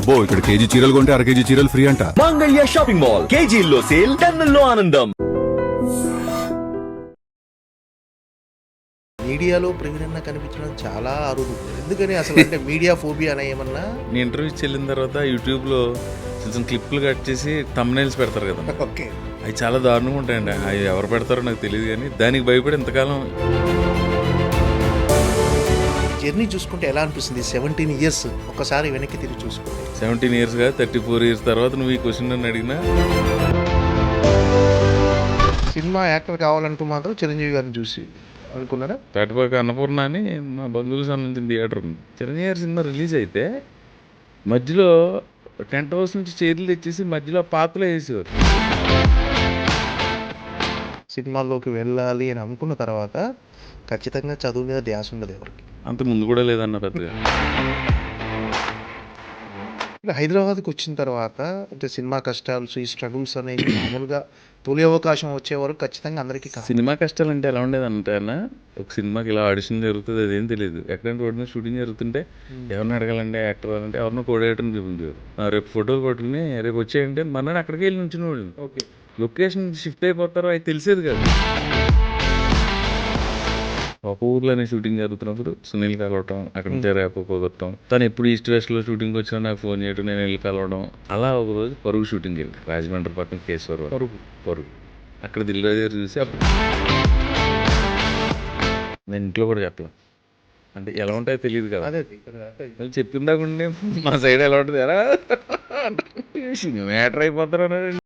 అబ్బో ఇక్కడ కేజీ చీరలు కొంటే అర కేజీ చీరలు ఫ్రీ అంట. మంగళ్య షాపింగ్ మాల్, కేజీల్లో సేల్, టన్నుల్లో ఆనందం. మీడియాలో ప్రవీణ్ కనిపించడం చాలా అరుదు. ఎందుకని అసలు అంటే మీడియా ఫోబియా అనే ఏమన్నా? నేను ఇంటర్వ్యూ వెళ్ళిన తర్వాత యూట్యూబ్లో కొంచెం క్లిప్లు కట్ చేసి థంబ్నైల్స్ పెడతారు కదా, ఓకే, అవి చాలా దారుణంగా ఉంటాయండి. అవి ఎవరు పెడతారో నాకు తెలియదు, కానీ దానికి భయపడి ఇంతకాలం. జర్నీ చూసుకుంటే ఎలా అనిపిస్తుంది? 17 years ఒకసారి వెనక్కి తిరిగి చూసుకుంటే. 17 years కాదు, 34 years తర్వాత నువ్వు ఈ క్వశ్చన్ నన్ను అడిగినా. సినిమా యాక్టర్ కావాలంటూ మాత్రం చిరంజీవి గారిని చూసి అనుకున్నారా? పేటపాక అన్నపూర్ణ అని మా బంధువులకు సంబంధించిన థియేటర్ ఉంది. చిరంజీవి గారి సినిమా రిలీజ్ అయితే మధ్యలో టెంట్ హౌస్ నుంచి చైర్లు తెచ్చేసి మధ్యలో పాత్రలో వేసేవారు. సినిమాల్లోకి వెళ్ళాలి అని అనుకున్న తర్వాత ఖచ్చితంగా చదువు మీద ధ్యాస ఉండదు ఎవరికి. అంత ముందు కూడా లేదన్న పెద్దగా. హైదరాబాద్కి వచ్చిన తర్వాత అంటే సినిమా కష్టాలు, ఈ స్ట్రగుల్స్ అనేవి మామూలుగా తొలి అవకాశం వచ్చే వరకు ఖచ్చితంగా అందరికీ సినిమా కష్టాలు అంటే ఎలా ఉండేది అంటే అన్న, ఒక సినిమాకి ఇలా ఆడిషన్ జరుగుతుంది అదేం తెలియదు. ఎక్కడైనా రోడ్డు మీద షూటింగ్ జరుగుతుంటే ఎవరిని అడగాలంటే యాక్టర్ అంటే ఎవరినో కోడేయటం చూపించారు. రేపు ఫోటోలు పట్టుకుని రేపు వచ్చేయంటే మన అక్కడికి వెళ్ళి నుంచిన వాళ్ళు. ఓకే, లొకేషన్ షిఫ్ట్ అయిపోతారో అది తెలిసేది కాదు. ఒక ఊర్లోనే షూటింగ్ జరుగుతున్నప్పుడు సునీల్ కలవటం, అక్కడ నుంచి రేపు కుదరటం, తను ఎప్పుడు ఈస్ట్ వెస్ట్లో షూటింగ్కి వచ్చినా నాకు ఫోన్ చేయడం, నేను వెళ్ళి కలవడం. అలా ఒక రోజు పరుగు షూటింగ్ వెళ్ళి రాజమండ్రి పక్కన కేశవర్ పరుగు అక్కడ దిల్రాజు గారు చూసి అప్పుడు నేను ఇంట్లో కూడా చెప్పలేను, అంటే ఎలా ఉంటాయో తెలియదు కదా. అదే చెప్పిందాకుండే మా సైడ్ ఎలా ఉంటుంది ఎలా మ్యాటర్ అయిపోతారు అన్నాడు.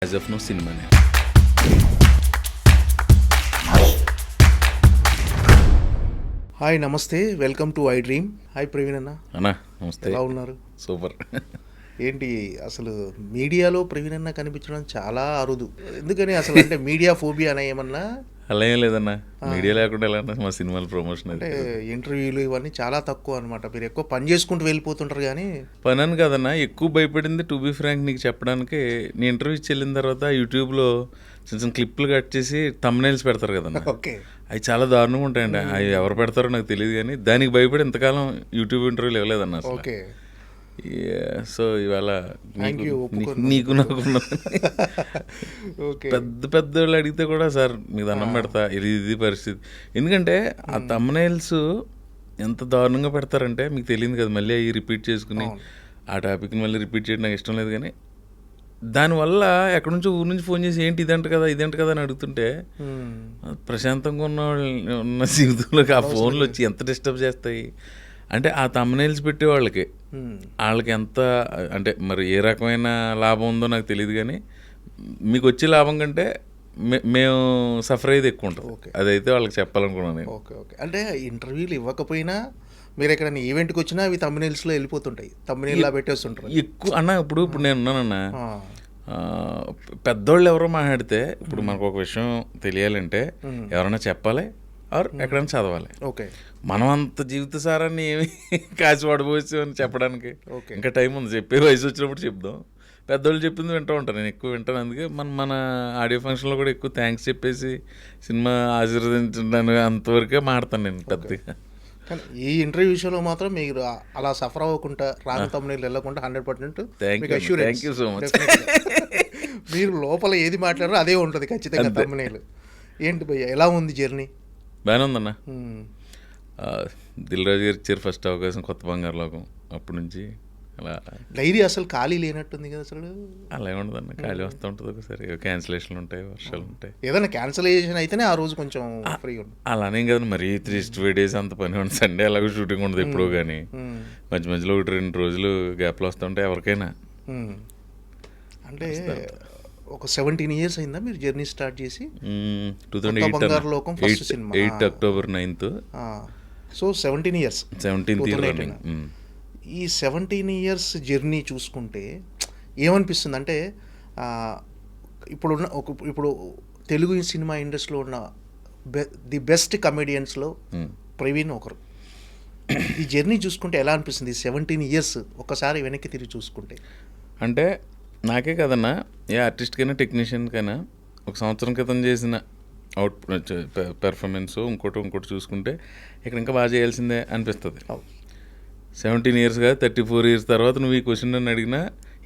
యాజ్ ఆఫ్ నో సినిమానే. హాయ్, నమస్తే, welcome to I dream. Hi Praveen అన్నా, నమస్తే. ఎలా ఉన్నారు? సూపర్. ఏంటి అసలు మీడియాలో ప్రవీణ్ కనిపించడం చాలా అరుదు. ఎందుకని అసలు అంటే మీడియా ఫోబియా అనే ఏమన్నా? అలా ఏం లేదన్నా, మీడియా లేకుండా ఎలా మా సినిమాల ప్రమోషన్ అంటే ఇంటర్వ్యూలు ఇవన్నీ చాలా తక్కువ అనమాట. మీరు ఎక్కువ పని చేసుకుంటూ వెళ్ళిపోతుంటారు. కానీ పని అని కదన్నా, ఎక్కువ భయపడింది టు బి ఫ్రాంక్ నీకు చెప్పడానికి. నీ ఇంటర్వ్యూ వెళ్ళిన తర్వాత యూట్యూబ్లో కొంచెం క్లిప్లు కట్ చేసి థంబ్నైల్స్ పెడతారు కదన్నా, ఓకే, అవి చాలా దారుణంగా ఉంటాయండి. అవి ఎవరు పెడతారో నాకు తెలియదు, కానీ దానికి భయపడి ఇంతకాలం యూట్యూబ్ ఇంటర్వ్యూలు ఇవ్వలేదన్నా. ఓకే, సో ఇవాళ నీకు నాకు పెద్ద పెద్ద వాళ్ళు అడిగితే కూడా సార్ మీకు దండం పెడతా, ఇది పరిస్థితి. ఎందుకంటే ఆ థంబ్నైల్స్ ఎంత దారుణంగా పెడతారంటే మీకు తెలియదు కదా, మళ్ళీ అవి రిపీట్ చేసుకుని ఆ టాపిక్ని మళ్ళీ రిపీట్ చేయడం నాకు ఇష్టం లేదు. కానీ దానివల్ల ఎక్కడి నుంచో ఊరి నుంచి ఫోన్ చేసి ఏంటి ఇదంట కదా అని అడుగుతుంటే ప్రశాంతంగా ఉన్న జీవితంలోకి ఆ ఫోన్లు వచ్చి ఎంత డిస్టర్బ్ చేస్తాయి అంటే ఆ థంబ్నైల్స్ పెట్టే వాళ్ళకి ఎంత అంటే మరి ఏ రకమైన లాభం ఉందో నాకు తెలియదు. కానీ మీకు వచ్చే లాభం కంటే మేము సఫర్ అయ్యేది ఎక్కువ ఉంటుంది. అదైతే వాళ్ళకి చెప్పాలనుకున్నాను నేను. ఓకే ఓకే, అంటే ఇంటర్వ్యూలు ఇవ్వకపోయినా మీరు ఎక్కడైనా ఈవెంట్కి వచ్చినా అవి థంబ్నైల్స్లో వెళ్ళిపోతుంటాయి, థంబ్నైల్లా పెట్టేస్తుంటారు ఎక్కువ అన్న. ఇప్పుడు నేను ఉన్నానన్నా, పెద్దోళ్ళు ఎవరో మాట్లాడితే ఇప్పుడు మనకు ఒక విషయం తెలియాలంటే ఎవరైనా చెప్పాలి ఆర్ ఎక్కడైనా చదవాలి. ఓకే, మనం అంత జీవిత సారాన్ని ఏమి కాచి పడిపోవచ్చు అని చెప్పడానికి ఇంకా టైం ఉంది. చెప్పే వయసు వచ్చినప్పుడు చెప్దాం. పెద్దోళ్ళు చెప్పింది వింటూ ఉంటాను, నేను ఎక్కువ వింటాను. అందుకే మన ఆడియో ఫంక్షన్లో కూడా ఎక్కువ థ్యాంక్స్ చెప్పేసి సినిమా ఆశీర్వదించడానికి అంతవరకే మాడతాను నేను పెద్దగా. కానీ ఈ ఇంటర్వ్యూ విషయంలో మాత్రం మీరు అలా సఫర్ అవ్వకుండా, రాంగ్ థంబ్నైల్ వెళ్ళకుండా 100% థ్యాంక్ యూ సో మచ్. మీరు లోపల ఏది మాట్లాడారో అదే ఉంటుంది ఖచ్చితంగా థంబ్నైల్. ఏంటి భయ్య, ఎలా ఉంది జర్నీ? బాగానే ఉందన్న. మ్మ్. దిల్ రాజు గారు ఇచ్చారు ఫస్ట్ అవకాశం కొత్త బంగారు లోకం, అప్పటి నుంచి అలా డైరీ అసలు ఖాళీ లేనట్టుంది కదా అసలు. అలా ఏముండదన్న, ఖాళీ వస్తూ ఉంటుంది ఒకసారి, క్యాన్సిలేషన్లు ఉంటాయి, వర్షాలు ఉంటాయి. ఏదైనా క్యాన్సలేషన్ అయితేనే ఆ రోజు కొంచెం ఫ్రీ ఉంటుంది. అలానేం కదా మరి 365 days అంత పని ఉంటుంది. సండే అలాగే షూటింగ్ ఉండదు ఎప్పుడో కానీ, మధ్య మధ్యలో 1-2 రోజులు గ్యాప్లు వస్తుంటాయి ఎవరికైనా. మ్మ్. అంటే ఒక 17 years అయిందా మీరు జర్నీ స్టార్ట్ చేసి? 2008 బంగారు లోకం first cinema 8 October 9th. So 17 years 17th year 2008 running. ఈ 17 years జర్నీ చూసుకుంటే ఏమనిపిస్తుంది అంటే ఇప్పుడు తెలుగు సినిమా ఇండస్ట్రీలో ఉన్న ది బెస్ట్ కమెడియన్స్లో ప్రవీణ్ ఒకరు. ఈ జర్నీ చూసుకుంటే ఎలా అనిపిస్తుంది 17 years ఒక్కసారి వెనక్కి తిరిగి చూసుకుంటే? అంటే నాకే కదన్నా, ఏ ఆర్టిస్ట్కైనా టెక్నీషియన్కైనా ఒక సంవత్సరం క్రితం చేసిన పెర్ఫార్మెన్స్ ఇంకోటి చూసుకుంటే ఇక్కడ ఇంకా బాగా చేయాల్సిందే అనిపిస్తుంది. 17 years కాదు 34 years తర్వాత నువ్వు ఈ క్వశ్చన్ నన్ను అడిగినా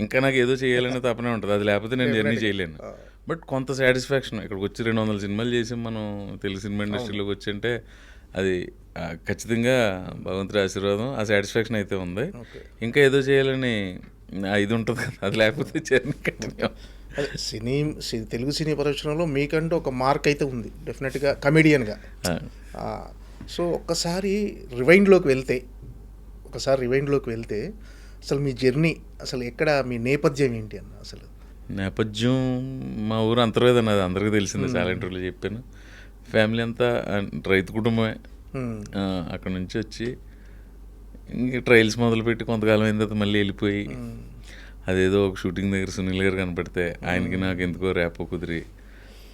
ఇంకా నాకు ఏదో చేయాలనే తపనే ఉంటుంది. అది లేకపోతే నేను జర్నీ చేయలేను. బట్ కొంత సాటిస్ఫాక్షన్, ఇక్కడికి వచ్చి 200 సినిమాలు చేసి మనం తెలుగు సినిమా ఇండస్ట్రీలోకి వచ్చి అంటే అది ఖచ్చితంగా భగవంతుడి ఆశీర్వాదం. ఆ సాటిస్ఫాక్షన్ అయితే ఉంది. ఇంకా ఏదో చేయాలని ఇది ఉంటుంది కదా, అది లేకపోతే జర్నీ కంటిన్యూ. తెలుగు సినీ పరిశ్రమలో మీకంటూ ఒక మార్క్ అయితే ఉంది డెఫినెట్గా కమెడియన్గా. సో ఒక్కసారి రివైండ్లోకి వెళ్తే అసలు మీ జర్నీ అసలు ఎక్కడ, మీ నేపథ్యం ఏంటి అన్న? అసలు నేపథ్యం మా ఊరు అంతర్వేదన్న, అది అందరికీ తెలిసిందే, చాలా ఇంటర్వ్యూలో చెప్పాను. ఫ్యామిలీ అంతా రైతు కుటుంబమే. అక్కడ నుంచి వచ్చి ఇంక ట్రయల్స్ మొదలుపెట్టి కొంతకాలం అయిన తర్వాత మళ్ళీ వెళ్ళిపోయి, అదేదో ఒక షూటింగ్ దగ్గర సునీల్ గారు కనపడితే ఆయనకి నాకు ఎందుకో ర్యాపో కుదిరి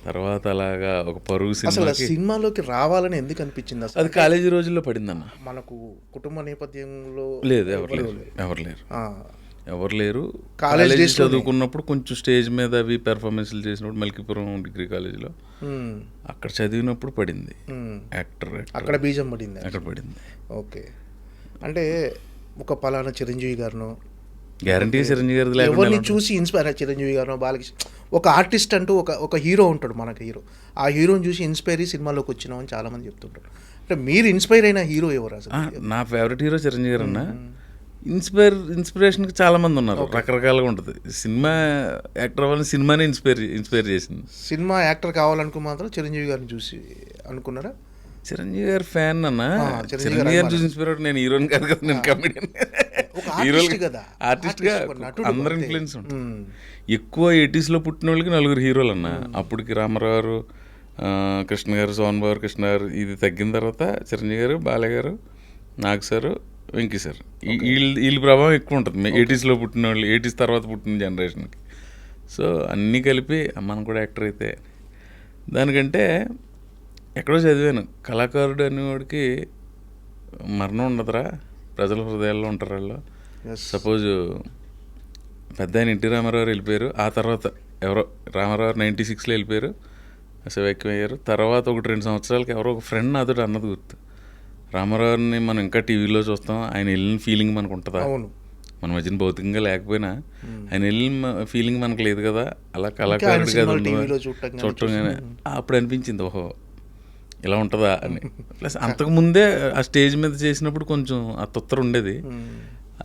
తర్వాత అలాగా ఒక పరుగు సినిమాలోకి రావాలని ఎందుకు అనిపించింది అసలు? అది కాలేజీ రోజుల్లో పడిందన్న. మనకు కుటుంబ నేపథ్యంలో లేదు, ఎవరు లేరు. కాలేజీ చదువుకున్నప్పుడు కొంచెం స్టేజ్ మీద అవి పెర్ఫార్మెన్స్లు చేసినప్పుడు మల్కీపురం డిగ్రీ కాలేజీలో అక్కడ చదివినప్పుడు పడింది. యాక్టర్ అక్కడ బీజం పడింది. అక్కడ పడింది. ఓకే. అంటే ఒక పలానా చిరంజీవి గారినో, గ్యారంటీ చిరంజీవి గారి ఎవరిని చూసి ఇన్స్పైర్ చిరంజీవి గారినో, బాలకృష్ణ, ఒక ఆర్టిస్ట్ అంటూ ఒక హీరో ఉంటాడు మనకు, హీరో. ఆ హీరోని చూసి ఇన్స్పైర్ అయ్యి సినిమాలోకి వచ్చినామని చాలామంది చెప్తుంటారు. అంటే మీరు ఇన్స్పైర్ అయిన హీరో ఎవరు అసలు? నా ఫేవరెట్ హీరో చిరంజీవి గారు అన్న. ఇన్స్పిరేషన్కి చాలామంది ఉన్నారు, రకరకాలుగా ఉంటుంది. సినిమా యాక్టర్ అవ్వాలని సినిమానే ఇన్స్పైర్ చేసింది. సినిమా యాక్టర్ కావాలనుకో మాత్రం చిరంజీవి గారిని చూసి అనుకున్నారా? చిరంజీవి గారి ఫ్యాన్ అన్న. చిరంజీవి గారు చూసి ఇన్స్పైర్ అవుతుంది. నేను హీరోని కాదు కదా, నేను కమెడియన్. ఆర్టిస్ట్గా అందరు ఇన్ఫ్లుయెన్స్ ఉంటుంది. ఎక్కువ 80s పుట్టిన వాళ్ళకి 4 హీరోలు అన్న. అప్పటికి రామారావు గారు, కృష్ణ గారు, సోహన్ బాబు, కృష్ణ గారు, ఇది తగ్గిన తర్వాత చిరంజీవి గారు, బాలయ్య గారు, నాగ్ సారు, వెంకీ సార్, వీళ్ళ ప్రభావం ఎక్కువ ఉంటుంది 80s పుట్టిన వాళ్ళు, 80s తర్వాత పుట్టిన జనరేషన్కి. సో అన్నీ కలిపి మనం కూడా యాక్టర్ అయితే దానికంటే ఎక్కడో చదివాను, కళాకారుడు అనేవాడికి మరణం ఉండదురా, ప్రజల హృదయాల్లో ఉంటారు వాళ్ళు. సపోజ్ పెద్ద ఆయన ఎన్టీ రామారావు వెళ్ళిపోయారు, ఆ తర్వాత ఎవరో రామారావు 96లో వెళ్ళిపోయారు, శివైక్యం అయ్యారు. తర్వాత 1-2 సంవత్సరాలకి ఎవరో ఒక ఫ్రెండ్ నాతో అన్నది గుర్తు, రామారావుని మనం ఇంకా టీవీలో చూస్తాం, ఆయన వెళ్ళిన ఫీలింగ్ మనకు ఉంటుందా? మన మధ్యన భౌతికంగా లేకపోయినా ఆయన వెళ్ళిన ఫీలింగ్ మనకు లేదు కదా, అలా కళాకారుడు కదా చూడటంగానే అప్పుడు అనిపించింది, ఓహో ఇలా ఉంటుందా అని. ప్లస్ అంతకుముందే ఆ స్టేజ్ మీద చేసినప్పుడు కొంచెం ఆ తొత్తర ఉండేది,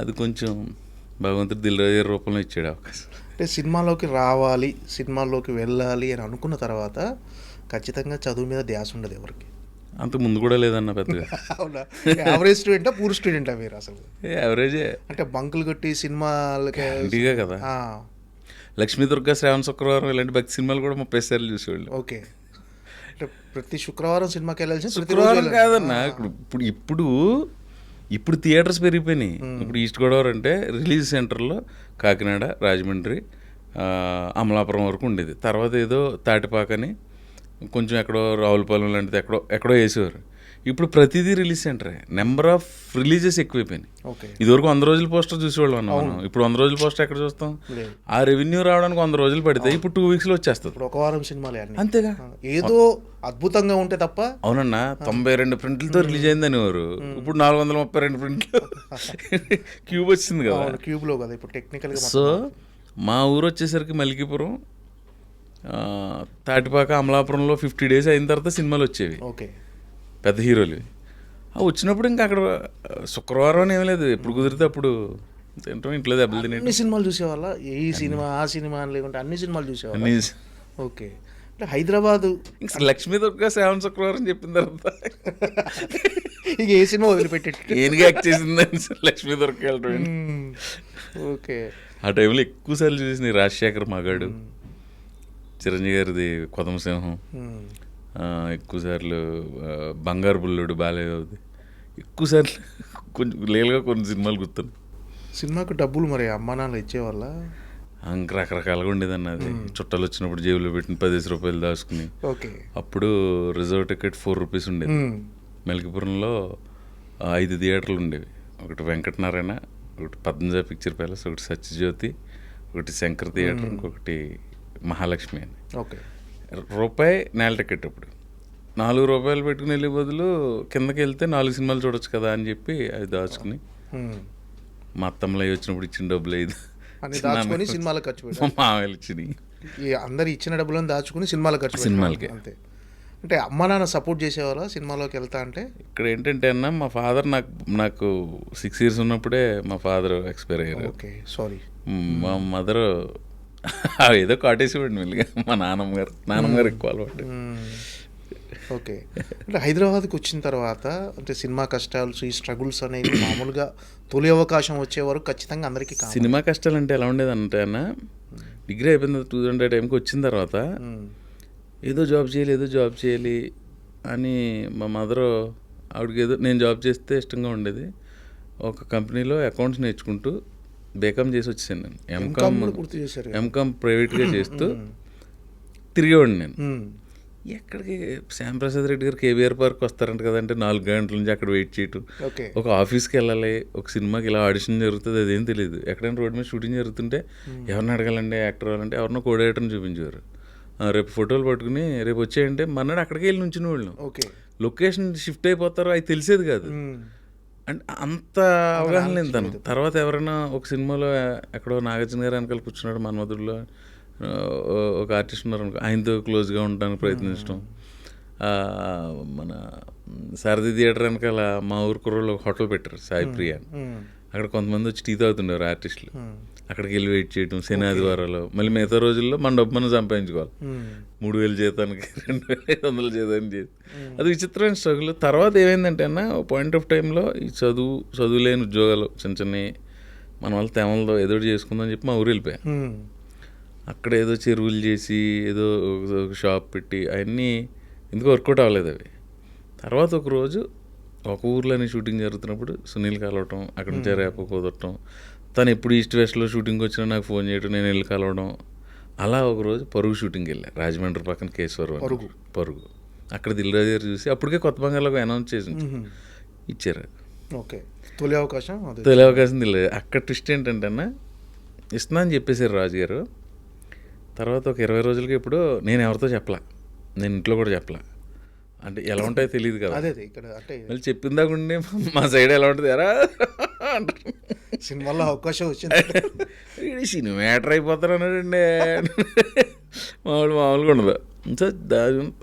అది కొంచెం భగవంతుడు దిల్ రాజు గారి రూపంలో ఇచ్చాడు అవకాశం. అంటే సినిమాలోకి రావాలి, సినిమాల్లోకి వెళ్ళాలి అని అనుకున్న తర్వాత ఖచ్చితంగా చదువు మీద ధ్యాస ఉండదు ఎవరికి. అంతకు ముందు కూడా లేదన్న పెద్దగా. అవునా? యావరేజ్ స్టూడెంటా, పూర్ స్టూడెంటా మీరు అసలు? యావరేజే. అంటే బంకులు కొట్టి సినిమాలకి ఇంటిగా కదా. లక్ష్మీ దుర్గా, శ్రావణ శుక్రవారం ఇలాంటి భక్తి సినిమాలు కూడా 30 సార్లు చూసేవాళ్ళు. ఓకే. అంటే ప్రతి శుక్రవారం సినిమాకి వెళ్ళాల్సి? శుక్రవారం కాదన్న, ఇప్పుడు థియేటర్స్ పెరిగిపోయినాయి. ఇప్పుడు ఈస్ట్ గోదావరి అంటే రిలీజ్ సెంటర్లో కాకినాడ, రాజమండ్రి, అమలాపురం వరకు ఉండేది. తర్వాత ఏదో తాటిపాకని కొంచెం ఎక్కడో రావులపాలెం లాంటిది ఎక్కడో వేసేవారు. ఇప్పుడు ప్రతిదీ రిలీజ్ సెంటరే. నెంబర్ ఆఫ్ రిలీజెస్ ఎక్కువైపోయినాయి. ఇదివరకు 100 రోజుల పోస్టర్ చూసేవాళ్ళు అన్నాం మనం, ఇప్పుడు 100 రోజుల పోస్టర్ ఎక్కడ చూస్తాం? ఆ రెవెన్యూ రావడానికి 100 రోజులు పడితే ఇప్పుడు 2 weeksలో వచ్చేస్తుంది. ఒక వారం సినిమాలు అంతేగా, ఏదో అద్భుతంగా ఉంటే తప్ప. అవునన్నా, 92 ప్రింట్లతో రిలీజ్ అయిందని వారు, ఇప్పుడు 432 ప్రింట్లు క్యూబ్ వచ్చింది కదా, క్యూబ్లో కదా ఇప్పుడు టెక్నికల్. సో మా ఊరు వచ్చేసరికి మల్కీపురం, తాటిపాక, అమలాపురంలో 50 days అయిన తర్వాత సినిమాలు వచ్చేవి. ఓకే. పెద్ద హీరోలు. వచ్చినప్పుడు ఇంకా అక్కడ శుక్రవారం అని ఏం లేదు, ఎప్పుడు కుదిరితే అప్పుడు తింటాం, ఇంట్లో దెబ్బలు తినే అన్ని సినిమాలు చూసేవాళ్ళ, ఈ సినిమా ఆ సినిమా అని లేకుంటే అన్ని సినిమాలు చూసేవాళ్ళ? అన్ని. ఓకే. అంటే హైదరాబాదు ఇంకా లక్ష్మీ దుర్గా శ్రావణ శుక్రవారం చెప్పిన తర్వాత ఇక ఏ సినిమా వదిలిపెట్టేట్టు. ఏనుగా యాక్ట్ చేసిందని లక్ష్మీ దుర్గా వెళ్ళడం. ఓకే. ఆ టైంలో ఎక్కువసార్లు చూసింది రాజశేఖర్ మగాడు, చిరంజీవి గారిది కొదమసింహం, ఎక్కువసార్లు బంగారు బుల్లుడు బాలయ్యది, ఎక్కువసార్లు కొంచెం లేలుగా కొన్ని సినిమాలు గుర్తున్నాయి. సినిమాకు డబ్బులు మరి అమ్మా నాన్న ఇచ్చేవాళ్ళ? ఇంక రకరకాలుగా ఉండేదన్న అది. చుట్టాలు వచ్చినప్పుడు జేబులో పెట్టిన 10 రూపాయలు దాచుకుని. ఓకే. అప్పుడు రిజర్వ్ టికెట్ 4 రూపీస్ ఉండేది. మెల్కిపురంలో 5 థియేటర్లు ఉండేవి. ఒకటి వెంకటనారాయణ, ఒకటి పద్మజ పిక్చర్ ప్యాలెస్, ఒకటి సత్యజ్యోతి, ఒకటి శంకర్ థియేటర్, ఇంకొకటి మహాలక్ష్మి అని. ఓకే. రూపాయి నేల టికెట్. అప్పుడు 4 రూపాయలు పెట్టుకుని వెళ్ళే బదులు కిందకి వెళ్తే 4 సినిమాలు చూడొచ్చు కదా అని చెప్పి అది దాచుకుని, మా అత్తమ్మలు అవి వచ్చినప్పుడు ఇచ్చిన డబ్బులు అని దాచుకొని సినిమాలకు ఖర్చు పెట్టారు. మామూలు ఇచ్చినాయి. అందరు ఇచ్చిన డబ్బులను దాచుకుని సినిమాలకు ఖర్చు పెట్టారు. సినిమాలకి అంతే. అంటే అమ్మ నాన్న సపోర్ట్ చేసేవారా సినిమాలోకి వెళ్తా అంటే? ఇక్కడ ఏంటంటే అన్న, మా ఫాదర్ నాకు 6 years ఉన్నప్పుడే మా ఫాదర్ ఎక్స్పైర్ అయ్యారు. Okay, sorry. మా మదర్ ఏదో కాటేసేవాడిని వెళ్ళి. మా నాన్నగారు ఎక్కువ అలవాటు. ఓకే. అంటే హైదరాబాద్కి వచ్చిన తర్వాత అంటే సినిమా కష్టాలు, ఈ స్ట్రగుల్స్ అనేవి మామూలుగా తొలి అవకాశం వచ్చే వరకు ఖచ్చితంగా అందరికీ కావాలి. సినిమా కష్టాలు అంటే ఎలా ఉండేది అంటే అన్న, డిగ్రీ అయిపోయిన 2000 టైంకి వచ్చిన తర్వాత ఏదో జాబ్ చేయాలి అని మా మదర్, ఆవిడకి ఏదో నేను జాబ్ చేస్తే ఇష్టంగా ఉండేది. ఒక కంపెనీలో అకౌంట్స్ నేర్చుకుంటూ బీకామ్ చేసి వచ్చేసాను నేను. ఎంకామ్ ప్రైవేట్గా చేస్తూ తిరిగేవాడిని నేను. ఎక్కడికి శ్యాంప్రసాద్ రెడ్డి గారు కేబీఆర్ పార్క్ వస్తారంట కదంటే 4 గంటల నుంచి అక్కడ వెయిట్ చేయటం, ఒక ఆఫీస్కి వెళ్ళాలి, ఒక సినిమాకి ఇలా ఆడిషన్ జరుగుతుంది, అదేం తెలియదు. ఎక్కడైనా రోడ్ మీద షూటింగ్ జరుగుతుంటే ఎవరిని అడగాలండి, యాక్టర్ అవ్వాలంటే ఎవరినో కోఆర్డినేటర్ని చూపించేవారు. రేపు ఫోటోలు పట్టుకుని రేపు వచ్చేయంటే మన్నాడు అక్కడికి వెళ్ళి నుంచిన వాళ్ళం. లొకేషన్ షిఫ్ట్ అయిపోతారో అది తెలిసేది కాదు. అంటే అంత అవగాహన లేదు తను. తర్వాత ఎవరైనా ఒక సినిమాలో ఎక్కడో నాగార్జున గారు వెనకాల కూర్చున్నాడు, మన్మధుడిలో ఒక ఆర్టిస్ట్ ఉన్నారు అనుకో, ఆయనతో క్లోజ్గా ఉండడానికి ప్రయత్నించడం. మన సారథి థియేటర్ వెనకాల మా ఊరు కుర్రోళ్ళు ఒక హోటల్ పెట్టారు, సాయి ప్రియ. అక్కడ కొంతమంది వచ్చి టీ తాగుతుండేవారు ఆర్టిస్టులు. అక్కడికి వెళ్ళి వెయిట్ చేయటం శని ఆదివారాలు. మళ్ళీ మిగతా రోజుల్లో మన డబ్బు మనం సంపాదించుకోవాలి. 3000 జీతానికి 2500 జీతానికి చేసి అది విచిత్రమైన స్ట్రగుల్. తర్వాత ఏమైందంటే అన్న, పాయింట్ ఆఫ్ టైంలో ఈ చదువు లేని ఉద్యోగాలు చిన్నవి మన వాళ్ళ తేమలతో ఏదో చేసుకుందని చెప్పి మా ఊరు వెళ్ళిపోయా. అక్కడ ఏదో చెరువులు చేసి ఏదో ఒక షాప్ పెట్టి అవన్నీ ఎందుకు వర్కౌట్ అవ్వలేదు అవి. తర్వాత ఒకరోజు ఒక ఊర్లోనే షూటింగ్ జరుగుతున్నప్పుడు సునీల్ కలవటం, అక్కడి నుంచి రేపు కుదరటం, తను ఎప్పుడు ఈస్ట్ వెస్ట్లో షూటింగ్ వచ్చినా నాకు ఫోన్ చేయడం, నేను వెళ్ళి కలవడం. అలా ఒకరోజు పరుగు షూటింగ్కి వెళ్ళా, రాజమండ్రి పక్కన కేశవరం పరుగు. అక్కడ దిల్రాజు గారు చూసి అప్పటికే కొత్త బంగాళాకు అనౌన్స్ చేసి ఇచ్చారు. ఓకే, తొలి అవకాశం దిల్రాజు. అక్కడ ట్విస్ట్ ఏంటంటే అన్న, ఇస్తున్నా అని చెప్పేశారు రాజుగారు. తర్వాత ఒక 20 రోజులకి ఇప్పుడు నేను ఎవరితో చెప్పలా, నేను ఇంట్లో కూడా చెప్పలా. అంటే ఎలా ఉంటాయో తెలియదు కదా, మళ్ళీ చెప్పిందాక ఉండి మా సైడ్ ఎలా ఉంటుంది ఎరా సినిమాలో అవకాశం వచ్చింది, సినిమా మ్యాటర్ అయిపోతారు అన్నాడండి. మామూలుగా ఉండదు. సో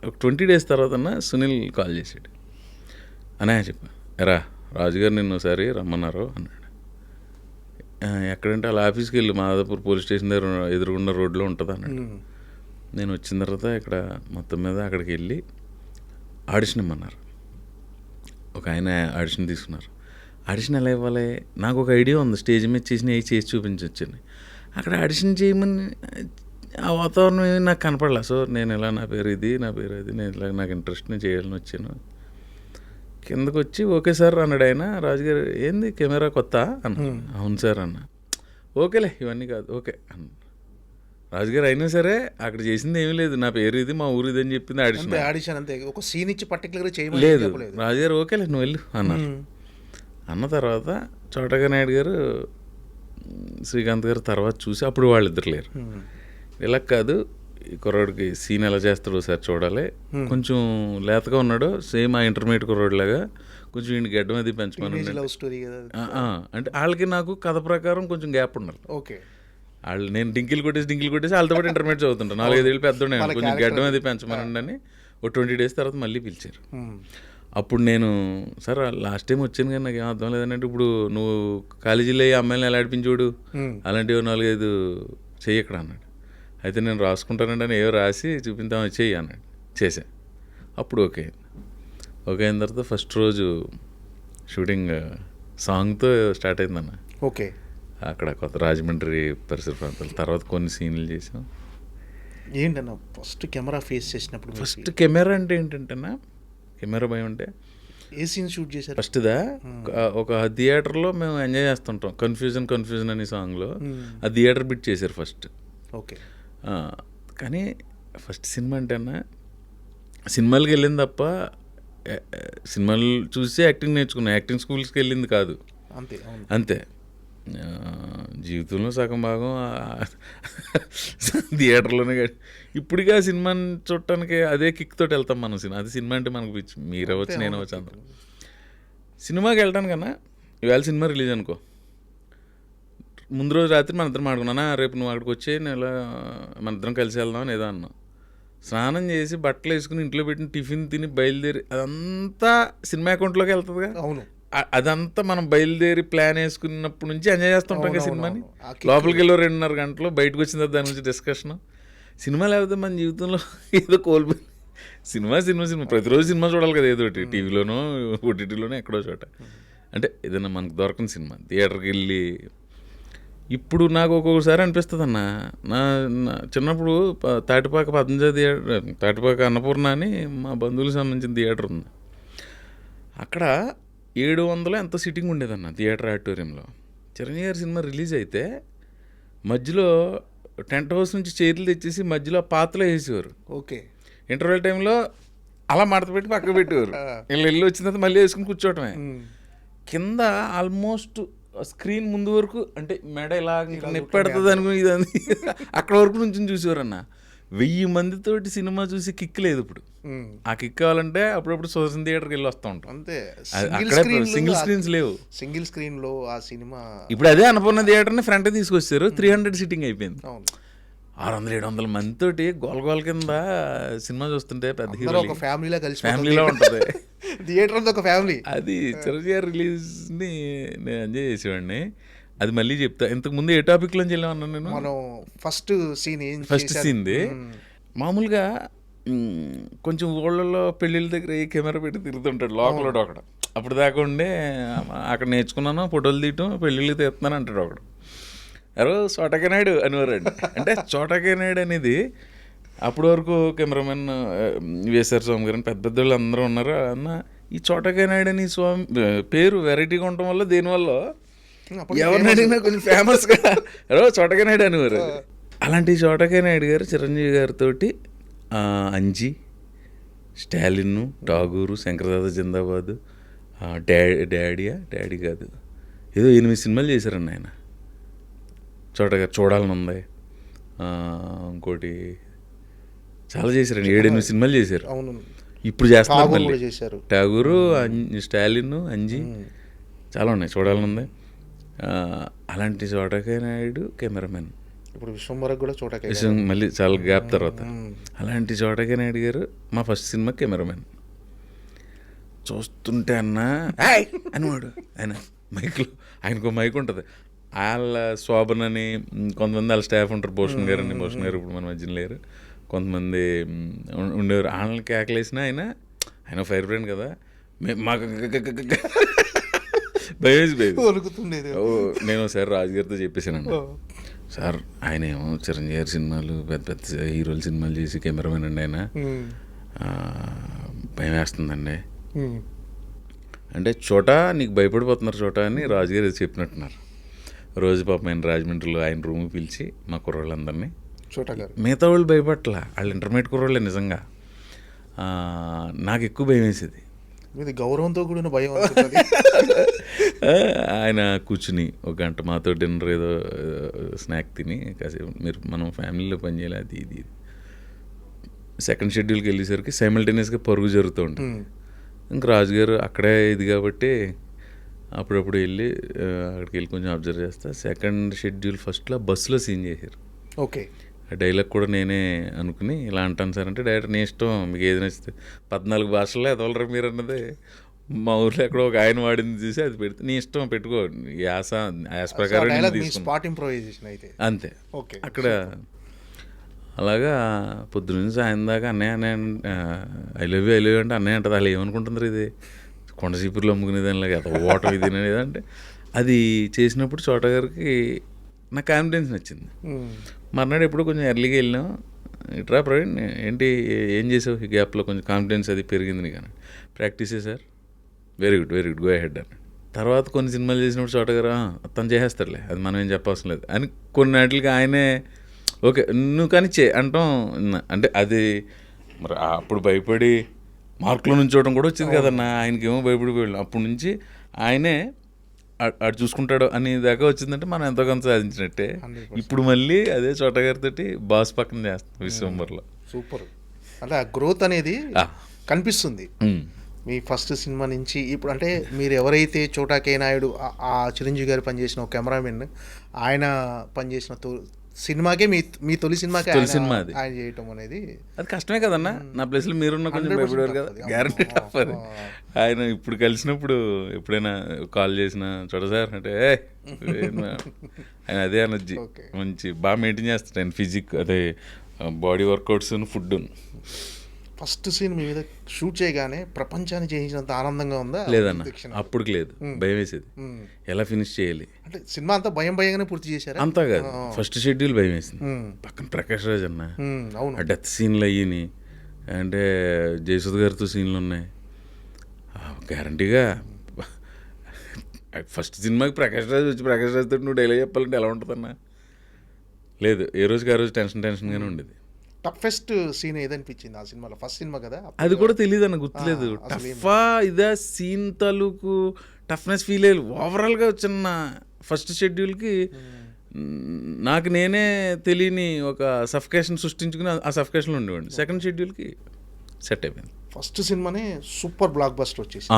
ఒక 20 days తర్వాత సునీల్ కాల్ చేశాడు. అనే చెప్పా, ఎరా రాజుగారు నిన్ను ఒకసారి రమ్మన్నారు అన్నాడు. ఎక్కడంటే అలా ఆఫీస్కి వెళ్ళి మాదాపూర్ పోలీస్ స్టేషన్ దగ్గర ఎదురుగున్న రోడ్లో ఉంటుంది అన్నాడు. నేను వచ్చిన తర్వాత ఇక్కడ మొత్తం మీద అక్కడికి వెళ్ళి ఆడిషన్ ఇమ్మన్నారు. ఒక ఆయన ఆడిషన్ తీసుకున్నారు. ఆడిషన్ ఎలా ఇవ్వాలి, నాకు ఒక ఐడియా ఉంది, స్టేజ్ మీద చేసి చూపించవచ్చని. అక్కడ ఆడిషన్ చేయమని ఆ వాతావరణం ఏమి నాకు కనపడలే. సో నేను ఇలా నా పేరు అది, నేను ఇలా నాకు ఇంట్రెస్ట్, నేను చేయాలని వచ్చాను. కిందకు వచ్చి ఓకే సార్ అన్నాడు ఆయన. రాజుగారు ఏంది కెమెరా కొత్త అన్న. అవును సార్ అన్న. ఓకేలే ఇవన్నీ కాదు ఓకే అన్న. రాజుగారు అయినా సరే అక్కడ చేసింది ఏమీ లేదు, నా పేరు ఇది, మా ఊరు ఇది అని చెప్పింది. ఆడిషన్ అంతే, ఒక సీన్ ఇచ్చి పర్టికులర్గా లేదు. రాజుగారు ఓకేలే నువ్వు వెళ్ళు అన్నారు. అన్న తర్వాత చోటగా నాయుడు గారు, శ్రీకాంత్ గారు తర్వాత చూసి అప్పుడు వాళ్ళిద్దరు లేరు. ఇలా కాదు, ఈ కుర్రాడికి సీన్ ఎలా చేస్తాడో సార్ చూడాలి, కొంచెం లేతగా ఉన్నాడు, సేమ్ ఆ ఇంటర్మీడియట్ కుర్రాడిలాగా, కొంచెం ఈయన గడ్డం అది పెంచమని. అంటే వాళ్ళకి నాకు కథ ప్రకారం కొంచెం గ్యాప్ ఉండాలి. ఓకే, వాళ్ళు నేను డింకిల్ కొట్టేసి వాళ్ళతో పాటు ఇంటర్మీడియట్ చదువుతుంటాను, 4-5 ఏళ్ళు పెద్దోడే, కొంచెం గడ్డం అది పెంచమనండి అని. ఒక 20 days తర్వాత మళ్ళీ పిలిచారు. అప్పుడు నేను సార్ లాస్ట్ టైం వచ్చాను కానీ నాకు ఏం అర్థం లేదంటే ఇప్పుడు నువ్వు కాలేజీలో ఈ అమ్మాయిని ఎలా ఆడిపించోడు అలాంటివి 4-5 చెయ్యి ఇక్కడ అన్నాడు. అయితే నేను రాసుకుంటానండి అని ఏవో రాసి చూపించామని చెయ్యి అన్నాడు. చేశా. అప్పుడు ఓకే అయిన తర్వాత ఫస్ట్ రోజు షూటింగ్ సాంగ్తో స్టార్ట్ అయిందన్న. ఓకే. అక్కడ కొత్త రాజమండ్రి పరిసర ప్రాంతాలు. తర్వాత కొన్ని సీన్లు చేసాం. ఏంటన్నా ఫస్ట్ కెమెరా ఫేస్ చేసినప్పుడు ఫస్ట్ కెమెరా అంటే ఏంటంటేనా, కెమెరా భయం అంటే ఏ సీన్ షూట్ చేశారు? ఫస్ట్దా ఒక థియేటర్లో మేము ఎంజాయ్ చేస్తుంటాం. కన్ఫ్యూజన్ అనే సాంగ్లో ఆ థియేటర్ బిట్ చేశారు ఫస్ట్. ఓకే. కానీ ఫస్ట్ సినిమా అంటేనా సినిమాలకి వెళ్ళింది తప్ప సినిమాలు చూసి యాక్టింగ్ నేర్చుకున్నాం. యాక్టింగ్ స్కూల్స్కి వెళ్ళింది కాదు. అంతే. జీవితంలో సగం భాగం థియేటర్లోనే. ఇప్పటికీ ఆ సినిమాని చూడటానికి అదే కిక్ తోటి వెళ్తాం మనం. అది సినిమా అంటే మనకు పిచ్చి. మీరు అవ్వచ్చు, నేను అవ్వచ్చు, అందరం. సినిమాకి వెళ్ళటానికన్నా ఇవాళ సినిమా రిలీజ్ అనుకో, ముందు రోజు రాత్రి మన ఇద్దరం ఆడుకున్నానా, రేపు నువ్వు అక్కడికి వచ్చి నేను ఇలా మన ఇద్దరం కలిసి వెళ్దాం ఏదో అన్నాం. స్నానం చేసి బట్టలు వేసుకుని ఇంట్లో పెట్టిన టిఫిన్ తిని బయలుదేరి అదంతా సినిమా అకౌంట్లోకి వెళ్తుందిగా. అవును. అదంతా మనం బయలుదేరి ప్లాన్ వేసుకున్నప్పటి నుంచి ఎంజాయ్ చేస్తుంటాం కదా సినిమాని. లోపలికి వెళ్ళి 2.5 గంటలు, బయటకు వచ్చిన తర్వాత దాని గురించి డిస్కషన్. సినిమా లేకపోతే మన జీవితంలో ఏదో కోల్పోయి. సినిమా ప్రతిరోజు సినిమా చూడాలి కదా, ఏదో ఒకటి టీవీలోనో ఓటీటీలోనో ఎక్కడో చోట. అంటే ఏదైనా మనకు దొరకని సినిమా థియేటర్కి వెళ్ళి. ఇప్పుడు నాకు ఒక్కొక్కసారి అనిపిస్తుంది అన్న, నా చిన్నప్పుడు తాటిపాక తాటిపాక అన్నపూర్ణ అని మా బంధువులకు సంబంధించిన థియేటర్ ఉంది. అక్కడ 700 ఎంతో సిట్టింగ్ ఉండేదన్న థియేటర్ ఆడిటోరియంలో. చిరంజీవి గారి సినిమా రిలీజ్ అయితే మధ్యలో టెంట్ హౌస్ నుంచి చైర్లు తెచ్చేసి మధ్యలో పాత్రలో వేసేవారు. ఓకే. ఇంటర్వెల్ టైంలో అలా మడత పెట్టి పక్కకు పెట్టేవారు. వెళ్ళి వచ్చిన తర్వాత మళ్ళీ వేసుకుని కూర్చోవటమే. కింద ఆల్మోస్ట్ స్క్రీన్ ముందు వరకు అంటే మెడ ఇలా నిప్పెడుతుంది అనుకుని ఇదని అక్కడ వరకు నుంచి చూసేవారు అన్న. 1000 మందితోటి సినిమా చూసి కిక్ లేదు ఇప్పుడు. ఆ కిక్ కావాలంటే అప్పుడప్పుడు సోషల్ థియేటర్కి వెళ్ళి వస్తూ ఉంటాం. అంతే. అక్కడే సింగిల్ స్క్రీన్స్ లేవు. సింగిల్ స్క్రీన్ లో ఆ సినిమా ఇప్పుడు అదే అన్నపూర్ణ థియేటర్ని ఫ్రంట్ తీసుకొచ్చారు. 300 సీటింగ్ అయిపోయింది. 600-700 మందితోటి గోల కింద సినిమా చూస్తుంటే పెద్ద హీరో ఒక ఫ్యామిలీలో కలిసి ఫ్యామిలీలో ఉంటుంది థియేటర్ అంతా ఒక ఫ్యామిలీ. అది చిరంజీవి రిలీజ్ని నేను ఎంజాయ్ చేసేవాడిని. అది మళ్ళీ చెప్తా. ఇంతకు ముందు ఏ టాపిక్లో వెళ్ళామన్నా నేను? మనం ఫస్ట్ సీన్ది మామూలుగా కొంచెం ఊళ్ళలో పెళ్ళిళ్ళ దగ్గర ఏ కెమెరా పెట్టి తిరుగుతుంటాడు లోకల్ ఒకడు. అప్పుడు దాకా ఉండే అక్కడ నేర్చుకున్నాను ఫోటోలు తీయటం, పెళ్ళిళ్ళకి తీస్తున్నాను అంటాడు ఒకడు. ఎవరో చోటకేనాయుడు అనేవారండి. అంటే చోటకేనాయుడు అనేది అప్పటి వరకు కెమెరామెన్ వేసారు స్వామి గారు, పెద్ద పెద్ద వాళ్ళు అందరూ ఉన్నారు అన్న. ఈ చోటకేనాయుడు అని స్వామి పేరు వెరైటీగా ఉండటం వల్ల దీనివల్ల ఎవరిని అడిగినా కొంచెం ఫేమస్గా ఎవరో చోటకేనాయుడు అనేవారు. అలాంటి చోటకేనాయుడు గారు చిరంజీవి గారితో అంజీ, స్టాలిన్, ఠాగూరు, శంకరదాద జిందాబాద్, డాడీ కాదు ఏదో 8 సినిమాలు చేశారండి ఆయన. చోటగా చూడాలని ఉంది, ఇంకోటి చాలా చేశారండి. 7-8 సినిమాలు చేశారు. ఇప్పుడు చేస్తున్నారు మళ్ళీ. ఠాగూరు, స్టాలిన్, అంజీ చాలా ఉన్నాయి, చూడాలని ఉంది. అలాంటి చోటకేనాయుడు కెమెరామెన్. ఇప్పుడు విశ్వంబరకు కూడా మళ్ళీ చాలా గ్యాప్ తర్వాత. అలాంటి చోటకేనాయుడు గారు మా ఫస్ట్ సినిమా కెమెరామెన్. చూస్తుంటే అన్న అనేవాడు ఆయన మైక్లో. ఆయనకు మైక్ ఉంటుంది. వాళ్ళ శోభన్ అని కొంతమంది వాళ్ళ స్టాఫ్ ఉంటారు. భూషణ్ గారు ఇప్పుడు మన మధ్యన లేరు. కొంతమంది ఉండేవారు. వాళ్ళని కేకలేసిన ఆయన ఫైర్ బ్రాండ్ కదా, మాకు నేను ఒకసారి రాజుగారితో చెప్పేసాను, సార్ ఆయన ఏమో చిరంజీవి గారి సినిమాలు పెద్ద పెద్ద హీరోల సినిమాలు చేసి కెమెరామెన్ అండి ఆయన, భయం వేస్తుందండి అంటే. చోట నీకు భయపడిపోతున్నారు చోట అని రాజుగారు చెప్పినట్టున్నారు. రోజు పాపం ఆయన రాజమండ్రిలో ఆయన రూమ్కి పిలిచి మా కుర్రోళ్ళందరినీ, మిగతా వాళ్ళు భయపడలా, వాళ్ళు ఇంటర్మీడియట్ కుర్రోళ్ళే నిజంగా. నాకు ఎక్కువ భయం వేసేది. గౌరవంతో కూడిన భయం. ఆయన కూర్చుని 1 గంట మాతో డిన్నర్ ఏదో స్నాక్ తిని కాసేపు మనం ఫ్యామిలీలో పనిచేయాలి అది ఇది. సెకండ్ షెడ్యూల్కి వెళ్ళేసరికి సైమల్టేనియస్గా పరుగు జరుగుతూ ఉంటుంది. ఇంకా రాజుగారు అక్కడే ఇది కాబట్టి అప్పుడప్పుడు వెళ్ళి అక్కడికి వెళ్ళి కొంచెం అబ్జర్వ్ చేస్తా. సెకండ్ షెడ్యూల్ ఫస్ట్లో బస్సులో సీన్ చేశారు. ఓకే. ఆ డైలాగ్ కూడా నేనే అనుకుని ఇలా అంటాను సార్ అంటే డైరెక్టర్ నీ ఇష్టం మీకు ఏది నచ్చితే 14 భాషల్లో ఎదవలరా మీరు అన్నది మా ఊర్లో ఎక్కడో ఒక ఆయన వాడింది చూసి అది పెడితే నీ ఇష్టం పెట్టుకో యాస ప్రకారం నేను తీసుకున్నా. స్పాట్ ఇంప్రూవైజేషన్ అయితే అంతే. ఓకే. అక్కడ అలాగా పొద్దున్న సాయం దాకా అన్నయ్య ఐ లవ్ యూ అంటే అన్నయ్య అంటది అలా ఏమనుకుంటుంది ఇది కొండచీపుర్లో అమ్ముకునేదానిలాగా ఓటం ఇది అనేది అంటే అది చేసినప్పుడు చోట గారికి నాకు కాన్ఫిడెన్స్ నచ్చింది. మర్నాడు ఎప్పుడు కొంచెం ఎర్లీగా వెళ్ళినాం ఇట్రా ప్రవీణ్ ఏంటి ఏం చేసావు ఈ గ్యాప్లో కొంచెం కాన్ఫిడెన్స్ అది పెరిగింది నీకు అని ప్రాక్టీసే sir very good go ahead అని. తర్వాత కొన్ని సినిమాలు చేసినప్పుడు చోట గారు తను చేసేస్తారులే అది మనం ఏం చెప్పవసరం లేదు అని కొన్నిటికి ఆయనే ఓకే నువ్వు కానీ అంటాం. అంటే అది మరి అప్పుడు భయపడి మార్కులో నుంచోవడం కూడా వచ్చింది కదన్నా ఆయనకేమో భయపడిపోయాడు. అప్పటి నుంచి ఆయనే అటు చూసుకుంటాడు అని దాకా వచ్చిందంటే మనం ఎంతో కొంత సాధించినట్టే. ఇప్పుడు మళ్ళీ అదే చోట గారితో బాస్ పక్కన చేస్తాం విశ్వంబర్లో. సూపర్. అంటే ఆ గ్రోత్ అనేది కనిపిస్తుంది మీ ఫస్ట్ సినిమా నుంచి ఇప్పుడు. అంటే మీరు ఎవరైతే చోటా కే నాయుడు ఆ చిరంజీవి గారు పనిచేసిన ఒక కెమెరామెన్ ఆయన పనిచేసిన సినిమాకే మీ తొలి సినిమాకే సినిమా అది ఆయన చేయటం అనేది అది కష్టమే కదన్నా. నా ప్లేస్లో మీరున్న కొంచెం భయపడేవారు కదా గ్యారంటీ టఫ్ అది. ఆయన ఇప్పుడు కలిసినప్పుడు ఎప్పుడైనా కాల్ చేసిన చోట సార్ అంటే ఆయన అదే ఎనర్జీ మంచి బాగా మెయింటైన్ చేస్తాడు ఆయన ఫిజిక్ అదే body workouts food. First scene మీ మీద షూట్ చేయగానే ప్రపంచాన్ని చేయించినంత ఆనందంగా ఉందా? లేదన్న అప్పటికి లేదు, భయం వేసేది ఎలా ఫినిష్ చేయాలి అంటే. సినిమా అంతా భయంగానే పూర్తి చేశారు అంతా కాదు. ఫస్ట్ షెడ్యూల్ భయం వేసింది. పక్కన ప్రకాష్ రాజ్ అన్న ఆ డెత్ సీన్లు అయ్యి అంటే జయసుధ్ గారితో సీన్లు ఉన్నాయి గ్యారంటీగా. ఫస్ట్ సినిమాకి ప్రకాష్ రాజ్ వచ్చి ప్రకాష్ రాజ్ తోటి నువ్వు డైలాగ్ చెప్పాలంటే ఎలా ఉంటుందన్నా? లేదు ఏ రోజుకి ఆ రోజు టెన్షన్గానే ఉండేది. టఫెస్ట్ సీన్ ఏదనిపించింది ఆ సినిమాలో? ఫస్ట్ సినిమా కదా అది కూడా తెలియదు అన్న, గుర్తులేదు. టఫా ఇదా సీన్ తాలూకు టఫ్నెస్ ఫీల్ అయ్యి ఓవరాల్గా వచ్చిన ఫస్ట్ షెడ్యూల్కి నాకు నేనే తెలియని ఒక సఫికేషన్ సృష్టించుకుని ఆ సఫికేషన్లో ఉండేవాడిని. సెకండ్ షెడ్యూల్కి సెట్ అయిపోయింది. ఫస్ట్ సినిమానే సూపర్ బ్లాక్ బస్టర్ వచ్చేసి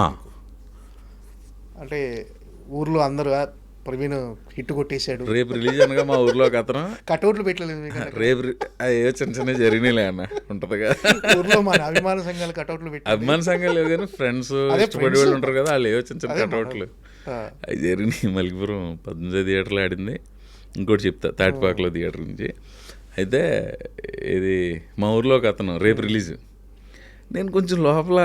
అంటే ఊర్లో అందరూ ప్రవీణ్ హిట్ కొట్టేశాడు. రేపు రిలీజ్ అనగా మా ఊర్లో ఒక అతను కటౌట్లు పెట్టలేదు రేపు ఏవో చిన్న జరిగినాయిలే అన్న ఉంటుంది కదా ఊర్లో మన అభిమాన సంఘాలు కటౌట్లు పెట్టి అభిమాన సంఘాలు లేవు కానీ ఫ్రెండ్స్ ఇష్టపడే వాళ్ళు ఉంటారు కదా వాళ్ళు ఏవో చిన్న కటౌట్లు అవి జరిగినాయి. మల్కిపురం 18 థియేటర్లో ఆడింది. ఇంకోటి చెప్తా తాటిపాకలో థియేటర్ నుంచి. అయితే ఇది మా ఊర్లో ఒక అతను రేపు రిలీజ్. నేను కొంచెం లోపల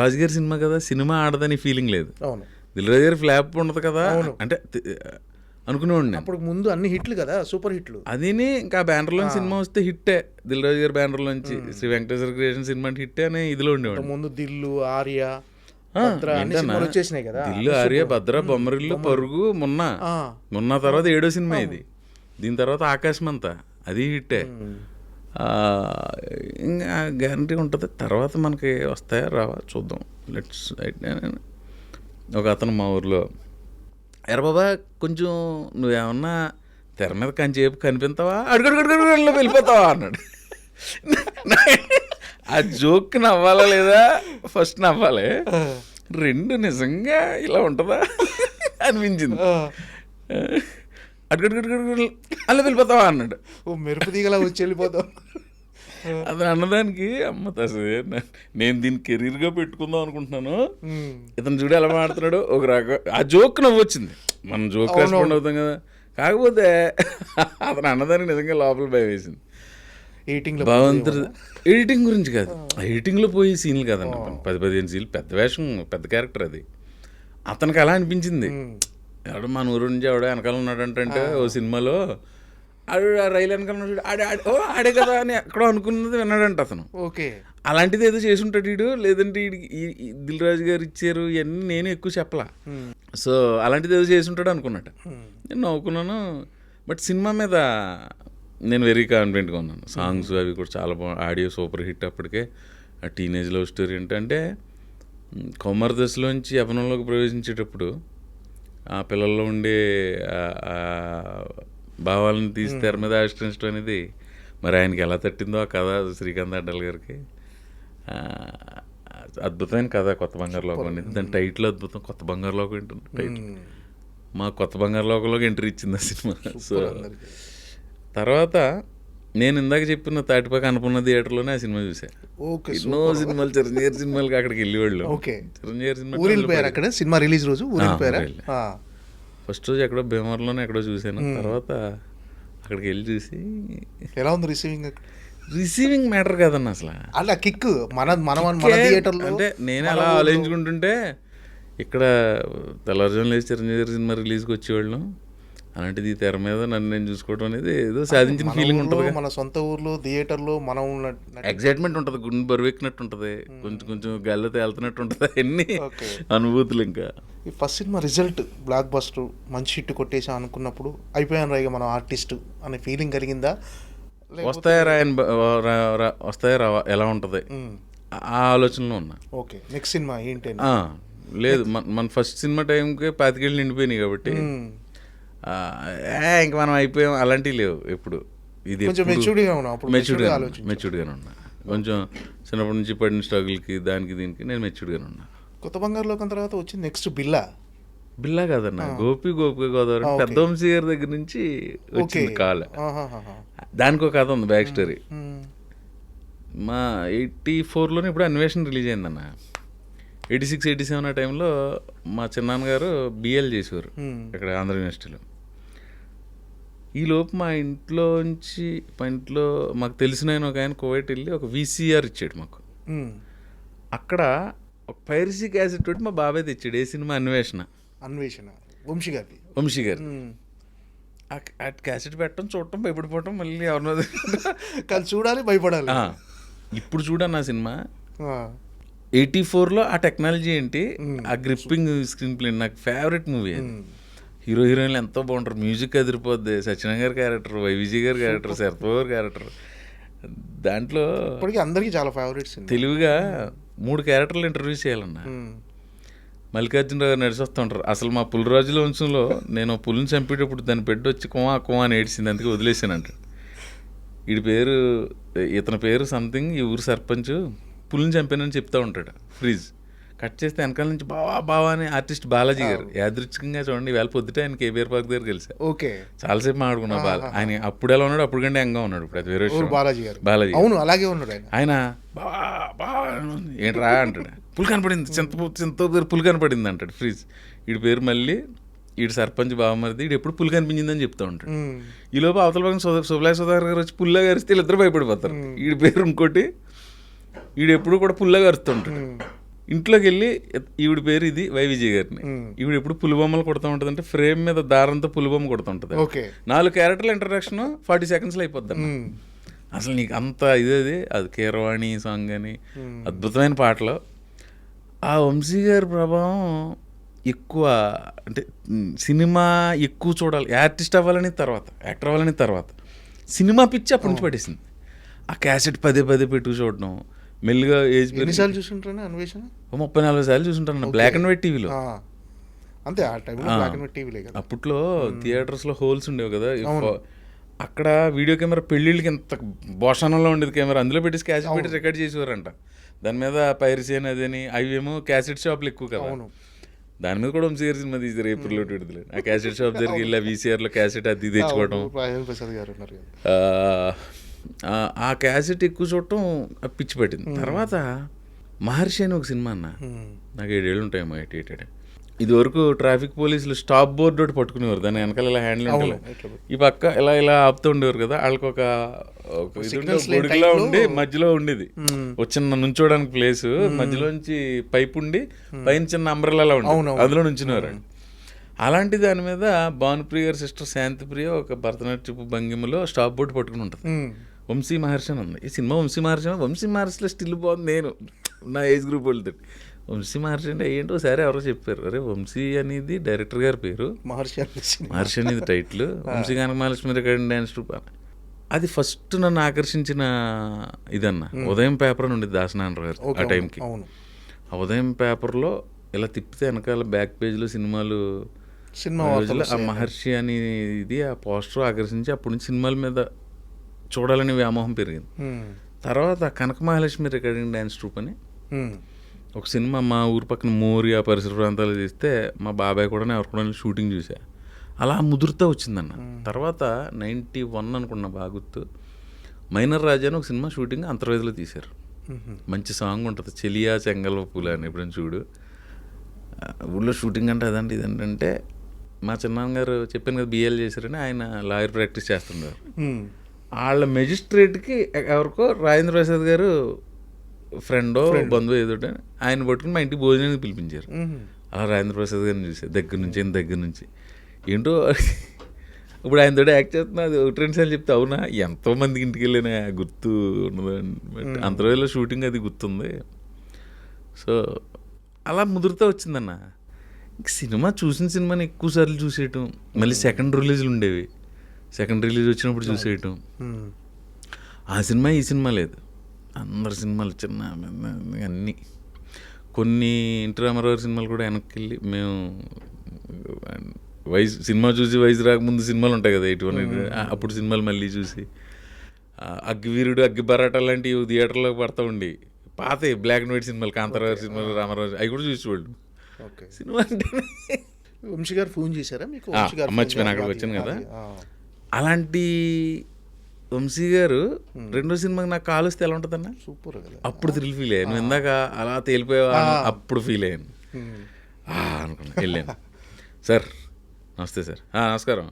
రాజుగారి సినిమా కదా సినిమా ఆడదని ఫీలింగ్ లేదు. అవును దిల్ రాజు గారి ఫ్లాప్ ఉండదు కదా అంటే అనుకునేవాడిని. అప్పుడు ముందు అన్ని హిట్లు కదా సూపర్ హిట్లు. అదిని ఇంకా బ్యానర్లో సినిమా వస్తే హిట్టే. దిల్ రాజు గారి బ్యానర్లోంచి శ్రీ వెంకటేశ్వర క్రియేషన్ సినిమా అంటే హిట్టే అని ఇదిలో ఉండేవాడు. ముందు దిల్లు ఆర్య దిల్లు ఆర్య భద్ర బొమ్మరిల్లు పరుగు మొన్న తర్వాత 7వ సినిమా ఇది. దీని తర్వాత ఆకాశమంతా అది హిట్టే. ఇంకా గ్యారంటీ ఉంటుంది. తర్వాత మనకి వస్తాయా రావా చూద్దాం. లెట్స్ ఒక అతను మా ఊర్లో ఎరా బాబా కొంచెం నువ్వేమన్నా తెర మీద కంచేపు కనిపిస్తావా అడుగడుగడుగడులో వెళ్ళిపోతావా అన్నాడు. ఆ జోక్ నవ్వాలా లేదా? ఫస్ట్ నవ్వాలి, రెండు నిజంగా ఇలా ఉంటుందా అనిపించింది. అడుగడుగడుగడు అలా వెళ్ళిపోతావా అన్నాడు. ఓ మెరుపు దిగలా వచ్చి వెళ్ళిపోతావు. అది అన్నదానికి అమ్మ తసే నేను దీన్ని కెరీర్గా పెట్టుకుందాం అనుకుంటున్నాను. ఇతను చూడు ఎలా మాడుతున్నాడు ఒక రకం. ఆ జోక్ నవ్వు వచ్చింది, మనం జోక్ రెస్పాండ్ అవుతాం కదా. కాకపోతే అతను అన్నదానికి నిజంగా లోపల భయం వేసింది. భగవంతుడు ఎడిటింగ్ గురించి కాదు, ఎడిటింగ్లో పోయి సీన్లు కదన్న 10-15 సీన్లు పెద్ద వేషం పెద్ద క్యారెక్టర్. అది అతనికి అలా అనిపించింది. ఎవడో మన ఊరు నుంచి ఎవడో వెనకాల ఉన్నాడంటే ఓ సినిమాలో ఆడు రైలు వెనకాల ఆడే కదా అని ఎక్కడో అనుకున్నది విన్నాడంట అతను. ఓకే అలాంటిది ఏదో చేసి ఉంటాడు వీడు. లేదంటే దిల్ రాజు గారు ఇచ్చారు ఇవన్నీ నేను ఎక్కువ చెప్పలా. సో అలాంటిది ఏదో చేసి ఉంటాడు అనుకున్నట్టు నేను నవ్వుకున్నాను. బట్ సినిమా మీద నేను వెరీ కాన్ఫిడెంట్గా ఉన్నాను. సాంగ్స్ అవి కూడా చాలా ఆడియో సూపర్ హిట్. అప్పటికే ఆ టీనేజ్ లవ్ స్టోరీ ఏంటంటే కౌమార దశలోంచి యవ్వనంలోకి ప్రవేశించేటప్పుడు ఆ పిల్లల్లో ఉండే భావాలను తీసి తెర మీద ఆవిష్కరించడం అనేది మరి ఆయనకి ఎలా తట్టిందో ఆ కథ శ్రీకాంత్ అడ్డల్ గారికి. అద్భుతమైన కథ కొత్త బంగారు లోకం అనేది. దాని టైటిల్ అద్భుతం, కొత్త బంగారు లోకం ఏంటంటే టైటిల్. మా కొత్త బంగారు లోకంలోకి ఎంట్రీ ఇచ్చింది ఆ సినిమా. సో తర్వాత నేను ఇందాక చెప్పిన తాటిపాక అనుకున్న థియేటర్లోనే ఆ సినిమా చూసాను. ఓకే, ఎన్నో సినిమాలు చిరంజీవి సినిమాలకి అక్కడికి వెళ్ళేవాళ్ళు. ఓకే, చిరంజీవి సినిమా ఊరు వెళ్ళిపోయారు అక్కడ సినిమా రిలీజ్ రోజు ఊరు వెళ్ళిపోయారా? ఫస్ట్ రోజు ఎక్కడో భీమవరంలోనే ఎక్కడో చూసాను. తర్వాత అక్కడికి వెళ్ళి చూసి ఎలా ఉంది రిసీవింగ్? రిసీవింగ్ మ్యాటర్ కాదన్న అసలు. అలా కిక్ మన థియేటర్లో అంటే నేను అలా ఆలోచించుకుంటుంటే ఇక్కడ తెల్లవారుజాము లేచి చిరంజీవి సినిమా రిలీజ్కి వచ్చేవాళ్ళం. అలాంటిది ఈ తెర మీద నన్ను నేను చూసుకోవడం అనేది ఏదో సాధించిన ఫీలింగ్ ఉంటుంది. మన సొంత ఊర్లో థియేటర్లో మనం ఎగ్జైట్మెంట్ ఉంటుంది, గుండె బరువెక్కినట్టు ఉంటుంది, కొంచెం కొంచెం గాల్లో తేలుతున్నట్టు ఉంటుంది, అన్ని అనుభూతులు. ఇంకా ఈ first cinema result block buster మంచి హిట్ కొట్టేసా అనుకున్నప్పుడు అయిపోయాను రైగా మనం ఆర్టిస్ట్ అనే ఫీలింగ్ కలిగిందా? వస్తాయా రావా ఎలా ఉంటుంది ఆ ఆలోచనలో ఉన్నా. ఓకే, నెక్స్ట్ సినిమా ఏంటి? లేదు, మన ఫస్ట్ సినిమా టైంకి 25 ఏళ్ళు నిండిపోయినాయి కాబట్టి ఇంక మనం అయిపోయాం అలాంటివి లేవు. ఎప్పుడు ఇది మెచ్యూర్డ్గానే ఉన్నా. కొంచెం చిన్నప్పటి నుంచి పడిన స్ట్రగుల్కి దానికి దీనికి నేను మెచ్యూర్డ్గానే ఉన్నా. కొత్త బంగారు లోకం తర్వాత వచ్చింది నెక్స్ట్ బిల్లా కాదన్న, గోపిక గోదావరి పెద్ద వంశీ గారి దగ్గర నుంచి వచ్చింది కాల్. దానికి ఒక కథ ఉంది, బ్యాక్ స్టోరీ. మా 84లోనే ఇప్పుడు అన్వేషణ రిలీజ్ అయిందన్న. 86, 87 ఆ టైంలో మా చిన్నాన్నగారు బిఎల్ చేసేవారు ఇక్కడ ఆంధ్ర యూనివర్సిటీలో. ఈలోపు మా ఇంట్లో మాకు తెలిసిన ఒక ఆయన కువైట్ వెళ్ళి ఒక VCR ఇచ్చాడు మాకు. అక్కడ ఒక పైరసీ క్యాసెట్ తోటి మా బాబాయ్ తెచ్చాడు. ఏ సినిమా? అన్వేషణ వంశీ గారి. ఆ క్యాసెట్ పెట్టడం, చూడటం, భయపడిపోవటం, మళ్ళీ ఎవరినో కానీ చూడాలి, భయపడాలి. ఇప్పుడు చూడన్న ఆ సినిమా 84లో ఆ టెక్నాలజీ ఏంటి, ఆ గ్రిప్పింగ్ స్క్రీన్ ప్లే నాకు ఫేవరెట్ మూవీ. అది హీరో హీరోయిన్లు ఎంతో బాగుంటారు, మ్యూజిక్ అదిరిపోద్ది, సత్యనారాయణ గారి క్యారెక్టర్, వైవిజీ గారి క్యారెక్టర్, శరత్బాబు గారి క్యారెక్టర్. దాంట్లో అందరికీ చాలా ఫేవరెట్స్. తెలివిగా 3 క్యారెక్టర్లు ఇంటర్వ్యూ చేయాలన్న. మల్లికార్జునరావు గారు నడిచి వస్తూ ఉంటారు. అసలు మా పులిరాజుల వంశంలో నేను పులిని చంపేటప్పుడు దాన్ని పెట్టి వచ్చి కుమా అని ఏడ్చింది, అందుకే వదిలేసాను అంటాడు. ఇతని పేరు సంథింగ్, ఈ ఊరు సర్పంచ్, పులిని చంపానని చెప్తూ ఉంటాడు. ఫ్రీజ్ కట్ చేస్తే వెనకాల నుంచి బావా అని ఆర్టిస్ట్ బాలాజీ గారు. యాదృచ్ఛికంగా చూడండి, ఈవేళ పొద్దుటే ఆయన కేబీఆర్ పార్క్ దగ్గర కలిసా. ఓకే, చాలాసేపు మాట్లాడుకున్నా. ఆయన అప్పుడు ఎలా ఉన్నాడు, అప్పుడు కంటే యంగా ఉన్నాడు. ఇప్పుడు అది వేరే బాలాజీ. అవును, అలాగే ఉన్నాడు ఆయన. బావా ఏంట్రా అంటాడు. పులి కనపడింది, చింత పులి కనపడింది అంటాడు ఫ్రీజ్. వీడి పేరు మళ్ళీ వీడు సర్పంచ్ బావమరిది, వీడు ఎప్పుడు పులి కనిపించిందని చెప్తా ఉంటాడు. ఈలోపు అవతల పక్కన సుబ్లాయ్ సుధాకర్ గారు వచ్చి పుల్లా గరిస్తే వీళ్ళిద్దరు భయపడిపోతారు. వీడి పేరు ఇంకోటి, వీడు ఎప్పుడు కూడా పుల్లా గరుస్తుంటాడు. ఇంట్లోకి వెళ్ళి ఈవిడ పేరు ఇది వైవిజయ్ గారిని, ఈవిడ ఎప్పుడు పులిబొమ్మలు కొడుతూ ఉంటుంది. అంటే ఫ్రేమ్ మీద దారంతో పులిబొమ్మ కొడుతుంటది. 4 క్యారెక్టర్ల ఇంట్రడక్షన్ 40 సెకండ్స్లో అయిపోద్ది. అసలు నీకు అంత అది కీరవాణి సాంగ్ అని అద్భుతమైన పాటలు. ఆ వంశీ గారి ప్రభావం ఎక్కువ. అంటే సినిమా ఎక్కువ చూడాలి, ఆర్టిస్ట్ అవ్వాలని తర్వాత, యాక్టర్ అవ్వాలని తర్వాత సినిమా పిచ్చి అప్పటి నుంచి పట్టేసింది. ఆ క్యాసెట్ పదే పెట్టుకు చూడడం, మెల్లిగా ఏజ్ ఎన్నిసార్లు చూసుంటాను అన్వేషణ? 34 సార్లు చూసుంటాను బ్లాక్ అండ్ వైట్ టీవీలో. అంతే, ఆ టైంలో బ్లాక్ అండ్ వైట్ టీవీలే కదా. అప్పట్లో థియేటర్స్లో హోల్స్ ఉండేవి కదా. అక్కడ వీడియో కెమెరా పెళ్ళిళ్ళకి ఎంత భోషణంలో ఉండేది కెమెరా, అందులో పెట్టి క్యాసెట్ పెట్టి రికార్డ్ చేసేవారంట. దాని మీద పైరసీ అనేది అని, అవేమో క్యాసెట్ షాప్లు ఎక్కువ కదా. దాని మీద కూడా వంశీ గారి సినిమా తీసారు ఏప్రిల్లో విడుదల. ఆ క్యాసెట్ షాప్ దగ్గరికి వెళ్ళి VCRలో క్యాసెట్ అది తెచ్చుకోవడం, ఆ క్యాసెట్ ఎక్కువ చూడటం పిచ్చి పట్టింది. తర్వాత మహర్షి అని ఒక సినిమా అన్న, నాకు 7 ఏళ్ళు ఉంటాయేమో, 88. ఇది వరకు ట్రాఫిక్ పోలీసులు స్టాప్ బోర్డు ఒకటి పట్టుకునేవారు, దాని వెనకాల ఇలా హ్యాండిల్ ఉంటుంది, ఈ పక్క ఇలా ఆపుతూ ఉండేవారు కదా. వాళ్ళకి ఒక గొడుగులా ఉండి మధ్యలో ఉండేది ఒక చిన్న నుంచోడానికి ప్లేస్, మధ్యలోంచి పైప్ ఉండి పైన చిన్న అంబ్రెల్లా ఉండి అందులో నుంచునేవారు. అలాంటి దాని మీద భానుప్రియ గారి సిస్టర్ శాంతిప్రియ ఒక భరతనాట్యపు భంగిమలో స్టాప్ బోర్డు పట్టుకుని ఉంటుంది. వంశీ మహర్షి అని ఉంది ఈ సినిమా. వంశీ మహర్షిలో స్టిల్ బాగుంది. నేను నా ఏజ్ గ్రూప్ వెళ్తాడు వంశీ మహర్షి అంటే ఏంటో సరే ఎవరో చెప్పారు, అరే వంశీ అనేది డైరెక్టర్ గారి పేరు, మహర్షి అనేది టైటిల్, వంశీ కనక మహాలక్ష్మి రికార్డింగ్ డ్యాన్స్ ట్రూప్. అది ఫస్ట్ నన్ను ఆకర్షించిన ఇదన్న. ఉదయం పేపర్ అని ఉండేది దాసనారాయణ గారు ఆ టైంకి. ఆ ఉదయం పేపర్లో ఇలా తిప్పితే వెనకాల బ్యాక్ పేజ్లో సినిమా ఆ మహర్షి అని ఇది ఆ పోస్టర్ ఆకర్షించి అప్పటి నుంచి సినిమాల మీద చూడాలని వ్యామోహం పెరిగింది. తర్వాత కనక మహాలక్ష్మి రికార్డింగ్ డ్యాన్స్ ట్రూప్ అని ఒక సినిమా మా ఊరు పక్కన మోరి ఆ పరిసర ప్రాంతాలు తీస్తే మా బాబాయ్ కూడా ఎవరు కూడా షూటింగ్ చూసా. అలా ముదురుతా వచ్చిందన్న. తర్వాత 91 అనుకున్న బాగా గుర్తు, మైనర్ రాజా అని ఒక సినిమా షూటింగ్ అంతర్వేదిలో తీశారు. మంచి సాంగ్ ఉంటుంది, చెలియా చెంగల్వ పూల అని, ఎప్పుడైనా చూడు. ఊళ్ళో షూటింగ్ అంటే అదండి ఇదంటే, మా చిన్నాన్నగారు చెప్పాను కదా బిఏలు చేశారని, ఆయన లాయర్ ప్రాక్టీస్ చేస్తున్నారు. వాళ్ళ మెజిస్ట్రేట్కి ఎవరికో రాజేంద్ర ప్రసాద్ గారు ఫ్రెండో బంధువు ఏదో ఆయన పట్టుకుని మా ఇంటికి భోజనానికి పిలిపించారు. అలా రాజేంద్ర ప్రసాద్ గారిని చూసే దగ్గర నుంచి ఏంటో ఇప్పుడు ఆయనతో యాక్ట్ చేస్తున్నా, అది ఒకటి రెండు సార్లు చెప్తే అవునా ఎంతోమందికి ఇంటికి వెళ్ళినా గుర్తు ఉన్నదని. బట్ అంతర్వేదిలో షూటింగ్ అది గుర్తుంది. సో అలా ముదురుతూ వచ్చిందన్న. సినిమా చూసిన సినిమాని ఎక్కువసార్లు చూసేయటం, మళ్ళీ సెకండ్ రిలీజ్లు ఉండేవి, సెకండ్ రిలీజ్ వచ్చినప్పుడు చూసేయటం. ఆ సినిమా ఈ సినిమా లేదు, అందరి సినిమాలు చిన్న అన్నీ. కొన్ని ఎన్టీ రామారావు సినిమాలు కూడా వెనక్కి వెళ్ళి మేము సినిమా చూసి వయసు రాకముందు సినిమాలు ఉంటాయి కదా 81, అప్పుడు సినిమాలు మళ్ళీ చూసి, అగ్గివీరుడు, అగ్గి బరాటా లాంటివి థియేటర్లోకి పడతా ఉండి, పాత బ్లాక్ అండ్ వైట్ సినిమాలు, కాంతారావు సినిమాలు, రామారావు అవి కూడా చూసేవాళ్ళు. సినిమా అంటే వంశీ గారు ఫోన్ చేశారా మీకు? మర్చిపోయిన అక్కడికి వచ్చాను కదా. అలాంటి వంశీ గారు రెండో సినిమాకి నాకు కాల్ వస్తే ఎలా ఉంటుందన్న, సూపర్ కదా. అప్పుడు థ్రిల్ ఫీల్ అయ్యాను. ఇందాక అలా తేలిపోయావా అప్పుడు ఫీల్ అయ్యాను. అనుకున్నా, వెళ్ళాను. సార్ నమస్తే సార్. నమస్కారం.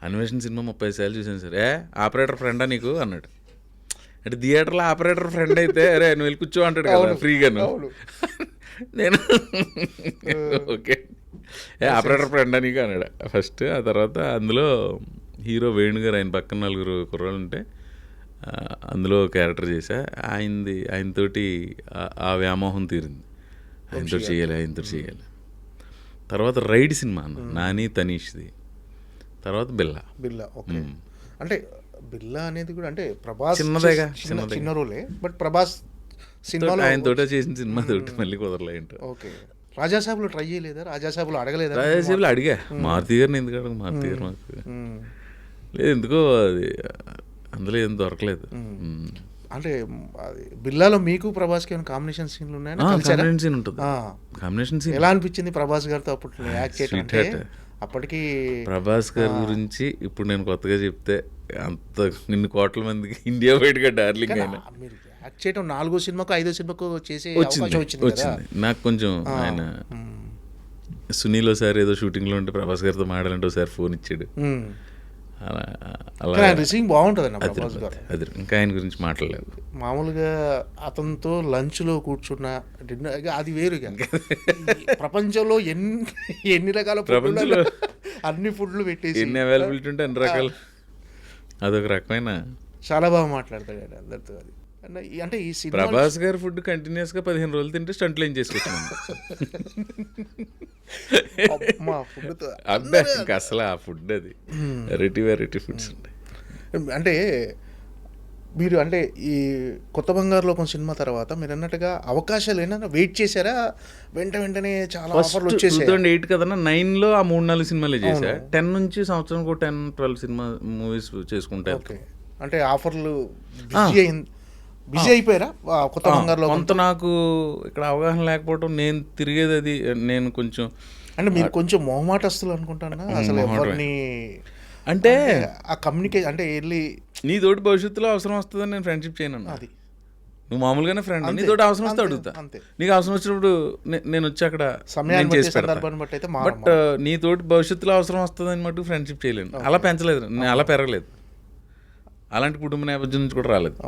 అన్వేషణ సినిమా 30 సార్లు చూశాను సార్. ఆపరేటర్ ఫ్రెండా నీకు అన్నాడు. అంటే థియేటర్లో ఆపరేటర్ ఫ్రెండ్ అయితే అరే నువ్వు వెళ్ళి కూర్చో అంటాడు కదా ఫ్రీగాను. నేను ఓకే ఆపరేటర్ ఫ్రెండా నీకు అన్నాడు ఫస్ట్. ఆ తర్వాత అందులో హీరో వేణుగారు, ఆయన పక్కన 4 కుర్రాళ్ళు ఉంటే అందులో క్యారెక్టర్ చేశా. ఆయనతోటి ఆ వ్యామోహం తీరింది, ఆయనతో చేయాలి. తర్వాత రైడ్ సినిమా అన్న, నాని తనీష్ది. తర్వాత బిల్లా. ఓకే. అంటే బిల్లా అనేది కూడా అంటే ప్రభాస్ చిన్నదేగా, చిన్న రోలే, బట్ ప్రభాస్ సినిమాలో ఆయనతోట చేసిన సినిమా తోటి మళ్ళీ కుదరలే ఏంటో. ఓకే. రాజాసాబులో ట్రై చేయలేదా? రాజాసాబులో అడగలేదా? రాజాసాబులో అడిగా, మారుతి గారిని ఎందుకు అడగ, మారుతి గారు మాకు లేదు ఎందుకో అది అందులో ఏం దొరకలేదు. అంటే బిల్లాలో మీకు ప్రభాస్కి ఏమైనా కాంబినేషన్ సీన్లు ఉన్నాయా? కాంబినేషన్ సీన్ ఉంటుంది. కాంబినేషన్ సీన్ ఎలా అనిపించింది ప్రభాస్ గారితో అప్పట్లో యాక్ట్ చేయడం? అప్పటికి ప్రభాస్ గారి గురించి ఇప్పుడు నేను కొత్తగా చెప్తే అంత ఇన్ని కోట్ల మందికి ఇండియా వైడ్గా డార్లింగ్ అయినా. మీరు యాక్ట్ చేయడం 4వ సినిమాకు 5వ సినిమాకు చేసే అవకాశం వచ్చింది. నాకు కొంచెం ఆయన సునీల్ ఒకసారి ఏదో షూటింగ్లో ఉంటే ప్రభాస్ గారితో మాట్లాడంటే ఒకసారి ఫోన్ ఇచ్చాడు. అలా రిసీవింగ్ బాగుంటుంది ప్రభాస్ గారు. అది ఇంకా ఆయన గురించి మాట్లాడలేదు. మామూలుగా అతనితో లంచ్లో కూర్చున్న డిన్నర్ అది వేరుగా. ప్రపంచంలో ఎన్ని రకాల ప్రపంచంలో అన్ని ఫుడ్లు పెట్టేసి ఎన్ని అవైలబిలిటీ ఉంటే అన్ని రకాలు, అదొక రకమైన చాలా బాగా మాట్లాడతాడు ఆయన అందరితో. అది అంటే ఈ సినిమా ప్రభాస్ గారి ఫుడ్ కంటిన్యూస్గా 15 రోజులు తింటే స్టంట్లు ఏం చేసుకొచ్చాను అబ్బే. ఇంకా అసలు ఆ ఫుడ్ అది వెరైటీ ఫుడ్స్ ఉంటాయి. అంటే మీరు అంటే ఈ కొత్త బంగారు లోకం సినిమా తర్వాత మీరు అన్నట్టుగా అవకాశాలు ఏమైనా వెయిట్ చేశారా? వెంటనే చాలా ఆఫర్లు వచ్చేసాయి. 2008 కదన్నా, 9లో ఆ 3-4 సినిమాలే చేశా. 10 నుంచి సంవత్సరానికి 10-12 సినిమా మూవీస్ చేసుకుంటా. అంటే ఆఫర్లు బిజీ అయిపోయారా కొత్త బంగారు లోకం? కొంత నాకు ఇక్కడ అవగాహన లేకపోవడం, నేను తిరిగేది అది, నేను కొంచెం అంటే మీరు కొంచెం మొహమాటస్తులు అనుకుంటానా అసలు ఎవరిని అంటే ఆ కమ్యూనికేషన్ అంటే వెళ్ళి నీతోటి భవిష్యత్తులో అవసరం వస్తుందని నేను ఫ్రెండ్షిప్ చేయను. అది నువ్వు మామూలుగానే ఫ్రెండ్, నీతోటి అవసరం వస్తే అడుగుతా. నీకు అవసరం వచ్చినప్పుడు నేను వచ్చి అక్కడ సమయాన్ని చేసి పెడతా. బట్ నీతోటి భవిష్యత్తులో అవసరం వస్తుందని మటుకు ఫ్రెండ్షిప్ చేయలేను. అలా పెంచలేదు, నేను అలా పెరగలేదు, అలాంటి కుటుంబ నేపథ్యం నుంచి కూడా రాలేదు.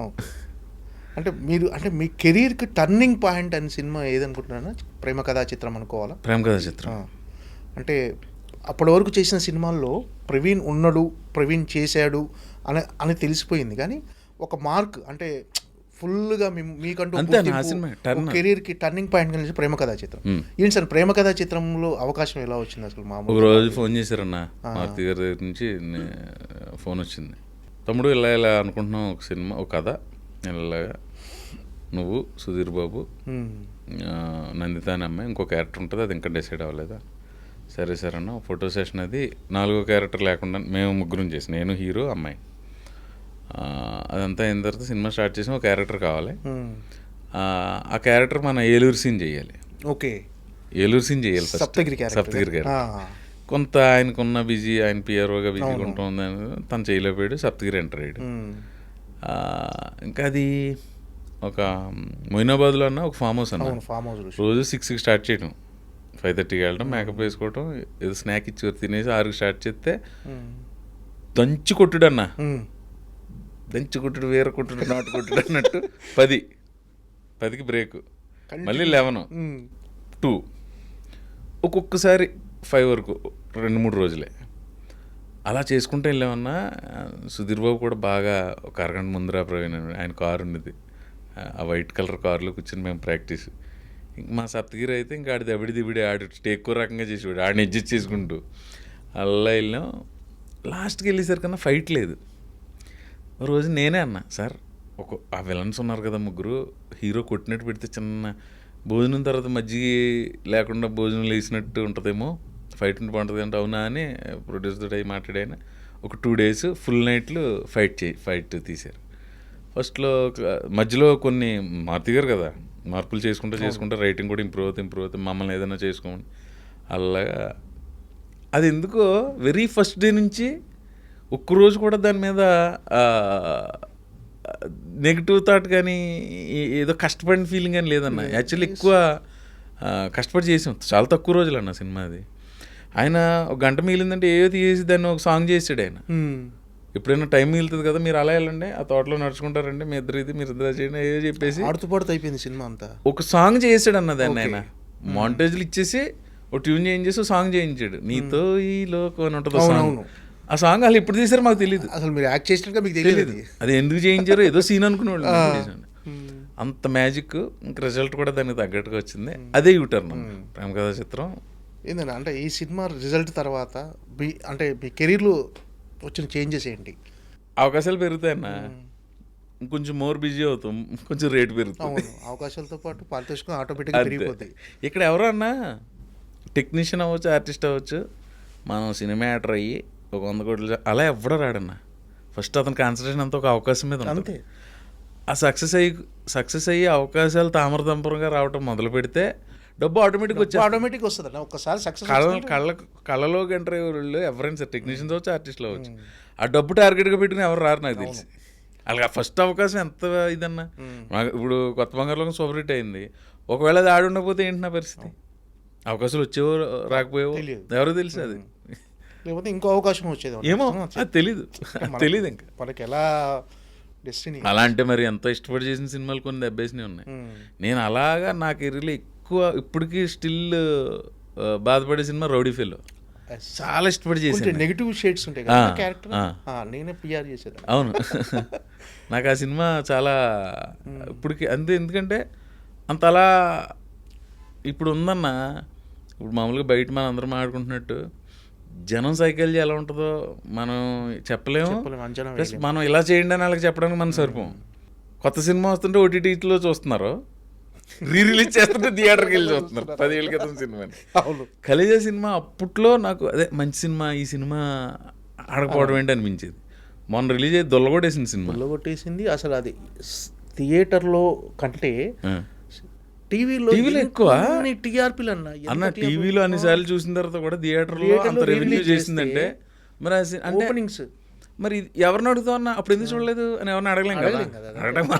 అంటే మీరు అంటే మీ కెరీర్కి టర్నింగ్ పాయింట్ అని సినిమా ఏదనుకుంటున్నారా? ప్రేమ కథా చిత్రం అనుకోవాలా? ప్రేమ కథా చిత్రం అంటే అప్పటి వరకు చేసిన సినిమాల్లో ప్రవీణ్ ఉన్నాడు, ప్రవీణ్ చేశాడు అని తెలిసిపోయింది. కానీ ఒక మార్క్ అంటే ఫుల్గా మీకంటూ కెరీర్కి టర్నింగ్ పాయింట్ కలిసి ప్రేమ కథా చిత్రం. ఏంటి సార్ ప్రేమ కథా చిత్రంలో అవకాశం ఎలా వచ్చింది అసలు? మామూలు ఒక రోజు ఫోన్ చేశారన్న, మారుతి గారి దగ్గర నుంచి ఫోన్ వచ్చింది. తమ్ముడు ఇలా అనుకుంటున్నాం ఒక సినిమా, ఒక కథ, ఇలాగా నువ్వు, సుధీర్ బాబు, నందిత అనే అమ్మాయి, ఇంకో క్యారెక్టర్ ఉంటుంది, అది ఇంకా డిసైడ్ అవ్వలేదా? సరే సార్ అన్న. ఫోటో సెషన్ అది 4వ క్యారెక్టర్ లేకుండా మేము ముగ్గురం చేసి, నేను హీరో అమ్మాయి. అదంతా అయిన తర్వాత సినిమా స్టార్ట్ చేసి ఒక క్యారెక్టర్ కావాలి. ఆ క్యారెక్టర్ మన ఏలూరు సీన్ చేయాలి. ఓకే, ఏలూరు సీన్ చేయాలి. సప్తగిరి క్యారెక్టర్. కొంత ఆయనకున్న బిజీ, ఆయన పిఆర్ఓగా బిజీగా ఉంటుంది, తను చేయలేకపోయాడు. సప్తగిరి ఎంటర్ అయ్యాడు. ఇంకా అది ఒక మొయినాబాద్లో అన్న ఒక ఫామ్ హౌస్ అన్న. ఫామ్ హౌస్ రోజు 6కి స్టార్ట్ చేయడం, 5:30కి వెళ్ళడం, మేకప్ వేసుకోవడం, ఏదో స్నాక్ ఇచ్చి తినేసి 6కి స్టార్ట్ చేస్తే దంచి కొట్టుడు అన్న. దంచి కొట్టుడు, వేర కొట్టుడు, నాటు కొట్టుడు అన్నట్టు 10కి బ్రేక్, మళ్ళీ 11, 2, ఒక్కొక్కసారి 5 వరకు 2-3 రోజులే అలా చేసుకుంటూ వెళ్ళామన్నా. సుధీర్ బాబు కూడా బాగా ఒక అరగంట ముందర ప్రవీణ్, ఆయన కారు ఉండేది, ఆ వైట్ కలర్ కారులో కూర్చొని మేము ప్రాక్టీస్. ఇంక మా సప్తగిరి అయితే ఇంకా ఆడి దబిడి ఆడు ఎక్కువ రకంగా చేసేవాడు, ఆడిని అడ్జస్ట్ చేసుకుంటూ అలా వెళ్ళాం. లాస్ట్కి వెళ్ళేసరికన్నా ఫైట్ లేదు. రోజు నేనే అన్నా, సార్ ఆ విలన్స్ ఉన్నారు కదా ముగ్గురు, హీరో కొట్టినట్టు పెడితే చిన్న భోజనం తర్వాత మజ్జిగ లేకుండా భోజనం లేచినట్టు ఉంటుందేమో, ఫైట్ ఉంటే బాగుంటుంది అంటే అవునా అని ప్రొడ్యూసర్ అయ్యి మాట్లాడాయన. ఒక 2 days ఫుల్ నైట్లు ఫైట్ తీశారు. ఫస్ట్లో మధ్యలో కొన్ని మార్తిగారు కదా, మార్పులు చేసుకుంటూ రైటింగ్ కూడా ఇంప్రూవ్ అవుతుంది, మమ్మల్ని ఏదైనా చేసుకోమని. అలాగా అది ఎందుకో వెరీ ఫస్ట్ డే నుంచి ఒక్కరోజు కూడా దాని మీద నెగిటివ్ థాట్ కానీ ఏదో కష్టపడిన ఫీలింగ్ అని లేదన్న. యాక్చువల్లీ ఎక్కువ కష్టపడి చేసాం, చాలా తక్కువ రోజులు అన్న సినిమా అది. ఆయన ఒక గంట మిగిలిందంటే ఏదో తీసి దాన్ని ఒక సాంగ్ చేసాడు ఆయన. ఎప్పుడైనా టైం మిగులుతుంది కదా, మీరు అలా వెళ్ళండి, ఆ తోటలో నడుచుకుంటారండి, మీ ఇద్దరు ఇది, మీరు ఇద్దరు చేయండి ఏదో చెప్పేసి ఆడుతూ అయిపోయింది సినిమా అంతా. ఒక సాంగ్ చేసాడు అన్న దాన్ని ఆయన. మాంటేజ్లు ఇచ్చేసి ఒక ట్యూన్ చేయించేసి సాంగ్ చేయించాడు, నీతో ఈ లోకం అని ఉంటుంది సాంగ్. ఆ సాంగ్ వాళ్ళు ఎప్పుడు తీసారో మాకు తెలియదు, అసలు మీరు యాక్ట్ చేసినట్టుగా మీకు తెలియదు. అది ఎందుకు చేయించారో ఏదో సీన్ అనుకునేవాళ్ళు. అంత మ్యాజిక్. ఇంకా రిజల్ట్ కూడా దానికి తగ్గట్టుగా వచ్చింది. అదే యూటర్న్ ప్రేమ కథా చిత్రం. ఏంటంటే అంటే ఈ సినిమా రిజల్ట్ తర్వాత అంటే మీ కెరీర్లో వచ్చిన చేంజెస్ ఏంటి? అవకాశాలు పెరుగుతాయన్న, కొంచెం మోర్ బిజీ అవుతాం, కొంచెం రేటు పెరుగుతుంది. అవకాశాలతో పాటు పారితోషికం ఆటోమేటిక్గా పెరిగిపోతాయి. ఇక్కడ ఎవరో అన్న టెక్నీషియన్ అవ్వచ్చు, ఆర్టిస్ట్ అవ్వచ్చు, మనం సినిమా యాక్టర్ అయ్యి ఒక 100 కోట్లు అలా ఎవడో రాడన్న. ఫస్ట్ అతని కాన్సన్ట్రేషన్ అంతా ఒక అవకాశం మీద ఉంటుంది. ఆ సక్సెస్ అయ్యి అవకాశాలు తామరతంపరంగా రావటం మొదలు పెడితే డబ్బు ఆటోమేటిక్ వస్తుంది అన్న. ఒక్కసారి సక్సెస్ కళ్ళలోకి ఎంటర్ అయ్యే వాళ్ళు ఎవరైనా సార్, టెక్నీషియన్స్ అవచ్చు, ఆర్టిస్టులు అవ్వచ్చు, ఆ డబ్బు టార్గెట్గా పెట్టుకుని ఎవరు రారు నాకు తెలిసి. అలాగే ఫస్ట్ అవకాశం ఎంత ఇదన్నా. ఇప్పుడు కొత్త బంగారులోకం సూపర్ హిట్ అయింది, ఒకవేళ అది ఆడి ఉండకపోతే ఏంటి నా పరిస్థితి? అవకాశాలు వచ్చేవో రాకపోయేవో ఎవరో తెలుసు. అది లేకపోతే ఇంకో అవకాశం వచ్చేది ఏమో అది తెలీదు ఇంకా మనకి ఎలా డెస్టినీ. అలా అంటే మరి ఎంతో ఇష్టపడి చేసిన సినిమాలు కొన్ని దెబ్బేసినవి ఉన్నాయి. నేను అలాగా నా కెరీర్లో ఎక్కువ ఇప్పటికీ స్టిల్ బాధపడే సినిమా రౌడీ ఫెలో. చాలా ఇష్టపడి చేసాను. నెగిటివ్ షేడ్స్ ఉంటాయి కదా క్యారెక్టర్, నేనే పిఆర్ చేసేది. అవును, నాకు ఆ సినిమా చాలా ఇప్పటికి అంతే. ఎందుకంటే అంత అలా ఇప్పుడు ఉందన్న. ఇప్పుడు మామూలుగా బయట మనం అందరం ఆడుకుంటున్నట్టు జనం సైకాలజీ ఎలా ఉంటుందో మనం చెప్పలేము. ప్లస్ మనం ఇలా చేయండి అని వాళ్ళకి చెప్పడానికి మనం సరిపోం. కొత్త సినిమా వస్తుంటే ఓటీటీలో చూస్తున్నారు, రిలీజ్ చేస్తుంటే థియేటర్కి వెళ్ళి చూస్తున్నారు. 10 ఏళ్ళ క్రితం సినిమాని. ఖలేజా సినిమా అప్పట్లో నాకు అదే మంచి సినిమా, ఈ సినిమా ఆడకపోవడం ఏంటి అనిపించేది. మొన్న రిలీజ్ అయ్యి దొల్లగొట్టేసింది సినిమా. దొల్లగొట్టేసింది అసలు. అది థియేటర్లో కంటే టీవీలో ఎక్కువ టీఆర్పీలు అన్న. టీవీలో అన్నిసార్లు చూసిన తర్వాత కూడా థియేటర్లో అంత రెవెన్యూ చేసిందంటే మరి అంటే మరి ఎవరిని అడుగుతావు అన్న, అప్పుడు ఎందుకు చూడలేదు అని ఎవరిని అడగలేం కదా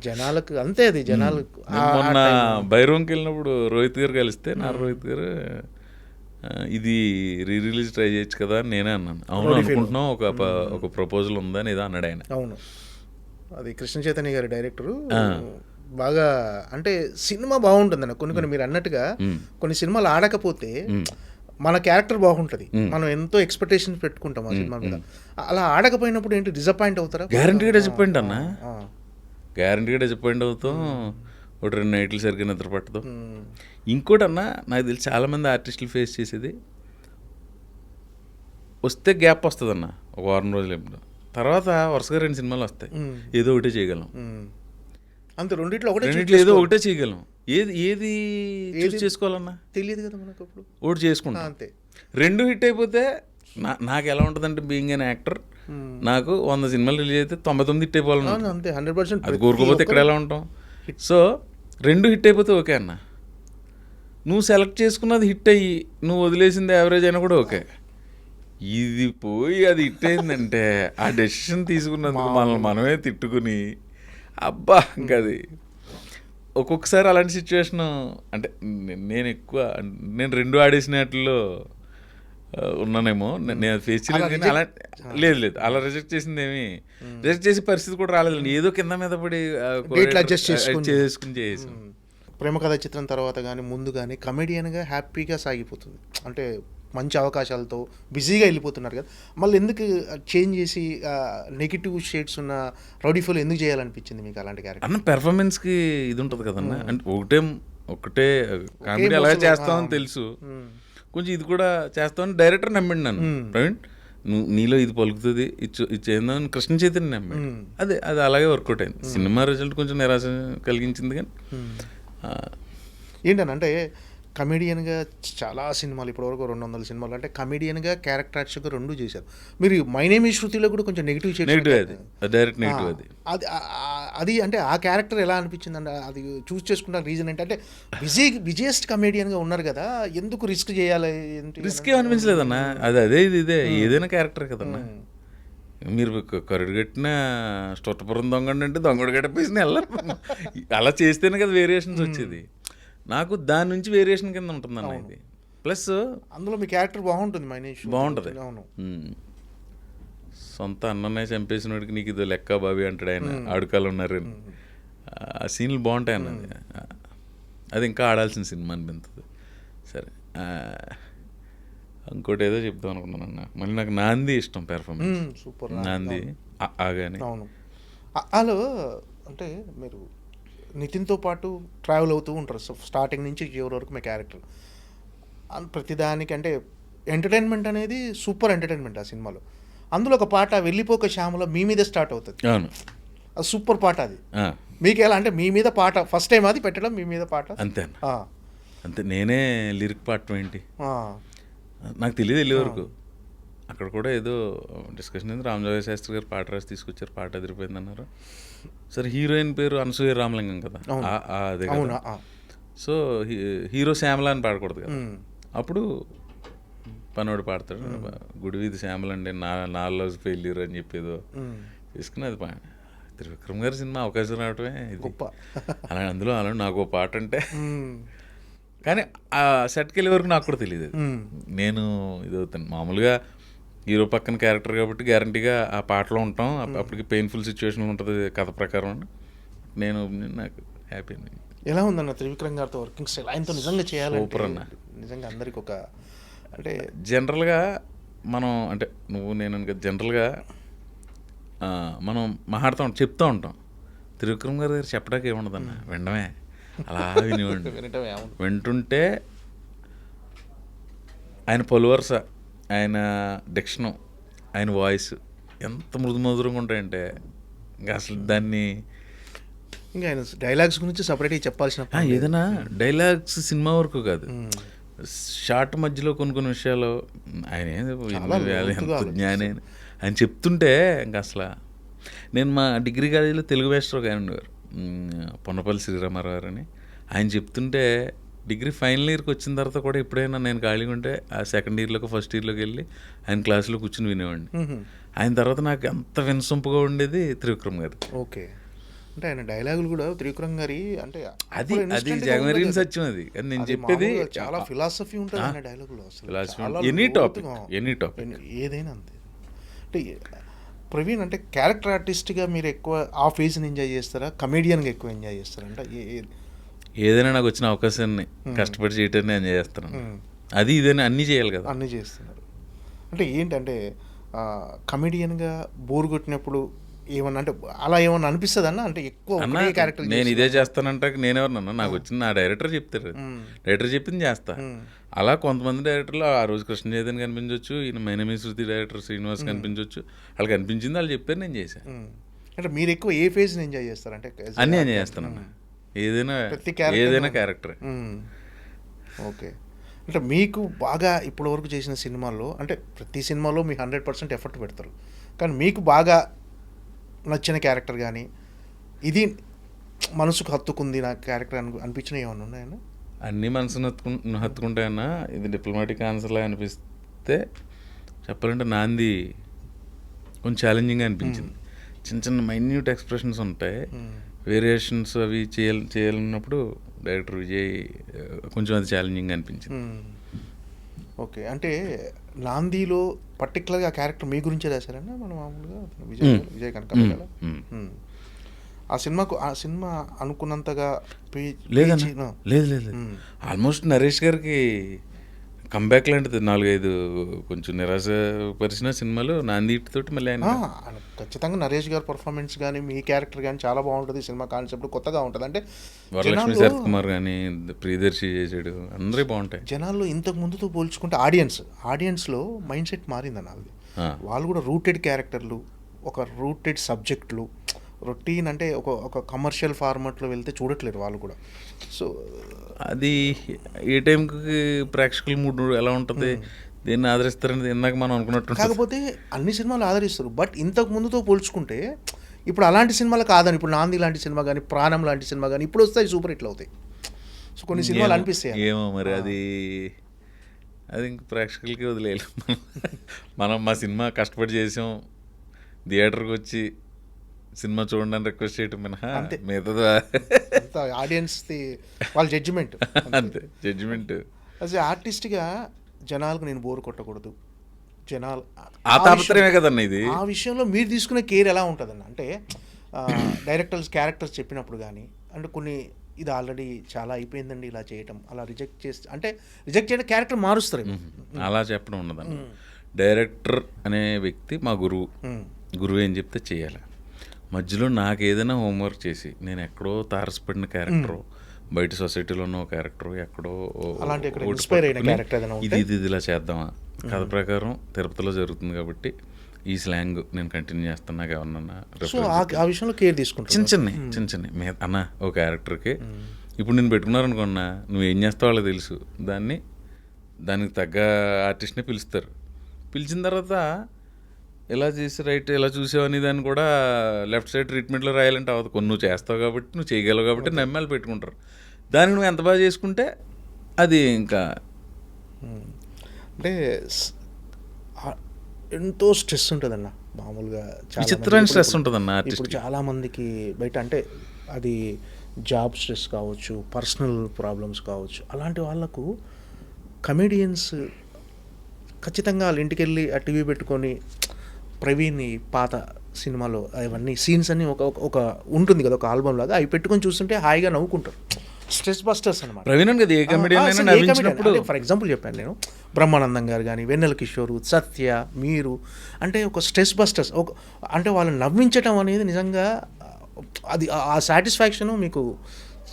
జనాలకు. అంతే అది జనాలకు. మొన్న బైరోంకి వెళ్ళినప్పుడు రోహిత్ గారు కలిస్తే రోహిత్ గారు ఇది రిలీజ్ ట్రై చేయొచ్చు కదా అని నేనే అన్నాను. అవును అనుకుంటున్నాం, ఒక ప్రపోజల్ ఉందని ఏదో అన్నాడు ఆయన. అవును, అది కృష్ణ చైతన్య గారి డైరెక్టరు. బాగా అంటే సినిమా బాగుంటుందన్న. కొన్ని మీరు అన్నట్టుగా కొన్ని సినిమాలు ఆడకపోతే మన క్యారెక్టర్ బాగుంటుంది, మనం ఎంతో ఎక్స్పెక్టేషన్స్ పెట్టుకుంటాం ఆ సినిమా మీద. అలా ఆడకపోయినప్పుడు ఏంటి డిసప్పాయింట్ అవుతారా? గ్యారంటీగా డిసప్పాయింట్ అన్న, గ్యారంటీగా డిసప్పాయింట్ అవుతాం. ఒక 2 నైట్లు సరిగ్గా నిద్ర పట్టదు. ఇంకోటి అన్న, నాకు తెలిసి చాలామంది ఆర్టిస్టులు ఫేస్ చేసేది, వస్తే గ్యాప్ వస్తుంది అన్న ఒక 1 రోజులు, ఎప్పుడు తర్వాత వరుసగా 2 సినిమాలు వస్తాయి, ఏదో ఒకటే చేయగలం. అంతే, రెండిట్లో ఏదో ఒకటే చేయగలం. ఏది చూస్ చేసుకోవాలన్నా తెలియదు కదా మనకు. అప్పుడు ఒకటి చేసుకుంటాం అంతే. 2 హిట్ అయిపోతే నాకు ఎలా ఉంటుందంటే, బీయింగ్ అన్ యాక్టర్, నాకు 100 సినిమాలు రిలీజ్ అయితే 99 హిట్ అయిపోవాలన్నా. అంతే, 100%. అది కోరుకోపోతే ఇక్కడ ఎలా ఉంటాం? సో 2 హిట్ అయిపోతే ఓకే అన్న. నువ్వు సెలెక్ట్ చేసుకున్నది హిట్ అయ్యి నువ్వు వదిలేసింది యావరేజ్ అయినా కూడా ఓకే. ఇది పోయి అది హిట్ అయిందంటే ఆ డెసిషన్ తీసుకున్నందుకు మనల్ని మనమే తిట్టుకుని అబ్బా ఇంకా అది ఒక్కొక్కసారి అలాంటి సిచ్యువేషన్ అంటే నేను ఎక్కువ నేను 2 ఆడేసినట్లో ఉన్నానేమో నేను ఫేస్ చేయలేదు కానీ అలా లేదు అలా రిజెక్ట్ చేసింది ఏమి రిజెక్ట్ చేసే పరిస్థితి కూడా రాలేదండి. ఏదో కింద మీద పడి అడ్జస్ట్ చేసుకుని చేసాం. ప్రేమ కథ చిత్రం తర్వాత కానీ ముందు కానీ కమెడియన్గా హ్యాపీగా సాగిపోతుంది, అంటే మంచి అవకాశాలతో బిజీగా వెళ్ళిపోతున్నారు కదా. మళ్ళీ ఎందుకు చేంజ్ చేసి నెగిటివ్ షేడ్స్ ఉన్న రౌడీ ఫోల్ ఎందుకు చేయాలనిపించింది మీకు అలాంటి క్యారెక్టర్? అన్న పెర్ఫార్మెన్స్కి ఇది ఉంటుంది కదన్న, అంటే ఒకటే కామెడీ అలా చేస్తామని తెలుసు, కొంచెం ఇది కూడా చేస్తామని డైరెక్టర్ నమ్మిండి నన్ను. ప్రవీణ్ నువ్వు నీలో ఇది పలుకుతుంది ఇది చేద్దామని కృష్ణ చైతన్య నమ్మాడు. అది అలాగే వర్కౌట్ అయింది. సినిమా రిజల్ట్ కొంచెం నిరాశ కలిగించింది కానీ ఏంటంటే కమెడియన్గా చాలా సినిమాలు ఇప్పటివరకు 200 సినిమాలు, అంటే కమెడియన్గా క్యారెక్టర్ ఆర్టిస్ట్గా 2 చేశారు. మీరు మై నేమ్ ఈజ్ శృతిలో కూడా కొంచెం నెగిటివ్ డైరెక్ట్ నెగిటివ్ అది అంటే ఆ క్యారెక్టర్ ఎలా అనిపించింది అంటే అది చూస్ చేసుకున్న రీజన్ ఏంటంటే బిజియెస్ట్ కమెడియన్గా ఉన్నారు కదా, ఎందుకు రిస్క్ చేయాలి? రిస్క్ ఏమనిపించలేదన్నా, అదే ఇదే ఏదైనా క్యారెక్టర్ కదన్నా. మీరు కరుడు కట్టిన స్టొట్టపురం దొంగ అంటే దొంగడు గట్టపేసిన వెళ్ళరు, అలా చేస్తేనే కదా వేరియేషన్స్ వచ్చేది. నాకు దాని నుంచి వేరియేషన్ కింద ఉంటుంది అన్న ఇది. ప్లస్ అందులో మీ క్యారెక్టర్ బాగుంటుంది, బాగుంటుంది. సొంత అన్ననే చంపేసినోడికి నీకు ఇదో లెక్క బాబీ అంటాడు ఆయన, ఆడుకాలు ఉన్నారు. ఆ సీన్లు బాగుంటాయి అన్నది. అది ఇంకా ఆడాల్సిన సినిమా అనిపించదు. సరే ఇంకోటి ఏదో చెప్దాం అనుకున్నాను అన్న, మళ్ళీ నాకు నాంది ఇష్టం పెర్ఫార్మెన్స్. సూపర్ నాంది ఆగానే. అవును హలో అంటే మీరు నితిన్తో పాటు ట్రావెల్ అవుతూ ఉంటారు స్టార్టింగ్ నుంచి చివరి వరకు మీ క్యారెక్టర్. ప్రతిదానికి అంటే ఎంటర్టైన్మెంట్ అనేది సూపర్ ఎంటర్టైన్మెంట్ ఆ సినిమాలో. అందులో ఒక పాట వెళ్ళిపోక శ్యామలో మీ మీద స్టార్ట్ అవుతుంది, అవును అది సూపర్ పాట. అది మీకు ఎలా అంటే మీ మీద పాట ఫస్ట్ టైం అది పెట్టడం, మీ మీద పాట అంతే అంతే. నేనే లిరిక్ పాడటం ఏంటి నాకు తెలియదు వెళ్ళే వరకు. అక్కడ కూడా ఏదో డిస్కషన్ అయింది, రామజోగ శాస్త్రి గారు పాట రాసి తీసుకొచ్చారు, పాట అదిరిపోయింది అన్నారు. సరే హీరోయిన్ పేరు అనసూయ రామలింగం కదా, అదే కదా. సో హీరో శ్యామల అని పాడకూడదు కదా. అప్పుడు పనోడు పాడతాడు, గుడి వీధి శ్యామల అండి నా లవ్ ఫెయిల్యూర్ అని చెప్పేదో తీసుకుని అది త్రివిక్రమ్ గారి సినిమా అవకాశం రావటమే ఇది. అలా అందులో అలా నాకు ఓ పాట అంటే కానీ ఆ సెట్కి వెళ్ళే వరకు నాకు కూడా తెలియదు. నేను ఇది అవుతాను మామూలుగా హీరో పక్కన క్యారెక్టర్ కాబట్టి గ్యారంటీగా ఆ పాటలో ఉంటాం, అప్పటికి పెయిన్ఫుల్ సిచ్యువేషన్ ఉంటుంది కథ ప్రకారం. నేను నాకు హ్యాపీ. ఎలా ఉందన్న త్రివిక్రమ్ గారితో వర్కింగ్స్? ఆయనతో నిజంగా చేయాలి సూపర్ అన్న. నిజంగా అందరికి ఒక అంటే జనరల్గా మనం అంటే నువ్వు నేను జనరల్గా మనం మాట్లాడుతూ చెప్తూ ఉంటాం. త్రివిక్రమ్ గారి దగ్గర చెప్పడానికి ఏముండదన్న, వినడమే, అలా వినివ్వండి. వింటుంటే ఆయన పలువరుస, ఆయన డిక్షను, ఆయన వాయిస్ ఎంత మృదుమధురంగా ఉంటాయంటే ఇంకా అసలు దాన్ని ఇంకా ఆయన డైలాగ్స్ గురించి సపరేట్గా చెప్పాల్సిన ఏదైనా డైలాగ్స్ సినిమా వరకు కాదు, షార్ట్ మధ్యలో కొన్ని విషయాలు ఆయన ఎంత జ్ఞానే ఆయన చెప్తుంటే ఇంకా అసలు. నేను మా డిగ్రీ కాలేజీలో తెలుగు మాస్టర్ ఒక ఆయన ఉండేవారు, పొన్నపల్లి శ్రీరామారావు గారు అని. ఆయన చెప్తుంటే డిగ్రీ ఫైనల్ ఇయర్కి వచ్చిన తర్వాత కూడా ఎప్పుడైనా నేను ఖాళీగా ఉంటే ఆ సెకండ్ ఇయర్లోకి ఫస్ట్ ఇయర్లోకి వెళ్ళి ఆయన క్లాసులో కూర్చుని వినేవాడిని. ఆయన తర్వాత నాకు ఎంత వినసొంపుగా ఉండేది త్రివిక్రమ్ గారు. ఓకే, అంటే ఆయన డైలాగులు కూడా త్రివిక్రమ్ గారి అంటే అది జగమెరిగిన సత్యం. అది నేను చెప్పేది చాలా ఫిలాసఫీ ఉంటుంది ఆయన డైలాగులో. ఎనీ టాపిక్ ఏదైనా అంతే. అంటే ప్రవీణ్ అంటే క్యారెక్టర్ ఆర్టిస్ట్గా మీరు ఎక్కువ ఆ ఫేజ్ని ఎంజాయ్ చేస్తారా, కమెడియన్గా ఎక్కువ ఎంజాయ్ చేస్తారా? అంటే ఏదైనా నాకు వచ్చిన అవకాశాన్ని కష్టపడి చేయటాన్ని ఎంజాయ్ చేస్తున్నాను. అది ఇదైనా అన్నీ చేయాలి కదా, అన్నీ చేస్తున్నారు. అంటే ఏంటంటే కమెడియన్గా బోర్ కొట్టినప్పుడు ఏమన్నా అంటే అలా ఏమన్నా అనిపిస్తుంది అన్న? అంటే ఎక్కువ క్యారెక్టర్ నేను ఇదే చేస్తానంటే నేనెవరన్నా, నాకు వచ్చిన నా డైరెక్టర్ చెప్తారు, డైరెక్టర్ చెప్పింది చేస్తా. అలా కొంతమంది డైరెక్టర్లు ఆ రోజు కృష్ణ చైతన్య కనిపించవచ్చు, ఈయన my name is Shruti director Srinivas కనిపించవచ్చు, వాళ్ళకి కనిపించింది వాళ్ళు చెప్పారు, నేను చేశాను. అంటే మీరు ఎక్కువ ఏ ఫేజ్ని ఎంజాయ్ చేస్తారంటే? అన్నీ ఎంజాయ్ చేస్తానన్నా, ఏదైనా క్యారెక్టర్. ఓకే, అంటే మీకు బాగా ఇప్పటివరకు చేసిన సినిమాల్లో అంటే ప్రతి సినిమాలో మీ 100% ఎఫర్ట్ పెడతారు, కానీ మీకు బాగా నచ్చిన క్యారెక్టర్ కానీ ఇది మనసుకు హత్తుకుంది నా క్యారెక్టర్ అనిపించిన ఏమన్నా ఉన్నాయన్నా? అన్నీ మనసును హత్తుకుంటాయన్నా ఇది డిప్లొమాటిక్ ఆన్సర్లా అనిపిస్తే చెప్పాలంటే నాంది కొంచెం ఛాలెంజింగ్గా అనిపించింది. చిన్న చిన్న మైన్యూట్ ఎక్స్ప్రెషన్స్ ఉంటాయి, వేరియేషన్స్ అవి చేయాలన్నప్పుడు డైరెక్టర్ విజయ్ కొంచెం అది ఛాలెంజింగ్గా అనిపించింది. ఓకే, అంటే నాందీలో పర్టికులర్గా ఆ క్యారెక్టర్ మీ గురించే రాశారన్నా మన మామూలుగా విజయ్ కనకాల ఆ సినిమా అనుకున్నంతగా లేదన్నా, లేదు ఆల్మోస్ట్ నరేష్ గారికి కంబ్యాక్ లాంటిది. 4-5 కొంచెం నిరాశపరిచిన సినిమాలు నాందితోటి మళ్ళీ ఆయన ఖచ్చితంగా నరేష్ గారి పర్ఫార్మెన్స్ కానీ మీ క్యారెక్టర్ కానీ చాలా బాగుంటుంది. సినిమా కాన్సెప్ట్ కొత్తగా ఉంటుంది. అంటే వరలక్ష్మి శరత్ కుమార్ కానీ ప్రియదర్శి చేసాడు, అందరూ బాగుంటాయి. జనాల్లో ఇంతకు ముందుతో పోల్చుకుంటే ఆడియన్స్లో మైండ్ సెట్ మారిందన్న. అది వాళ్ళు కూడా రూటెడ్ క్యారెక్టర్లు, ఒక రూటెడ్ సబ్జెక్టులు, రొటీన్ అంటే ఒక కమర్షియల్ ఫార్మాట్లో వెళ్తే చూడట్లేరు వాళ్ళు కూడా. సో అది ఏ టైంకి ప్రేక్షకుల మూడ్ ఎలా ఉంటుంది, దీన్ని ఆదరిస్తారని ఇందాక మనం అనుకున్నట్టు. కాకపోతే అన్ని సినిమాలు ఆదరిస్తారు, బట్ ఇంతకు ముందుతో పోల్చుకుంటే ఇప్పుడు అలాంటి సినిమాలు కాదని. ఇప్పుడు నాంది లాంటి సినిమా కానీ, ప్రాణం లాంటి సినిమా కానీ ఇప్పుడు వస్తాయి, సూపర్ హిట్లు అవుతాయి. సో కొన్ని సినిమాలు అనిపిస్తాయి. ఏమో మరి అది ఇంక ప్రేక్షకులకి వదిలేయాలి. మనం మా సినిమా కష్టపడి చేసాం, థియేటర్కి వచ్చి సినిమా చూడండి రిక్వెస్ట్ చేయటం మినహా మిగతా ఆడియన్స్ వాళ్ళ జడ్జిమెంట్ అంతే. జడ్జిమెంట్ యాజ్ ఏ ఆర్టిస్ట్గా జనాలకు నేను బోర్ కొట్టకూడదు, జనాలు ఆ తాపత్రయమే కదన్న ఇది. ఆ విషయంలో మీరు తీసుకునే కేర్ ఎలా ఉంటుందన్న? అంటే క్యారెక్టర్స్ చెప్పినప్పుడు కానీ, అంటే కొన్ని ఇది ఆల్రెడీ చాలా అయిపోయిందండి ఇలా చేయటం, అలా రిజెక్ట్ చేయడం క్యారెక్టర్ మారుస్తారు. అలా చెప్పడం ఉన్నదన్న. డైరెక్టర్ అనే వ్యక్తి మా గురువు ఏం చెప్తే చేయాలి. మధ్యలో నాకు ఏదైనా హోంవర్క్ చేసి నేను ఎక్కడో తారసపడిన క్యారెక్టరు, బయట సొసైటీలో ఉన్న క్యారెక్టరు, ఎక్కడో ఇది ఇలా చేద్దామా, కథ ప్రకారం తిరుపతిలో జరుగుతుంది కాబట్టి ఈ స్లాంగ్ నేను కంటిన్యూ చేస్తాను, నాకు ఎవరన్నా ఆ విషయంలో కేర్ తీసుకుంటాను. చిన్న చిన్న అన్న ఓ క్యారెక్టర్కి ఇప్పుడు నేను పెట్టుకున్నారనుకున్నా, నువ్వేం చేస్తావు వాళ్ళకి తెలుసు, దానికి తగ్గ ఆర్టిస్ట్ని పిలుస్తారు. పిలిచిన తర్వాత ఎలా చేసి రైట్ ఎలా చూసావని దాన్ని కూడా లెఫ్ట్ సైడ్ ట్రీట్మెంట్లో రాయాలంటే అవ్వదు. కొన్ని నువ్వు చేస్తావు కాబట్టి, నువ్వు చేయగలవు కాబట్టి నమ్మాలి పెట్టుకుంటారు. దాన్ని నువ్వు ఎంత బాగా చేసుకుంటే అది ఇంకా అంటే ఎంతో స్ట్రెస్ ఉంటుందన్న. మామూలుగా విచిత్రమైన స్ట్రెస్ ఉంటుందన్న ఇప్పుడు చాలామందికి బయట. అంటే అది జాబ్ స్ట్రెస్ కావచ్చు, పర్సనల్ ప్రాబ్లమ్స్ కావచ్చు. అలాంటి వాళ్ళకు కమెడియన్స్ ఖచ్చితంగా వాళ్ళ ఇంటికి వెళ్ళి ఆ టీవీ పెట్టుకొని ప్రవీణ్ పాత సినిమాలో అవన్నీ సీన్స్ అన్ని ఒక ఉంటుంది కదా, ఒక ఆల్బమ్ లాగా, అవి పెట్టుకొని చూస్తుంటే హాయిగా నవ్వుకుంటారు. స్ట్రెస్ బస్టర్స్ అనమాట. ప్రవీణ్ కదా ఏ కమెడియన్. ఫర్ ఎగ్జాంపుల్ చెప్పాను నేను, బ్రహ్మానందం గారు కానీ, వెన్నెల కిషోర్, సత్య, మీరు అంటే ఒక స్ట్రెస్ బస్టర్స్. అంటే వాళ్ళని నవ్వించడం అనేది నిజంగా అది ఆ సాటిస్ఫాక్షను మీకు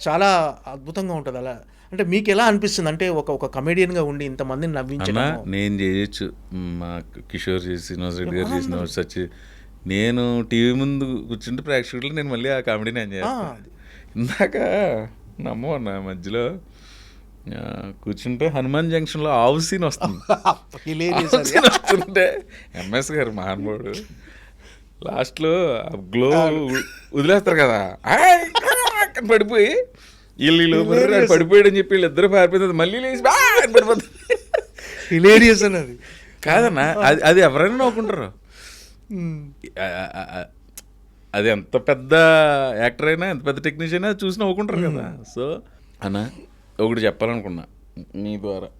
చాలా అద్భుతంగా ఉంటుంది. అలా అంటే మీకు ఎలా అనిపిస్తుంది? అంటే ఒక కమెడియన్గా ఉండి ఇంతమందిని నవ్వించడం. నేను చేయొచ్చు, మా కిషోర్ చేసి, శ్రీనివాస్ రెడ్డి గారు చేసిన సచ్చి, నేను టీవీ ముందు కూర్చుంటే ప్రేక్షకులు నేను మళ్ళీ ఆ కామెడీని ఎంజాయ్ చేస్తాను. ఇందాక నమ్మన్న మధ్యలో కూర్చుంటే హనుమాన్ జంక్షన్లో ఆవు సీన్ వస్తుంటే ఎంఎస్ గారు మహానుభావుడు లాస్ట్లో గ్లో వదిలేస్తారు కదా, పడిపోయి వీళ్ళు పడిపోయాడని చెప్పి వీళ్ళిద్దరు పారిపోతుంది, మళ్ళీ లేచి పడిపోతుంది. హిలేరియస్ అన్నది కాదన్నా, అది ఎవరైనా నవ్వుకుంటారు. అది ఎంత పెద్ద యాక్టర్ అయినా, ఎంత పెద్ద టెక్నీషియన్ అయినా చూసి నవ్వుకుంటారు కదా. సో అన్న ఒకటి చెప్పాలనుకున్నా నీ ద్వారా,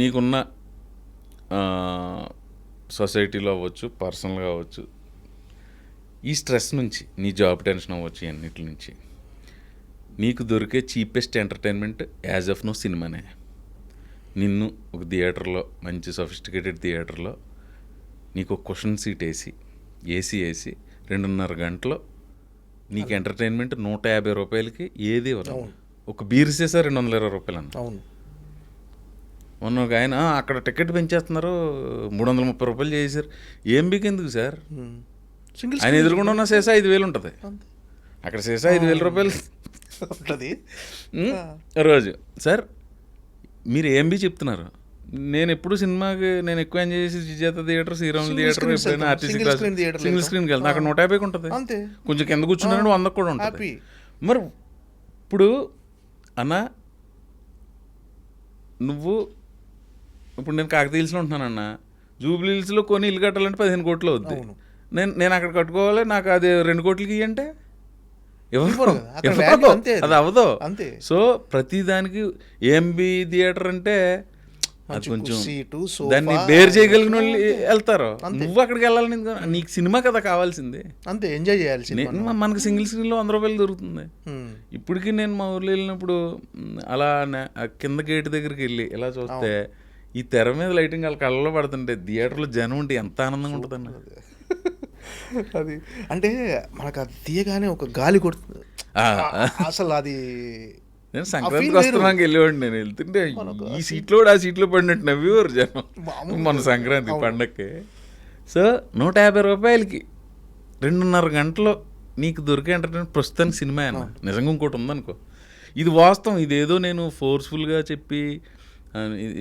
నీకున్న సొసైటీలో అవ్వచ్చు, పర్సనల్గా అవ్వచ్చు, ఈ స్ట్రెస్ నుంచి, నీ జాబ్ టెన్షన్ అవ్వచ్చు, అన్నిటి నుంచి నీకు దొరికే cheapest entertainment as of now సినిమానే. నిన్ను ఒక థియేటర్లో, మంచి సొఫిస్టికేటెడ్ థియేటర్లో నీకు ఒక క్వశ్చన్ సీట్ ఏసీ 2.5 గంటలో నీకు ఎంటర్టైన్మెంట్ 150 రూపాయలకి ఏది ఇవ్వదు. ఒక బీర్ చేసా 220 రూపాయలు అన్న. అవును, మొన్న ఒక ఆయన అక్కడ టికెట్ పెంచేస్తున్నారు, 330 రూపాయలు చేశారు. ఏం బికెందుకు సార్? ఆయన ఎదురుకుండా ఉన్న సీసా 5,000 ఉంటుంది, అక్కడ సీసా 5,000 రూపాయలు ఉంటుంది రోజు. సార్ మీరు ఏం చెప్తున్నారు? నేను ఎప్పుడు సినిమాకి నేను ఎక్కువ ఎంజాయ్ చేసి విజేత థియేటర్, శ్రీరాములు థియేటర్, ఎప్పుడైనా ఆర్టీసీ క్లాస్ సింగిల్ స్క్రీన్కి వెళ్తాను. అక్కడ 150 ఉంటుంది, కొంచెం కింద కూర్చున్నాను 100 కూడా ఉంటుంది. మరి ఇప్పుడు అన్న నువ్వు ఇప్పుడు నేను కాకతీయుల్స్లో ఉంటున్నానన్న, జూబ్లీ హిల్స్లో కొని ఇల్లు కట్టాలంటే 15 కోట్లు అవుద్ది. నేను అక్కడ కట్టుకోవాలి, నాకు అది 2 కోట్లకి ఇవ్వంటే ఇవ్వరు కదా. అక్కడ value అంతే అది అవ్వదు. అంతే. సో ప్రతిదానికి ఏఎంబి థియేటర్ అంటే అది కొంచెం సీటు, సోఫా, దాన్ని బేర్ చేయగలిగిన వాళ్ళు అంతే. వెళ్తారు. అంతే. నువ్వు అక్కడికి వెళ్ళాలని నీకు సినిమా కదా కావాల్సింది. అంతే ఎంజాయ్ చేయాల్సింది. మనకి సింగిల్ స్క్రీన్లో 100 రూపాయలు దొరుకుతుంది. ఇప్పటికీ నేను మా ఊర్లో వెళ్ళినప్పుడు అలా ఆ కింద గేట్ దగ్గరికి వెళ్ళి ఇలా చూస్తే ఈ తెర మీద లైటింగ్ వాళ్ళ కళ్ళలో పడుతుంటే థియేటర్లో జనం ఉంటే ఎంత ఆనందంగా ఉంటుందన్న. అది అంటే మనకు అది తీయగానే ఒక గాలి కొడుతుంది అసలు. అది నేను సంక్రాంతికి వస్తున్నాక వెళ్ళేవాడిని. నేను వెళ్తుంటే ఈ సీట్లో ఆ సీట్లో పడినట్టు నవ్వేవారు జనం మన సంక్రాంతి పండగకి. సో 150 రూపాయలకి 2.5 గంటలో నీకు దొరికే ఎంటర్టైన్మెంట్ ప్రస్తుతానికి సినిమా అన్న. నిజంగా ఇంకోటి ఉందనుకో, ఇది వాస్తవం. ఇదేదో నేను ఫోర్స్ఫుల్గా చెప్పి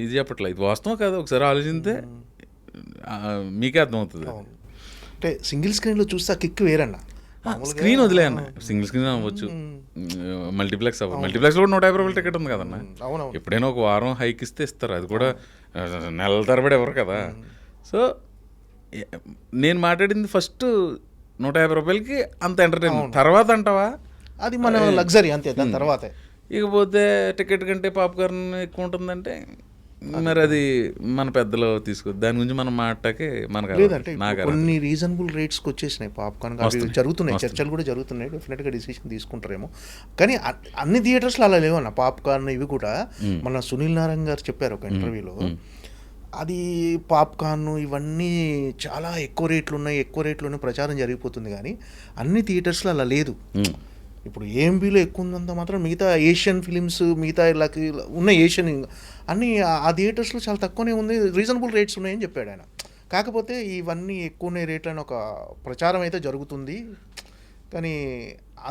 ఇది చెప్పట్లే, ఇది వాస్తవం కాదు. ఒకసారి ఆలోచిస్తే మీకే అర్థమవుతుంది. అంటే సింగిల్ స్క్రీన్లో చూస్తే ఆ కిక్ వేరన్న. స్క్రీన్ వదిలే అన్న, సింగిల్ స్క్రీన్ అవ్వచ్చు, మల్టీప్లెక్స్ అవ్వచ్చు. మల్టీప్లెక్స్లో కూడా 150 రూపాయలు టికెట్ ఉంది కదన్న. ఎప్పుడైనా ఒక వారం హైక్ ఇస్తే ఇస్తారు, అది కూడా నెలల తరబడి ఎవరు కదా. సో నేను మాట్లాడింది ఫస్ట్ 150 రూపాయలకి అంత ఎంటర్టైన్మెంట్. తర్వాత అంటావా అది మన లగ్జరీ అంతే. దాని తర్వాత ఇకపోతే టికెట్ కంటే పాప్కార్న్ ఎక్కువ ఉంటుందంటే మరి అది మన పెద్దలు తీసుకో, దాని గురించి మనం మాటకి మనకు లేదంటే కొన్ని రీజనబుల్ రేట్స్కి వచ్చేసినాయి పాప్కార్న్. జరుగుతున్నాయి, చర్చలు కూడా జరుగుతున్నాయి. డెఫినెట్గా డిసిషన్ తీసుకుంటారేమో. కానీ అన్ని థియేటర్స్లో అలా లేవన్న పాప్కార్న్. ఇవి కూడా మన సునీల్ నారాయణ గారు చెప్పారు ఒక ఇంటర్వ్యూలో, అది పాప్కార్న్ ఇవన్నీ చాలా ఎక్కువ రేట్లు ఉన్నాయి, ఎక్కువ రేట్లోనే ప్రచారం జరిగిపోతుంది. కానీ అన్ని థియేటర్స్లో అలా లేదు. ఇప్పుడు ఏఎంబీలో ఎక్కువ ఉందంత మాత్రం మిగతా ఏషియన్ ఫిలిమ్స్, మిగతా ఇలా ఉన్న ఏషియన్ అన్నీ ఆ థియేటర్స్లో చాలా తక్కువనే ఉంది, రీజనబుల్ రేట్స్ ఉన్నాయని చెప్పాడు ఆయన. కాకపోతే ఇవన్నీ ఎక్కువనే రేట్లు అని ఒక ప్రచారం అయితే జరుగుతుంది. కానీ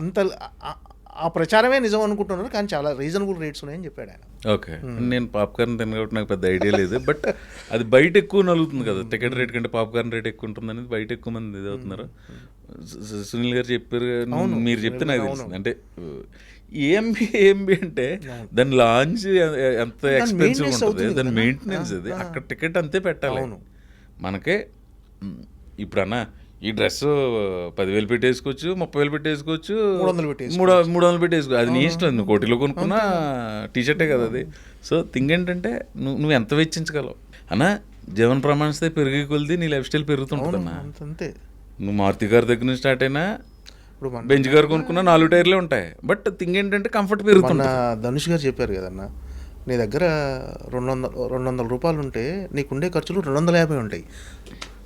అంత ఆ ప్రచారమే నిజం అనుకుంటున్నారు, కానీ చాలా రీజనబుల్ రేట్స్ ఉన్నాయని చెప్పాడు ఆయన. ఓకే, నేను పాప్కార్న్ తిన కాబట్టి నాకు పెద్ద ఐడియా లేదు. బట్ అది బయట ఎక్కువ నలుగుతుంది కదా, టికెట్ రేట్ కంటే పాప్కార్న్ రేట్ ఎక్కువ ఉంటుంది అనేది బయట ఎక్కువ మంది ఇది అవుతున్నారు. సునీల్ గారు చెప్పారు, మీరు చెప్తే నాకు తెలిసింది. అంటే ఏఎంబి అంటే దాని లాంచ్ ఎంత ఎక్స్పెన్సివ్ ఉంటుంది, దాని మెయింటెనెన్స్, అది అక్కడ టికెట్ అంతే పెట్టాలి. మనకే ఇప్పుడు అన్న ఈ డ్రెస్ 10,000 పెట్టేసుకోవచ్చు, 30,000 పెట్టేసుకోవచ్చు, 300 పెట్టేసుకో, అది నీ ఇష్టం. నువ్వు కోటిలో కొనుక్కున్నా టీషర్టే కదా అది. సో థింగ్ ఏంటంటే నువ్వు ఎంత వెచ్చించగలవు అన్న. జీవన ప్రమాణస్తే పెరిగే కొలిది నీ లైఫ్ స్టైల్ పెరుగుతుంటుంది అన్న. అంతే. నువ్వు మారుతి గారి దగ్గర నుంచి స్టార్ట్ అయినా ఇప్పుడు బెంచ్ గారు కొనుక్కున్నా 4 టైర్లే ఉంటాయి. బట్ థింగ్ ఏంటంటే కంఫర్ట్ పెరుగుతుంది. ధనుష్ గారు చెప్పారు కదన్న, నీ దగ్గర 200 రూపాయలు ఉంటే నీకుండే ఖర్చులు 250 ఉంటాయి.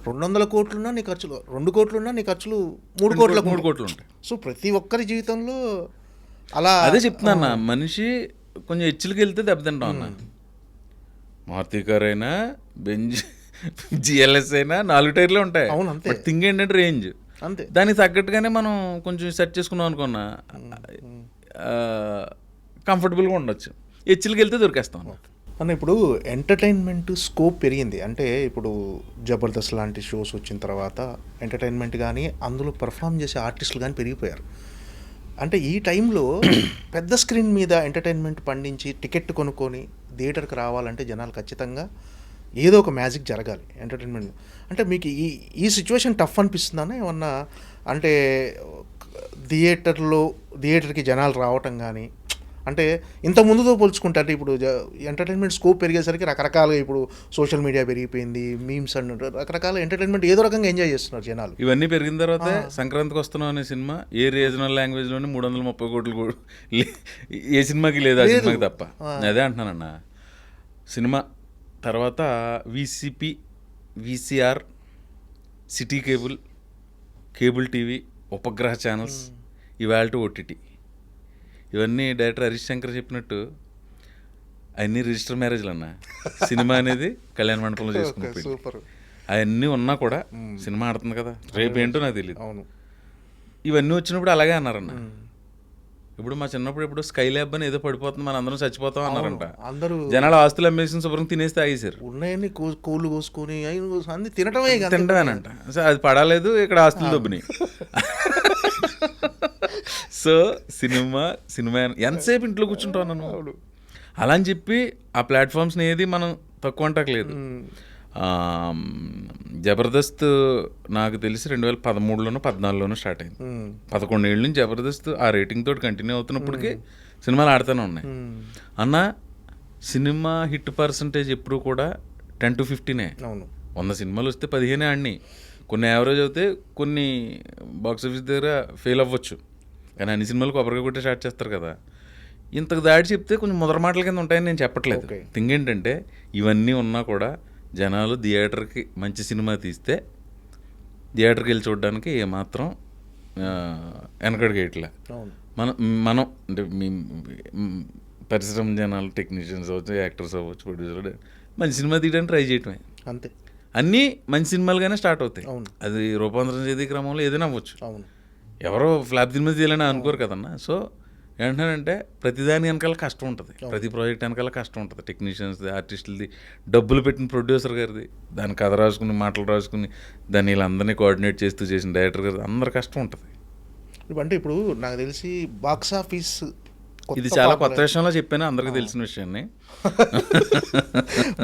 200 కోట్లున్నా నీ ఖర్చులు 2 కోట్లున్నా నీ ఖర్చులు 3 కోట్లు ఉంటాయి. సో ప్రతి ఒక్కరి జీవితంలో అలా అదే చెప్తున్నా. మనిషి కొంచెం హెచ్చులకి వెళ్తే దెబ్బతింటాం అన్న. మారుతి కార్ అయినా బెంజ్ జిఎల్ఎస్ అయినా 4 టైర్లే ఉంటాయి. బట్ థింగ్ ఏంటంటే రేంజ్ అంతే. దానికి తగ్గట్టుగానే మనం కొంచెం సెట్ చేసుకున్నాం అనుకున్నా కంఫర్టబుల్గా ఉండొచ్చు. హెచ్చులకి వెళ్తే దొరికేస్తాం అన్న. ఇప్పుడు ఎంటర్టైన్మెంట్ స్కోప్ పెరిగింది. అంటే ఇప్పుడు జబర్దస్త్ లాంటి షోస్ వచ్చిన తర్వాత ఎంటర్టైన్మెంట్ కానీ అందులో పర్ఫామ్ చేసే ఆర్టిస్టులు కానీ పెరిగిపోయారు. అంటే ఈ టైంలో పెద్ద స్క్రీన్ మీద ఎంటర్టైన్మెంట్ పండించి టికెట్ కొనుక్కొని థియేటర్కి రావాలంటే జనాలు ఖచ్చితంగా ఏదో ఒక మ్యాజిక్ జరగాలి ఎంటర్టైన్మెంట్. అంటే మీకు ఈ సిచ్యువేషన్ టఫ్ అనిపిస్తుందన్నా ఏమన్నా? అంటే థియేటర్కి జనాలు రావటం కానీ, అంటే ఇంత ముందుతో పోల్చుకుంటే అంటే ఇప్పుడు ఎంటర్టైన్మెంట్ స్కోప్ పెరిగేసరికి రకరకాలుగా ఇప్పుడు సోషల్ మీడియా పెరిగిపోయింది, మీమ్స్ అన్నట్టు రకరకాల ఎంటర్టైన్మెంట్ ఏదో రకంగా ఎంజాయ్ చేస్తున్నారు జనాలు. ఇవన్నీ పెరిగిన తర్వాత సంక్రాంతికి వస్తున్నాం అనే సినిమా ఏ రీజనల్ లాంగ్వేజ్లోనే 330 కోట్లు ఏ సినిమాకి లేదు, ఆ సినిమాకి తప్ప. అదే అంటున్నానన్న. సినిమా తర్వాత VCP, VCR, city cable TV, ఉపగ్రహ ఛానల్స్, ఇవాల్టి ఓటీటీ, ఇవన్నీ డైరెక్టర్ హరీష్ శంకర్ చెప్పినట్టు అన్నీ రిజిస్టర్ మ్యారేజ్లు అన్న. సినిమా అనేది కళ్యాణ మండపంలో చేసుకున్నప్పుడు అవన్నీ ఉన్నా కూడా సినిమా ఆడుతుంది కదా, రేపు ఏంటో నాకు తెలియదు. ఇవన్నీ వచ్చినప్పుడు అలాగే అన్నారన్న. ఇప్పుడు మా చిన్నప్పుడు ఇప్పుడు స్కై ల్యాబ్ అని ఏదో పడిపోతుంది, మన అందరం చచ్చిపోతాం అన్నారంట. అందరూ జనాలు ఆస్తులు అమ్మేసిన శుభ్రం తినేస్తే ఆగేశారు. ఉన్నాయని కోళ్ళు కోసుకొని అన్ని తినటమేనంట. అది పడలేదు, ఇక్కడ ఆస్తులు దొబ్బినాయి. సో సినిమా ఎంతసేపు ఇంట్లో కూర్చుంటావు నన్ను. అలా అని చెప్పి ఆ ప్లాట్ఫామ్స్ని ఏది మనం తక్కువ అంటలేదు. జబర్దస్త్ నాకు తెలిసి 2013లోనో 14లోనో స్టార్ట్ అయింది. 11 ఏళ్ళ నుంచి జబర్దస్త్ ఆ రేటింగ్ తోటి కంటిన్యూ అవుతున్నప్పటికీ సినిమాలు ఆడుతూనే ఉన్నాయి. అన్న సినిమా హిట్ పర్సంటేజ్ ఎప్పుడు కూడా 10 to 15. అవును, 100 సినిమాలు వస్తే 15 ఆడినాయి. కొన్ని యావరేజ్ అవుతే కొన్ని బాక్స్ ఆఫీస్ దగ్గర ఫెయిల్ అవ్వచ్చు, కానీ అన్ని సినిమాలు కొబ్బరిగా కొట్టే స్టార్ట్ చేస్తారు కదా. ఇంతకు దాడి చెప్తే కొంచెం ముదర మాటల కింద ఉంటాయని నేను చెప్పట్లేదు. థింగ్ ఏంటంటే ఇవన్నీ ఉన్నా కూడా జనాలు థియేటర్కి మంచి సినిమా తీస్తే థియేటర్కి వెళ్ళి చూడడానికి ఏమాత్రం వెనకడిగేయట్లే. మనం అంటే పరిశ్రమ జనాలు, టెక్నీషియన్స్ అవ్వచ్చు, యాక్టర్స్ అవ్వచ్చు, ప్రొడ్యూసర్ మంచి సినిమా తీయడానికి ట్రై చేయటమే అంతే. అన్నీ మంచి సినిమాలుగానే స్టార్ట్ అవుతాయి. అది రూపాంతరం చేసే క్రమంలో ఏదైనా అవ్వచ్చు. ఎవరో ఫ్లాప్ సినిమా తీయాలని అనుకోరు కదన్నా. సో ఏంటంటే ప్రతిదాని వెనకాల కష్టం ఉంటుంది, ప్రతి ప్రాజెక్ట్ వెనకాల కష్టం ఉంటుంది. టెక్నీషియన్స్ది, ఆర్టిస్టులది, డబ్బులు పెట్టిన ప్రొడ్యూసర్ గారిది, దాని కథ రాసుకుని మాటలు రాసుకుని దాన్ని వీళ్ళందరినీ కోఆర్డినేట్ చేస్తూ చేసిన డైరెక్టర్ గారిది, అందరి కష్టం ఉంటుంది. అంటే ఇప్పుడు నాకు తెలిసి బాక్స్ ఆఫీస్ ఇది చాలా కొత్త విషయంలో చెప్పాను, అందరికీ తెలిసిన విషయాన్ని.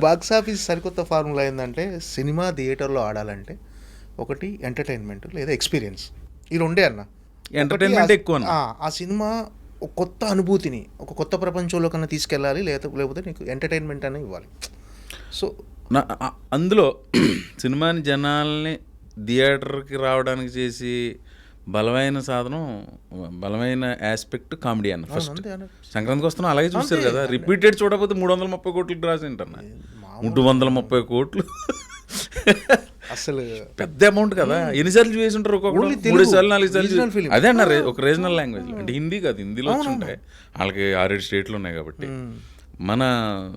బాక్స్ ఆఫీస్ సరికొత్త ఫార్ములా ఏంటంటే సినిమా థియేటర్లో ఆడాలంటే ఒకటి ఎంటర్టైన్మెంట్ లేదా ఎక్స్పీరియన్స్, ఈ రెండే అన్న. ఎంటర్టైన్మెంట్ ఎక్కువ. ఆ సినిమా ఒక కొత్త అనుభూతిని, ఒక కొత్త ప్రపంచంలో కన్నా తీసుకెళ్ళాలి, లేకపోతే నీకు ఎంటర్టైన్మెంట్ అనేది ఇవ్వాలి. సో అందులో సినిమాని జనాల్ని థియేటర్కి రావడానికి చేసి బలమైన సాధనం, బలమైన ఆస్పెక్ట్ కామెడీ అన్న. ఫస్ట్ సంక్రాంతికి వస్తున్నాం అలాగే చూస్తారు కదా. రిపీటెడ్ చూడకపోతే 330 కోట్లకి డ్రాస్ ఏంటన్నా, 330 కోట్లు అసలు పెద్ద అమౌంట్ కదా. ఎన్నిసార్లు చూసి ఉంటారు, ఒక్కొక్కరు 3 సార్లు 4 సార్లు. అదే అన్నారు ఒక రీజనల్ లాంగ్వేజ్ అంటే హిందీ కాదు, హిందీలో వచ్చి ఉంటాయి. వాళ్ళకి 6-7 స్టేట్లు ఉన్నాయి కాబట్టి. మన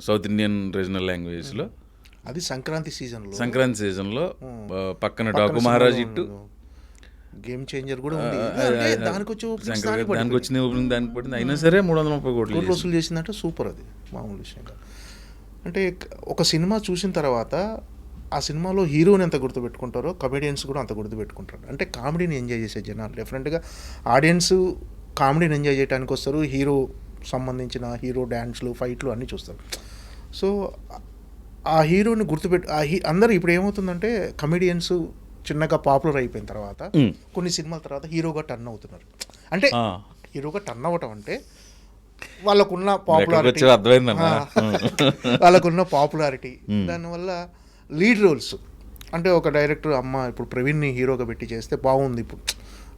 సౌత్ ఇండియన్ రీజనల్ లాంగ్వేజ్లో అది సంక్రాంతి సీజన్లో పక్కన డాకు మహారాజ్ ఇట్టు గేమ్ చేంజర్ కూడా ఉంది. దానికి వచ్చిన ఓపెనింగ్ దానికి పడింది. అయినా సరే 330 కోట్లు వసూలు చేసిందంటే సూపర్. అది మామూలు విషయం కాదు. అంటే ఒక సినిమా చూసిన తర్వాత ఆ సినిమాలో హీరోని ఎంత గుర్తుపెట్టుకుంటారో కమెడియన్స్ కూడా అంత గుర్తుపెట్టుకుంటారు. అంటే కామెడీని ఎంజాయ్ చేసే జనాలు డెఫినెట్గా ఆడియన్స్ కామెడీని ఎంజాయ్ చేయడానికి వస్తారు. హీరో సంబంధించిన హీరో డ్యాన్స్లు, ఫైట్లు అన్నీ చూస్తారు. సో ఆ హీరోని అందరూ ఇప్పుడు ఏమవుతుందంటే కమెడియన్స్ చిన్నగా పాపులర్ అయిపోయిన తర్వాత కొన్ని సినిమాల తర్వాత హీరోగా టర్న్ అవుతున్నారు. అంటే హీరోగా టర్న్ అవ్వటం అంటే వాళ్ళకున్న పాపులారిటీ దానివల్ల లీడ్ రోల్స్. అంటే ఒక డైరెక్టర్ ఇప్పుడు ప్రవీణ్ని హీరోగా పెట్టి చేస్తే బాగుంది, ఇప్పుడు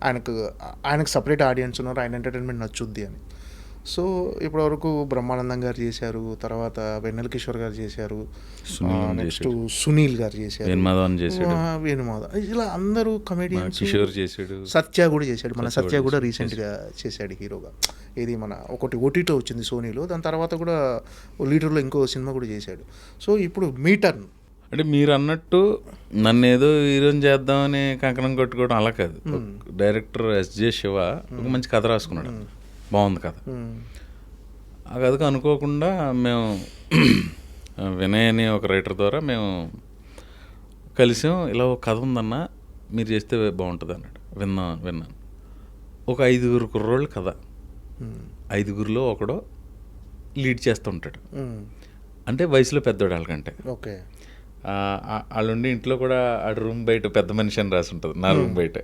ఆయనకు సపరేట్ ఆడియన్స్ ఉన్నారు, ఆయన ఎంటర్టైన్మెంట్ నచ్చుద్ది అని. సో ఇప్పటివరకు బ్రహ్మానందం గారు చేశారు, తర్వాత వెన్నెల కిషోర్ గారు చేశారు, నెక్స్ట్ సునీల్ గారు చేశారు, వేణుమాధవ్, ఇలా అందరూ కమెడియన్స్. సత్య కూడా చేశాడు, మన సత్య కూడా రీసెంట్గా చేశాడు హీరోగా. ఇది మన ఒకటి ఓటీటీలో వచ్చింది సోనీలో, దాని తర్వాత కూడా లీడర్లో ఇంకో సినిమా కూడా చేశాడు. సో ఇప్పుడు మీ టర్న్. అంటే మీరు అన్నట్టు నన్ను ఏదో హీరోని చేద్దామని కంకణం కొట్టుకోవడం అలా కాదు. డైరెక్టర్ ఎస్జే శివ ఒక మంచి కథ రాసుకున్నాడు, బాగుంది కథ. ఆ కథకు అనుకోకుండా మేము వినయ్ అని ఒక రైటర్ ద్వారా మేము కలిసాం. ఇలా ఒక కథ ఉందన్న, మీరు చేస్తే బాగుంటుంది అన్నాడు. విన్నాను. ఒక 5 కుర్రోళ్ళ కథ, 5గురిలో ఒకడో లీడ్ చేస్తుంటాడు. అంటే వయసులో పెద్దోడు వాళ్ళకంటే. ఓకే. వాళ్ళుండి ఇంట్లో కూడా ఆ రూమ్ బయట పెద్ద మనిషి అని రాసి ఉంటుంది, నా రూమ్ బయట.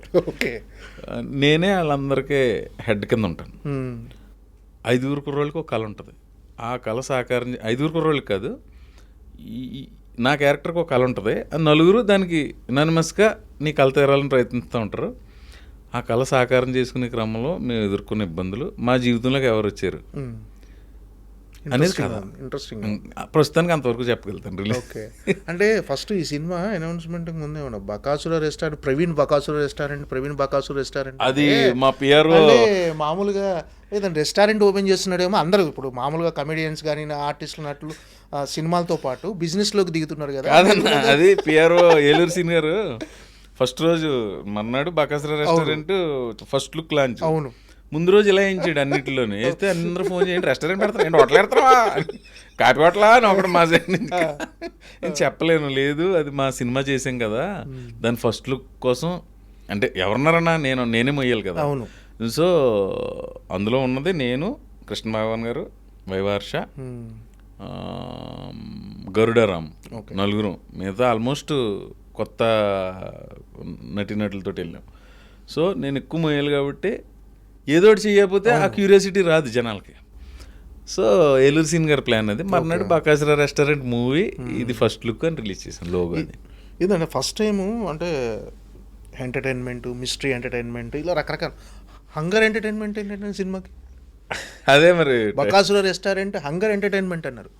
నేనే వాళ్ళందరికీ హెడ్ కింద ఉంటాను. 5 కుర్రోళ్ళకి ఒక కళ ఉంటుంది. ఆ కళ సాకారం 5 కుర్రోళ్ళకి కాదు, నా క్యారెక్టర్కి ఒక కళ ఉంటుంది. 4 దానికి యునానిమస్గా నీ కళ తీరాలని ప్రయత్నిస్తూ ఉంటారు. ఆ కళ సాకారం చేసుకునే క్రమంలో మేము ఎదుర్కొన్న ఇబ్బందులు, మా జీవితంలోకి ఎవరు వచ్చారు అనేది కదా. ఇంట్రెస్టింగ్. ప్రస్తుతానికి అంతవరకు చెప్పగలుగుతాను. ఓకే. అంటే ఫస్ట్ ఈ సినిమా అనౌన్స్మెంట్ ముందే బకాసుర రెస్టారెంట్, ప్రవీణ్ బకాసుర రెస్టారెంట్ అది మా పిఆర్ మామూలుగా ఏదైనా రెస్టారెంట్ ఓపెన్ చేస్తున్నాడేమో. అందరూ ఇప్పుడు మామూలుగా కమెడియన్స్ కానీ ఆర్టిస్టులు నటులు సినిమాలతో పాటు బిజినెస్లోకి దిగుతున్నారు కదా. అది పిఆర్ ఏలూరు సీన్ గారు ఫస్ట్ రోజు మర్నాడు Bakasura restaurant first look launch. అవును. ముందు రోజు ఇలా వేయించాడు అన్నింటిలోనే. వేస్తే అందరూ ఫోన్ చేయండి, రెస్టారెంట్ పెడతారు ఏంటి, హోటల్ పెడతావా, కాపీ హోటలా అని ఒకటి మా సైడ్ నుంచి. నేను చెప్పలేను, లేదు అది మా సినిమా చేసాం కదా, దాని ఫస్ట్ లుక్ కోసం అంటే ఎవరున్నారన్నా నేనే మొయ్యాలి కదా. అవును. సో అందులో ఉన్నది నేను, కృష్ణ భగవాన్ గారు, వైవార్ష, గరుడరామ్, నలుగురు. మిగతా ఆల్మోస్ట్ కొత్త నటీనటులతో వెళ్ళాం. సో నేను ఎక్కువ మోయాలి కాబట్టి ఏదో ఒకటి చేయకపోతే ఆ క్యూరియాసిటీ రాదు జనాలకి. సో ఏలూరు సీన్ గారి ప్లాన్ అది. మర్నాడు బకాసుర రెస్టారెంట్ మూవీ ఇది ఫస్ట్ లుక్ అని రిలీజ్ చేశాను, లోగో అది. ఇదండి ఫస్ట్ టైము అంటే ఎంటర్టైన్మెంట్, మిస్టరీ ఎంటర్టైన్మెంట్, ఇలా రకరకాల. హంగర్ ఎంటర్టైన్మెంట్ ఏంటంటే సినిమాకి అదే మరి బకాసుర రెస్టారెంట్ హంగర్ ఎంటర్టైన్మెంట్ అన్నారు.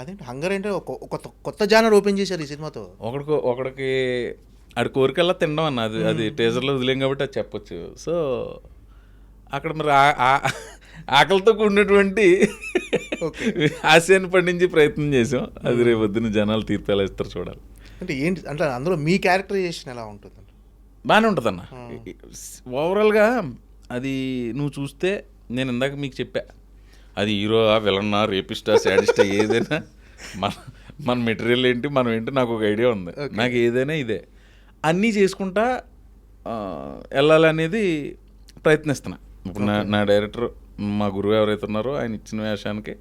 అదేంటి హంగర్ అంటే ఒక కొత్త జానర్ ఓపెన్ చేశారు ఈ సినిమాతో. ఒకడికి ఆడి కోరికల్లా తినడం అన్న, అది టేజర్లో వదిలేం కాబట్టి అది చెప్పొచ్చు. సో అక్కడ మరి ఆకలితో కూడినటువంటి హాస్యాన్ని పండించి ప్రయత్నం చేసాం. అది రేపు పొద్దున్న జనాలు తీర్పు ఎలా ఇస్తారు చూడాలి. అంటే ఏంటి అంటే అందులో మీ క్యారెక్టరైజేషన్ ఎలా ఉంటుంది? బాగానే ఉంటుంది అన్న. ఓవరాల్గా అది నువ్వు చూస్తే, నేను ఇందాక మీకు చెప్పా, అది హీరో విలన్నా రేపిస్టా శాడిస్టా ఏదైనా మన మెటీరియల్ ఏంటి మనం ఏంటి నాకు ఒక ఐడియా ఉంది. నాకు ఏదైనా ఇదే అన్నీ చేసుకుంటా వెళ్ళాలనేది ప్రయత్నిస్తున్నా. ఇప్పుడు నా డైరెక్టర్, మా గురువు ఎవరైతే ఉన్నారో ఆయన ఇచ్చిన వేషానికి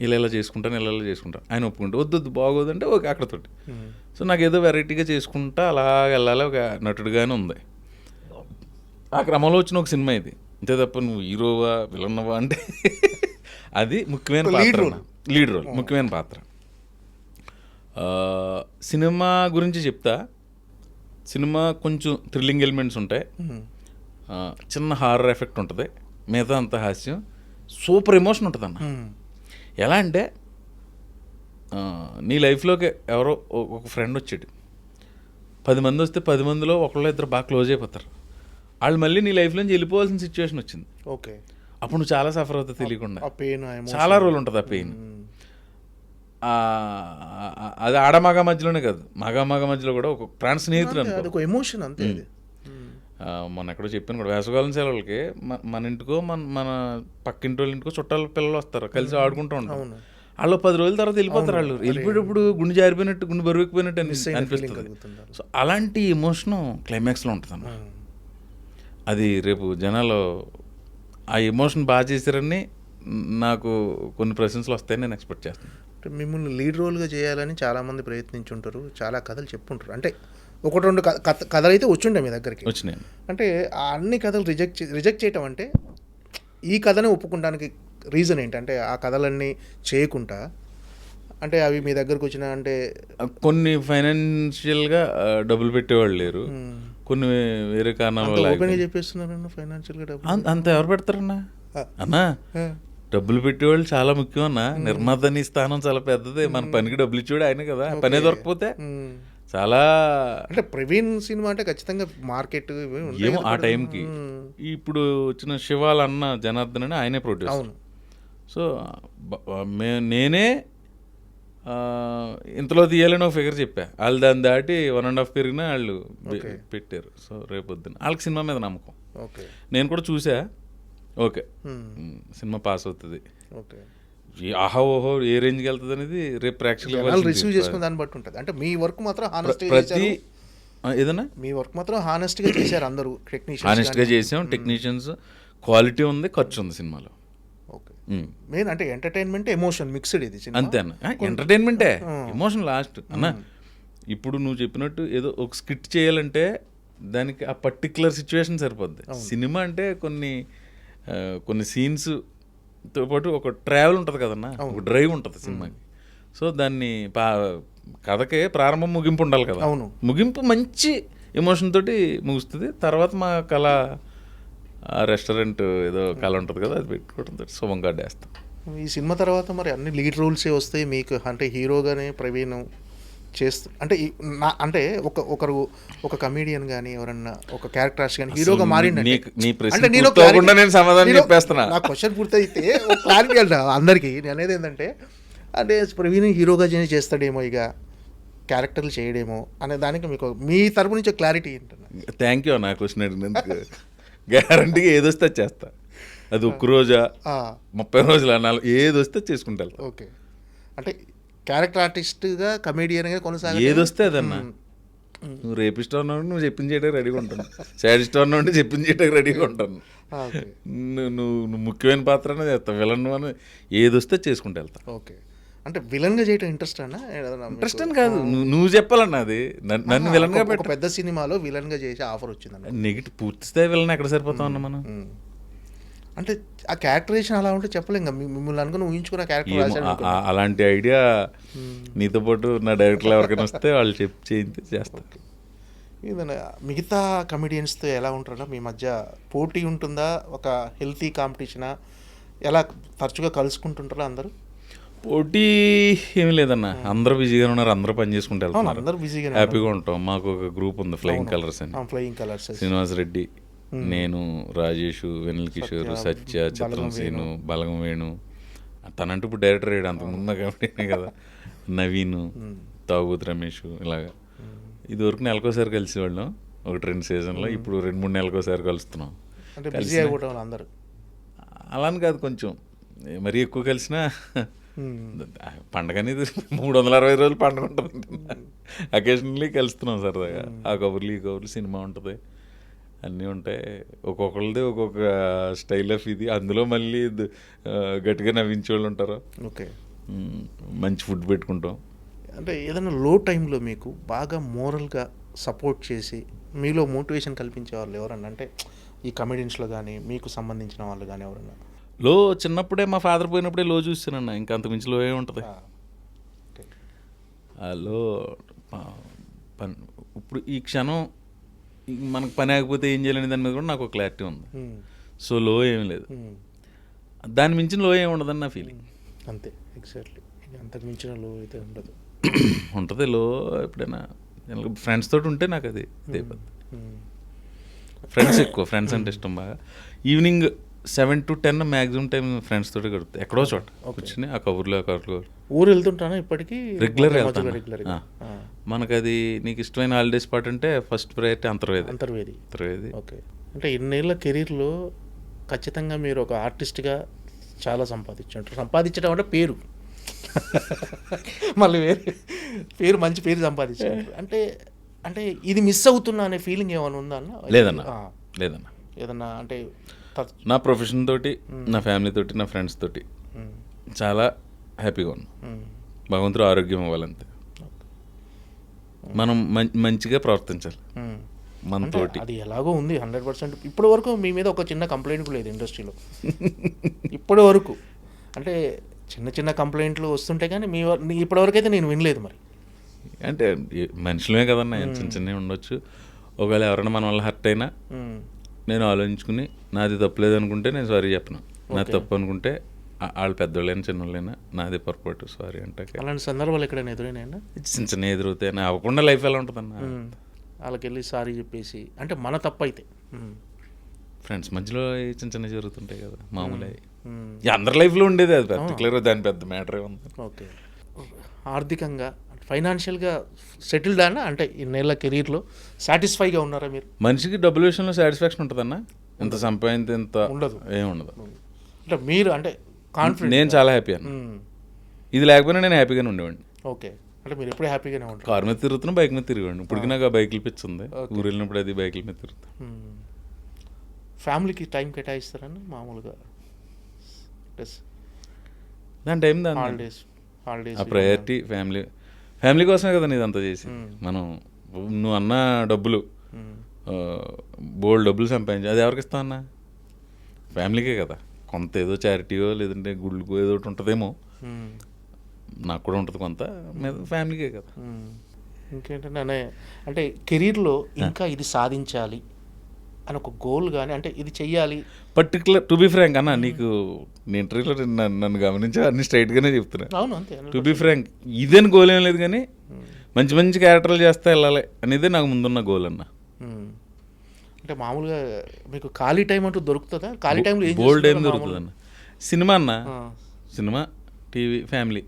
ఇలా చేసుకుంటాను, ఇలా చేసుకుంటాను. ఆయన ఒప్పుకుంటే వద్దు బాగోదంటే ఓకే అక్కడతోటి. సో నాకు ఏదో వెరైటీగా చేసుకుంటా అలా వెళ్ళాలి ఒక నటుడుగానే ఉంది. ఆ క్రమంలో వచ్చిన ఒక సినిమా ఇది. అంతే తప్ప నువ్వు హీరోవా విలన్నవా అంటే అది ముఖ్యమైన పాత్ర, లీడ్ రోల్, ముఖ్యమైన పాత్ర. సినిమా గురించి చెప్తా. సినిమా కొంచెం థ్రిల్లింగ్ ఎలిమెంట్స్ ఉంటాయి, చిన్న హారర్ ఎఫెక్ట్ ఉంటుంది, మిగతా అంత హాస్యం, సూపర్ ఎమోషన్ ఉంటుంది అన్న. ఎలా అంటే నీ లైఫ్లోకి ఎవరో ఒక ఫ్రెండ్ వచ్చాడు, 10 మంది వస్తే 10 మందిలో ఒకళ్ళు ఇద్దరు బాగా క్లోజ్ అయిపోతారు. వాళ్ళు మళ్ళీ నీ లైఫ్లోంచి వెళ్ళిపోవాల్సిన సిచ్యువేషన్ వచ్చింది. ఓకే, అప్పుడు నువ్వు చాలా సఫర్ అవుతావు తెలియకుండా. పెయిన్ చాలా రోజులు ఉంటుంది ఆ పెయిన్. అది ఆడమగ మధ్యలోనే కాదు, మగ మధ్యలో కూడా ఒక ప్రాణ స్నేహితుడు అనుకో, ఎమోషన్ అంతే. మొన్న ఎక్కడో చెప్పాను కూడా, వేసవకాలం సెలవులకి మన ఇంటికో మన పక్కింటి వాళ్ళ ఇంటికో చుట్టాల పిల్లలు వస్తారు, కలిసి ఆడుకుంటూ ఉంటారు. వాళ్ళు 10 రోజుల తర్వాత వెళ్ళిపోతారు. వాళ్ళు వెళ్ళిపోయేటప్పుడు గుండె జారిపోయినట్టు, గుండె బరువెక్కిపోయినట్టు అనిపిస్తుంది. సో అలాంటి ఎమోషను క్లైమాక్స్లో ఉంటుంది. అది రేపు జనాలు ఆ ఎమోషన్ బాగా చేశారని నాకు కొన్ని ప్రశంసలు వస్తాయని నేను ఎక్స్పెక్ట్ చేస్తాను. మిమ్మల్ని లీడ్ రోల్గా చేయాలని చాలామంది ప్రయత్నించుంటారు, చాలా కథలు చెప్పుంటారు. అంటే 1-2 కథలు అయితే వచ్చుండే మీ దగ్గరికి వచ్చినాయి. అంటే ఆ అన్ని కథలు రిజెక్ట్ చేయటం అంటే ఈ కథనే ఒప్పుకోవడానికి రీజన్ ఏంటంటే ఆ కథలన్నీ చేయకుండా అంటే అవి మీ దగ్గరకు వచ్చిన అంటే కొన్ని ఫైనాన్షియల్గా డబ్బులు పెట్టేవాళ్ళు లేరు, కొన్ని వేరే కారణాలు ఓపెన్గా చెప్పేస్తున్నారన్న. ఫైనాన్షియల్గా డబ్బులు అంత ఎవరు పెడతారన్నా? అన్నా డబ్బులు పెట్టేవాళ్ళు చాలా ముఖ్యం అన్న. నిర్మాత నీ స్థానం చాలా పెద్దది. మన పనికి డబ్బులు ఇచ్చేవాడు ఆయన కదా. పనే దొరకపోతే చాలా అంటే ప్రవీణ్ సినిమా అంటే ఖచ్చితంగా మార్కెట్ ఏమో ఆ టైంకి. ఇప్పుడు వచ్చిన శివాల అన్న జనార్దన్ అని ఆయనే ప్రొడ్యూసర్. సో నేనే ఇంతలో తీయాలని ఒక ఫిగర్ చెప్పా, వాళ్ళు దాన్ని దాటి 1.5 పెరిగినా వాళ్ళు పెట్టారు. సో రేపొద్దున వాళ్ళకి సినిమా మీద నమ్మకం. నేను కూడా చూసా, ఓకే సినిమా పాస్ అవుతుంది, ఆహా ఓహో ఏ రేంజ్కి వెళ్తుంది అనేది రేపు ప్రేక్షకులు రిసీవ్ చేసుకునే దాన్ని బట్టి ఉంటుంది. అంటే మీ వర్క్ మాత్రం ప్రతి ఏదన్నా మీ వర్క్ మాత్రం హానెస్ట్గా చేశారు అందరూ టెక్నీషియన్స్, హానెస్ట్గా చేసాం. టెక్నీషియన్స్, క్వాలిటీ ఉంది, ఖర్చు ఉంది సినిమాలో. ఓకే, మెయిన్ అంటే ఎంటర్టైన్మెంట్ ఎమోషన్ మిక్స్డ్ ఇది అంతే అన్న. ఎంటర్టైన్మెంటే ఎమోషన్ లాస్ట్ అన్న. ఇప్పుడు నువ్వు చెప్పినట్టు ఏదో ఒక స్కిట్ చేయాలంటే దానికి ఆ పర్టికులర్ సిచ్యువేషన్ సరిపోద్ది. సినిమా అంటే కొన్ని సీన్స్తో పాటు ఒక ట్రావెల్ ఉంటుంది కదన్నా, ఒక డ్రైవ్ ఉంటుంది సినిమాకి. సో దాన్ని కథకే ప్రారంభం ముగింపు ఉండాలి కదా. ముగింపు మంచి ఎమోషన్ తోటి ముగుస్తుంది. తర్వాత మా కళ రెస్టారెంట్ ఏదో కళ ఉంటుంది కదా, అది పెట్టుకోవడంతో శుభంగా వేస్తాం. ఈ సినిమా తర్వాత మరి అన్ని లీడ్ రోల్సే వస్తాయి మీకు. అంటే హీరోగానే ప్రవీణ్ అంటే అంటే ఒక కమీడియన్ కానీ ఎవరన్నా ఒక క్యారెక్టర్ ఆర్టిస్ట్ కానీ హీరోగా మారిందంటే నా క్వశ్చన్ పూర్తయితే ఒక క్లారిటీ అంట అందరికీ. నేను అనేది ఏంటంటే అంటే ప్రవీణ్ హీరోగా చేస్తాడేమో, ఇక క్యారెక్టర్లు చేయడేమో అనే దానికి మీకు మీ తరపు నుంచి క్లారిటీ ఏంటన్నా? Thank you. నా క్వశ్చన్ అడిగినందుకు గ్యారంటీగా ఏదొస్తే చేస్తా. అది 1 రోజా 30 రోజులు అన్నాళ్ళు ఏదొస్తే చేసుకుంటా. ఓకే, అంటే క్యారెక్టర్ ఆర్టిస్ట్గా కమేడియన్గా కొనసాగి ఏదొస్తే అదన్నా. నువ్వు రేపిస్ట్ అన్నావు నువ్వు చెప్పింది చేయడానికి రెడీగా ఉంటాను, సాడిస్ట్ అన్నావు అంటే చెప్పింది చేయడానికి రెడీగా ఉంటాను. ఓకే నువ్వు ముఖ్యమైన పాత్ర అనేది చేస్తావు, విలన్ అని ఏది వస్తే చేసుకుంటూ వెళ్తా. ఓకే అంటే విలన్గా చేయటం ఇంట్రెస్ట్ అన్నా? ఇంట్రెస్ట్ అని కాదు, నువ్వు చెప్పాలన్నా అది నన్ను విలన్గా ఒక పెట్ట. పెద్ద సినిమాలో విలన్గా చేసే ఆఫర్ వచ్చిందన్న. నెగిటివ్ పూర్తి స్థాయి విలన్ ఎక్కడ సరిపోతాం అన్న మనం. అంటే ఆ క్యారెక్టరేషన్ అలా ఉంటే చెప్పలేం కదా, మిమ్మల్ని అనుకుని ఊహించుకున్న క్యారెక్టర్ రాశాడు అనుకో. అలాంటి ఐడియా నీతో పాటు నా డైరెక్టర్లు ఎవరికైనా వస్తే వాళ్ళు చేస్తారు. ఏదైనా మిగతా కమెడియన్స్తో ఎలా ఉంటారన్నా మీ మధ్య పోటీ ఉంటుందా, ఒక హెల్తీ కాంపిటీషనా, ఎలా తరచుగా కలుసుకుంటుంటారా అందరూ? పోటీ ఏమీ లేదన్న, అందరూ బిజీగా ఉన్నారు, అందరూ పని చేసుకుంటూ వెళ్తున్నారు, అందరూ బిజీగా హ్యాపీగా ఉంటాం. మాకు ఒక గ్రూప్ ఉంది ఫ్లయింగ్ కలర్స్ అని, ఫ్లయింగ్ కలర్స్, శ్రీనివాస్ రెడ్డి, నేను, రాజేష్, వెనిల్ కిషోర్, సత్య, చిత్రం సీను, బలగం వేణు, తనంటూ ఇప్పుడు డైరెక్టర్ అయ్యాడు, అంతకుముందు కాబట్టి కదా, నవీన్, తాగుతు రమేష్, ఇలాగా ఇదివరకు నెలకోసారి కలిసేవాళ్ళం ఒక 2 సీజన్లో, ఇప్పుడు 2-3 నెలకోసారి కలుస్తున్నాం. అంటే బిజీ అయిపోవటం అందరూ అలా అని కాదు, కొంచెం మరీ ఎక్కువ కలిసినా పండగ అనేది 360 రోజులు పండుగ ఉంటుంది, అకేషనల్లీ కలుస్తున్నాం సరదాగా. ఆ కబుర్లు ఈ కబుర్లు, సినిమా ఉంటుంది, అన్నీ ఉంటాయి, ఒక్కొక్కరిది ఒక్కొక్క స్టైల్ ఆఫ్ ఇది. అందులో మళ్ళీ గట్టిగా నవ్వించే వాళ్ళు ఉంటారు. ఓకే మంచి ఫుడ్ పెట్టుకుంటాం. అంటే ఏదైనా లో టైంలో మీకు బాగా మోరల్గా సపోర్ట్ చేసి మీలో మోటివేషన్ కల్పించే వాళ్ళు ఎవరన్నా, అంటే ఈ కమెడియన్స్లో కానీ మీకు సంబంధించిన వాళ్ళు కానీ ఎవరన్నా? లో చిన్నప్పుడే మా ఫాదర్ పోయినప్పుడే లో చూస్తానన్న, ఇంకా అంతకుమించి లో ఏముంటుంది. లో ఇప్పుడు ఈ క్షణం మనకు పని ఆగిపోతే ఏం చేయాలని దాని మీద కూడా నాకు ఒక క్లారిటీ ఉంది. సో లో ఏమీ లేదు, దాని మించిన లో ఏమి ఉండదని నా ఫీలింగ్. అంతే, ఎగ్జాక్ట్లీ, అంతకు మించిన లో అయితే ఉండదు. ఉంటుంది లో ఎప్పుడైనా ఫ్రెండ్స్ తోటి ఉంటే నాకు అది అయిపోద్ది. ఫ్రెండ్స్ ఎక్కువ, ఫ్రెండ్స్ అంటే ఇష్టం బాగా. Evening 7 to 10 maximum time friends తోటి గడుపుతాయి, ఎక్కడో చోట కూర్చుని ఆ కబుర్లో ఊరు వెళ్తుంటానా ఇప్పటికీ? రెగ్యులర్ వెళ్తాను. మనకు అది నీకు ఇష్టమైన హాలిడే స్పాట్ అంటే ఫస్ట్ ప్రయారిటీ అంతర్వేది. ఓకే, అంటే ఇన్నేళ్ళ కెరీర్లో ఖచ్చితంగా మీరు ఒక ఆర్టిస్ట్గా చాలా సంపాదించడం అంటే పేరు మళ్ళీ పేరు మంచి పేరు సంపాదించారు. అంటే ఇది మిస్ అవుతున్నా అనే ఫీలింగ్ ఏమైనా ఉందా అన్న? లేదన్న ఏదన్నా అంటే నా ప్రొఫెషన్ తోటి, నా ఫ్యామిలీ తోటి, నా ఫ్రెండ్స్ తోటి చాలా హ్యాపీగా ఉన్నాం. భగవంతుడు ఆరోగ్యం ఇవ్వాలంతే, మనం మంచిగా ప్రవర్తించాలి మనతోటి. అది ఎలాగో ఉంది 100%. ఇప్పటి వరకు మీ మీద ఒక చిన్న కంప్లైంట్ లేదు ఇండస్ట్రీలో ఇప్పటి వరకు. అంటే చిన్న కంప్లైంట్లు వస్తుంటే కానీ ఇప్పటివరకు అయితే నేను వినలేదు. మరి అంటే మనుషులమే కదన్నా, చిన్నవి ఉండొచ్చు. ఒకవేళ ఎవరైనా మన వల్ల హర్ట్ అయినా నేను ఆలోచించుకుని నాది తప్పులేదు అనుకుంటే నేను సారీ చెప్పను, నాది తప్పు అనుకుంటే వాళ్ళు పెద్దోళ్ళైనా చిన్నోళ్ళైనా నాది పొరపాటు సారీ అంటే. అలాంటి సందర్భాలు ఎక్కడైనా ఎదురైనా? చిన్న ఎదురవుతాయి, అవ్వకుండా లైఫ్ ఎలా ఉంటుందన్న. వాళ్ళకి వెళ్ళి సారీ చెప్పేసి, అంటే మన తప్పు అయితే ఫ్రెండ్స్ మధ్యలో చిన్న జరుగుతుంటాయి కదా, మామూలు అందరి లైఫ్లో ఉండేది, అది పర్టికులర్గా దాని పెద్ద మ్యాటరే ఉంది. ఓకే, ఆర్థికంగా ఫైనాన్షియల్గా సెటిల్డ్ అన్న, అంటే ఇన్నేళ్ళ కెరీర్లో సాటిస్ఫైగా ఉన్నారా మీరు? మనిషికి డబ్బుల విషయంలో సాటిస్ఫాక్షన్ ఉంటుందన్న, ఎంత సంపాదించి ఎంత ఉండదు, ఏముండదు. అంటే మీరు అంటే కాన్ఫిడెంట్? నేను చాలా హ్యాపీ అన్న, ఇది లేకపోయినా నేను హ్యాపీగానే ఉండేవాడిని. ఓకే, అంటే మీరు ఎప్పుడు హ్యాపీగానే ఉంటారు? కారు మీద తిరుగుతున్నా, బైక్ మీద తిరిగాను. ఇప్పటికి నాకు ఆ బైకులు పిచ్చింది, ఊరు వెళ్ళినప్పుడు అది బైకుల మీద తిరుగుతాను. ఫ్యామిలీకి టైం కేటాయిస్తారని మామూలుగా? దాని టైం దాని హాలిడేస్ ఆ ప్రయారిటీ ఫ్యామిలీ కోసమే కదా నేను ఇదంతా చేసి. మనం నువ్వు అన్న డబ్బులు బోల్డ్ డబ్బులు సంపాదించి అది ఎవరికి ఇస్తా అన్నా? ఫ్యామిలీకే కదా. కొంత ఏదో చారిటీయో లేదంటే గుళ్ళకో ఏదో ఒకటి ఉంటుందేమో, నాకు కూడా ఉంటుంది కొంత, మీద ఫ్యామిలీకే కదా. ఇంకేంటంటే అంటే కెరీర్లో ఇంకా ఇది సాధించాలి అని ఒక గోల్ కానీ, అంటే ఇది చెయ్యాలి పర్టికులర్. టు బీ ఫ్రాంక్ అన్న, నీకు నీ ఇంటర్వ్యూలో నన్ను గమనించి అన్ని స్ట్రైట్గానే చెప్తున్నా. అవును, అంతే. టు బీ ఫ్రాంక్, ఇదేని గోల్ ఏం లేదు, కానీ మంచి క్యారెక్టర్లు చేస్తే వెళ్ళాలి అనేది నాకు ముందున్న గోల్ అన్న. అంటే మామూలుగా మీకు ఖాళీ టైం అంటూ దొరుకుతుందా? ఖాళీ టైంలో బోల్డ్ ఏం దొరుకుతుంది అన్న? సినిమా అన్న, సినిమా, టీవీ, ఫ్యామిలీ,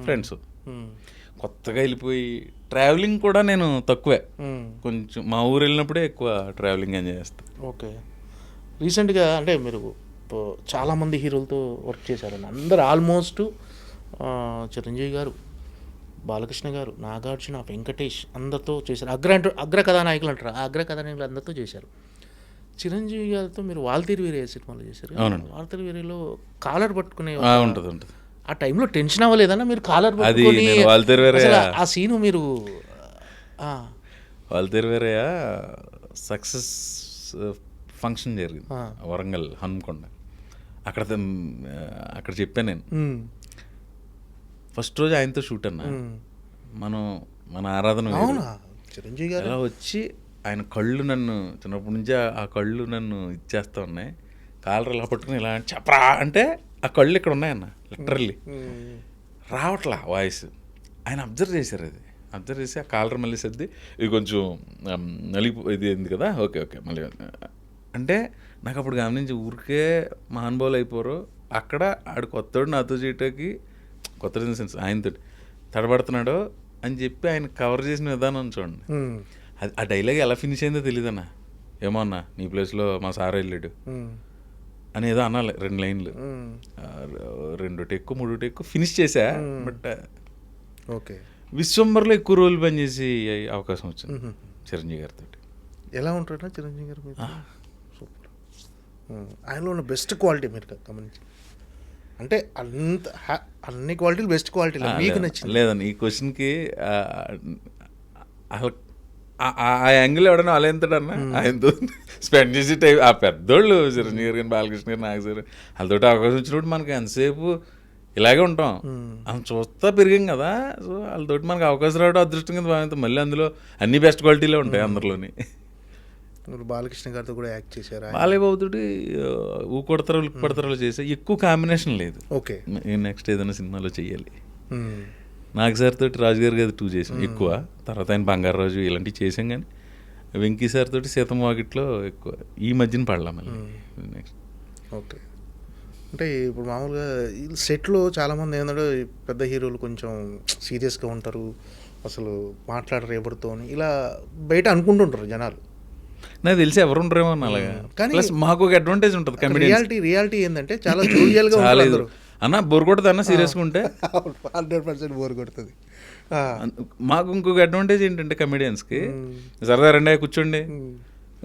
ఫ్రెండ్స్. కొత్తగా వెళ్ళిపోయి ట్రావెలింగ్ కూడా నేను తక్కువే, కొంచెం మా ఊరు వెళ్ళినప్పుడే ఎక్కువ ట్రావెలింగ్ ఎంజాయ్ చేస్తాను. ఓకే, రీసెంట్గా అంటే మీరు చాలామంది హీరోలతో వర్క్ చేశారని అందరు ఆల్మోస్ట్ చిరంజీవి గారు, బాలకృష్ణ గారు, నాగార్జున, వెంకటేష్ అందరితో చేశారు. అగ్ర కథానాయకులు అంటారు, ఆ అగ్ర కథానాయకులు అందరితో చేశారు. చిరంజీవి గారితో మీరు వాల్తీరు వీరే సినిమాలో చేశారు. అవునండి. వాల్తీరు వీరేలో కాలర్ పట్టుకునే ఉంటుంది ఆ టైంలో టెన్షన్ అవ్వలేదన్నా మీరు కాలర్ అది పట్టుకొని నేను వాల్తీరు వీరయ్య అసలు ఆ సీను మీరు వాల్తీరు వీరయ్య సక్సెస్ ఫంక్షన్ జరిగింది వరంగల్ హన్మకొండ. అక్కడ చెప్పాను నేను ఫస్ట్ రోజు ఆయనతో షూట్ అన్నా. మన ఆరాధన చిరంజీవి గారు ఎలా వచ్చి ఆయన కళ్ళు నన్ను చిన్నప్పటి నుంచి ఆ కళ్ళు నన్ను ఇచ్చేస్తా ఉన్నాయి. కాలర్ ఇలా పట్టుకుని ఇలా చెప్పరా అంటే ఆ కళ్ళు ఇక్కడ ఉన్నాయన్న లిటరల్లీ రావట్లా వాయిస్. ఆయన అబ్జర్వ్ చేశారు, అది అబ్జర్వ్ చేసి ఆ కాలర్ మళ్ళీ సర్ది ఇది కొంచెం ఇది ఉంది కదా, ఓకే మళ్ళీ అంటే నాకు అప్పుడు గమనించి ఊరికే మహానుభావులు అయిపోరు. అక్కడ ఆడు కొత్తోడు నాతో చేయటానికి కొత్త సెన్స్ ఆయనతో తడబడుతున్నాడు అని చెప్పి ఆయన కవర్ చేసిన విధానం చూడండి. అది ఆ డైలాగ్ ఎలా ఫినిష్ అయిందో తెలియదన్నా. ఏమో అన్నా నీ ప్లేస్లో మా సార్ వెళ్ళాడు అని ఏదో అనాలి 2 లైన్లు, 2 టెక్కు 3 టెక్కు ఫినిష్ చేశా. బట్ ఓకే విశ్వంబర్లో ఎక్కువ రోజులు పనిచేసి అవకాశం వచ్చింది చిరంజీవి గారితో. ఎలా ఉంటాడా చిరంజీవి గారు? సూపర్. ఆయనలో ఉన్న బెస్ట్ క్వాలిటీ మీరు గమనించి అంటే అన్ని క్వాలిటీలు బెస్ట్ క్వాలిటీ మీకు నచ్చింది లేదండి. ఈ క్వశ్చన్కి అసలు ఆ యాంగిల్ ఎవడన్నా అలెంతడన్నా ఆయనతో స్పెండ్ చేసే టైం ఆ పెద్దోళ్ళు చిరంజీవి గారు కానీ బాలకృష్ణ గారు నాగ సార్ వాళ్ళతో అవకాశం వచ్చినప్పుడు మనకి ఎంతసేపు ఇలాగే ఉంటాం. మనం చూస్తా పెరిగాం కదా, సో వాళ్ళతోటి మనకు అవకాశం రావడం అదృష్టం కింద భావించాం. మళ్ళీ అందులో అన్ని బెస్ట్ క్వాలిటీలే ఉంటాయి అందరిలోని. బాలకృష్ణ గారితో కూడా యాక్ట్ చేశారు. బాలయ్యబాబుతోటి ఊకొడతారు లుక్ పడతారు చేసే ఎక్కువ కాంబినేషన్ లేదు. ఓకే నెక్స్ట్ ఏదైనా సినిమాలో చెయ్యాలి. నాగ్ సార్ తోటి రాజుగారి గారి 2 చేసాం ఎక్కువ. తర్వాత ఆయన బంగారు రోజు ఇలాంటివి చేసాం. కానీ వెంకీ సార్ తోటి సీతమ్మ వాకిట్లో ఎక్కువ ఈ మధ్యన పడలాం మళ్ళీ నెక్స్ట్. ఓకే అంటే ఇప్పుడు మామూలుగా సెట్లో చాలామంది ఏంటంటే పెద్ద హీరోలు కొంచెం సీరియస్గా ఉంటారు, అసలు మాట్లాడరు ఎవరితో అని ఇలా బయట అనుకుంటుంటారు జనాలు. నాకు తెలిసి ఎవరు ఉండరేమో అలాగా. కానీ మాకు ఒక అడ్వాంటేజ్ ఉంటుంది. రియాలిటీ ఏంటంటే చాలా జోవియల్గా ఉంటారు అన్న. బోర్ కొడుతుంది అన్న సీరియస్గా ఉంటే 100% బోర్ కొడుతుంది. మాకు ఇంకొక అడ్వాంటేజ్ ఏంటంటే కమెడియన్స్కి సరదా రెండే కూర్చోండి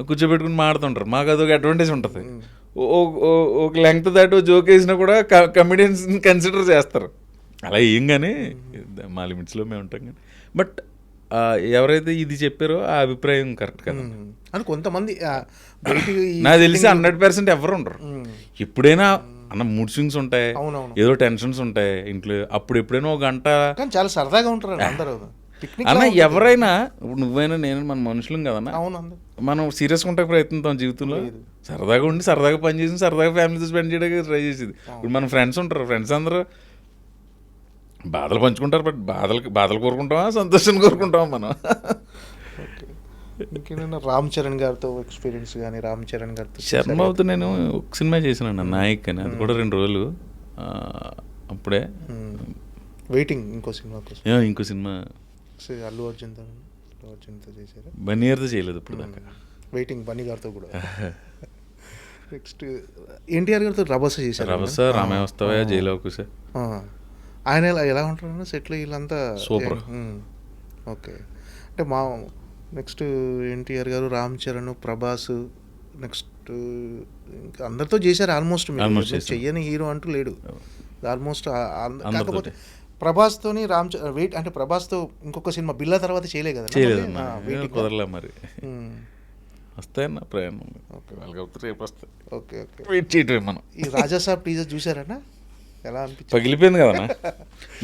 కూర్చోబెట్టుకుని మాడుతుంటారు. మాకు అదొక అడ్వాంటేజ్ ఉంటుంది. ఒక లెంగ్త్ దాటి జోక్ వేసినా కూడా కమెడియన్స్ కన్సిడర్ చేస్తారు. అలా ఏం కానీ మా లిమిట్స్లో మేము ఉంటాం. కానీ బట్ ఎవరైతే ఇది చెప్పారో ఆ అభిప్రాయం కరెక్ట్ కదా అని కొంతమంది నాకు తెలిసి 100% ఎవరు ఉండరు. ఎప్పుడైనా అన్న మూడ్ స్వింగ్స్ ఉంటాయి, ఏదో టెన్షన్స్ ఉంటాయి ఇంట్లో. అప్పుడు ఎప్పుడైనా ఒక గంట చాలా సరదాగా ఉంటారు అందరూ అన్న. ఎవరైనా ఇప్పుడు నువ్వైనా నేను మన మనుషులం కదన్నా. మనం సీరియస్గా ఉంటాక ప్రయత్నిస్తాం జీవితంలో. సరదాగా ఉండి సరదాగా పని చేసి సరదాగా ఫ్యామిలీతో స్పెండ్ చేయడానికి ట్రై చేసేది. ఇప్పుడు మన ఫ్రెండ్స్ ఉంటారు, ఫ్రెండ్స్ అందరూ బాధలు పంచుకుంటారు. బట్ బాధలు కోరుకుంటామా సంతోషాన్ని కోరుకుంటామా మనం? ఇంకేమైనా రామ్ చరణ్ గారితో ఎక్స్పీరియన్స్ కానీ? రామ్ చరణ్ గారితో శర్మతో నేను ఒక సినిమా చేసినాను నాయక్ అని. అది కూడా 2 రోజులు అప్పుడే వెయిటింగ్ ఇంకో సినిమా కోసం. ఇంకో సినిమా అల్లు అర్జున్తో చేశారు. బన్నీగారితో చేయలేదు ఇప్పుడు దాకా. వెయిటింగ్ బన్నీ గారితో కూడా. నెక్స్ట్ ఎన్టీఆర్ గారితో రభస చేశారు. రభస, రామాయ వస్తావా, జైలు అవకాశ. ఆయన ఎలా ఉంటారు సెట్లో వీళ్ళంతా? సూపర్. ఓకే అంటే మా నెక్స్ట్ ఎన్టీఆర్ గారు, రామ్ చరణ్, ప్రభాస్, నెక్స్ట్ ఇంకా అందరితో చేశారు ఆల్మోస్ట్. చెయ్యని హీరో అంటూ లేడు ఆల్మోస్ట్. కాకపోతే ప్రభాస్తోని వెయిట్ అంటే ప్రభాస్తో ఇంకొక సినిమా బిల్లా తర్వాత చేయలే కదా. కుదరలే మరి. వస్తాయన్న ప్రయాణం. రేపు వస్తాయి. ఓకే ఓకే వెయిట్ చేయటమే మనం. ఈ రాజాసాబ్ టీజర్ చూసారన్నా? ఎలా అనిపించింది? పగిలిపోయింది కదన్నా.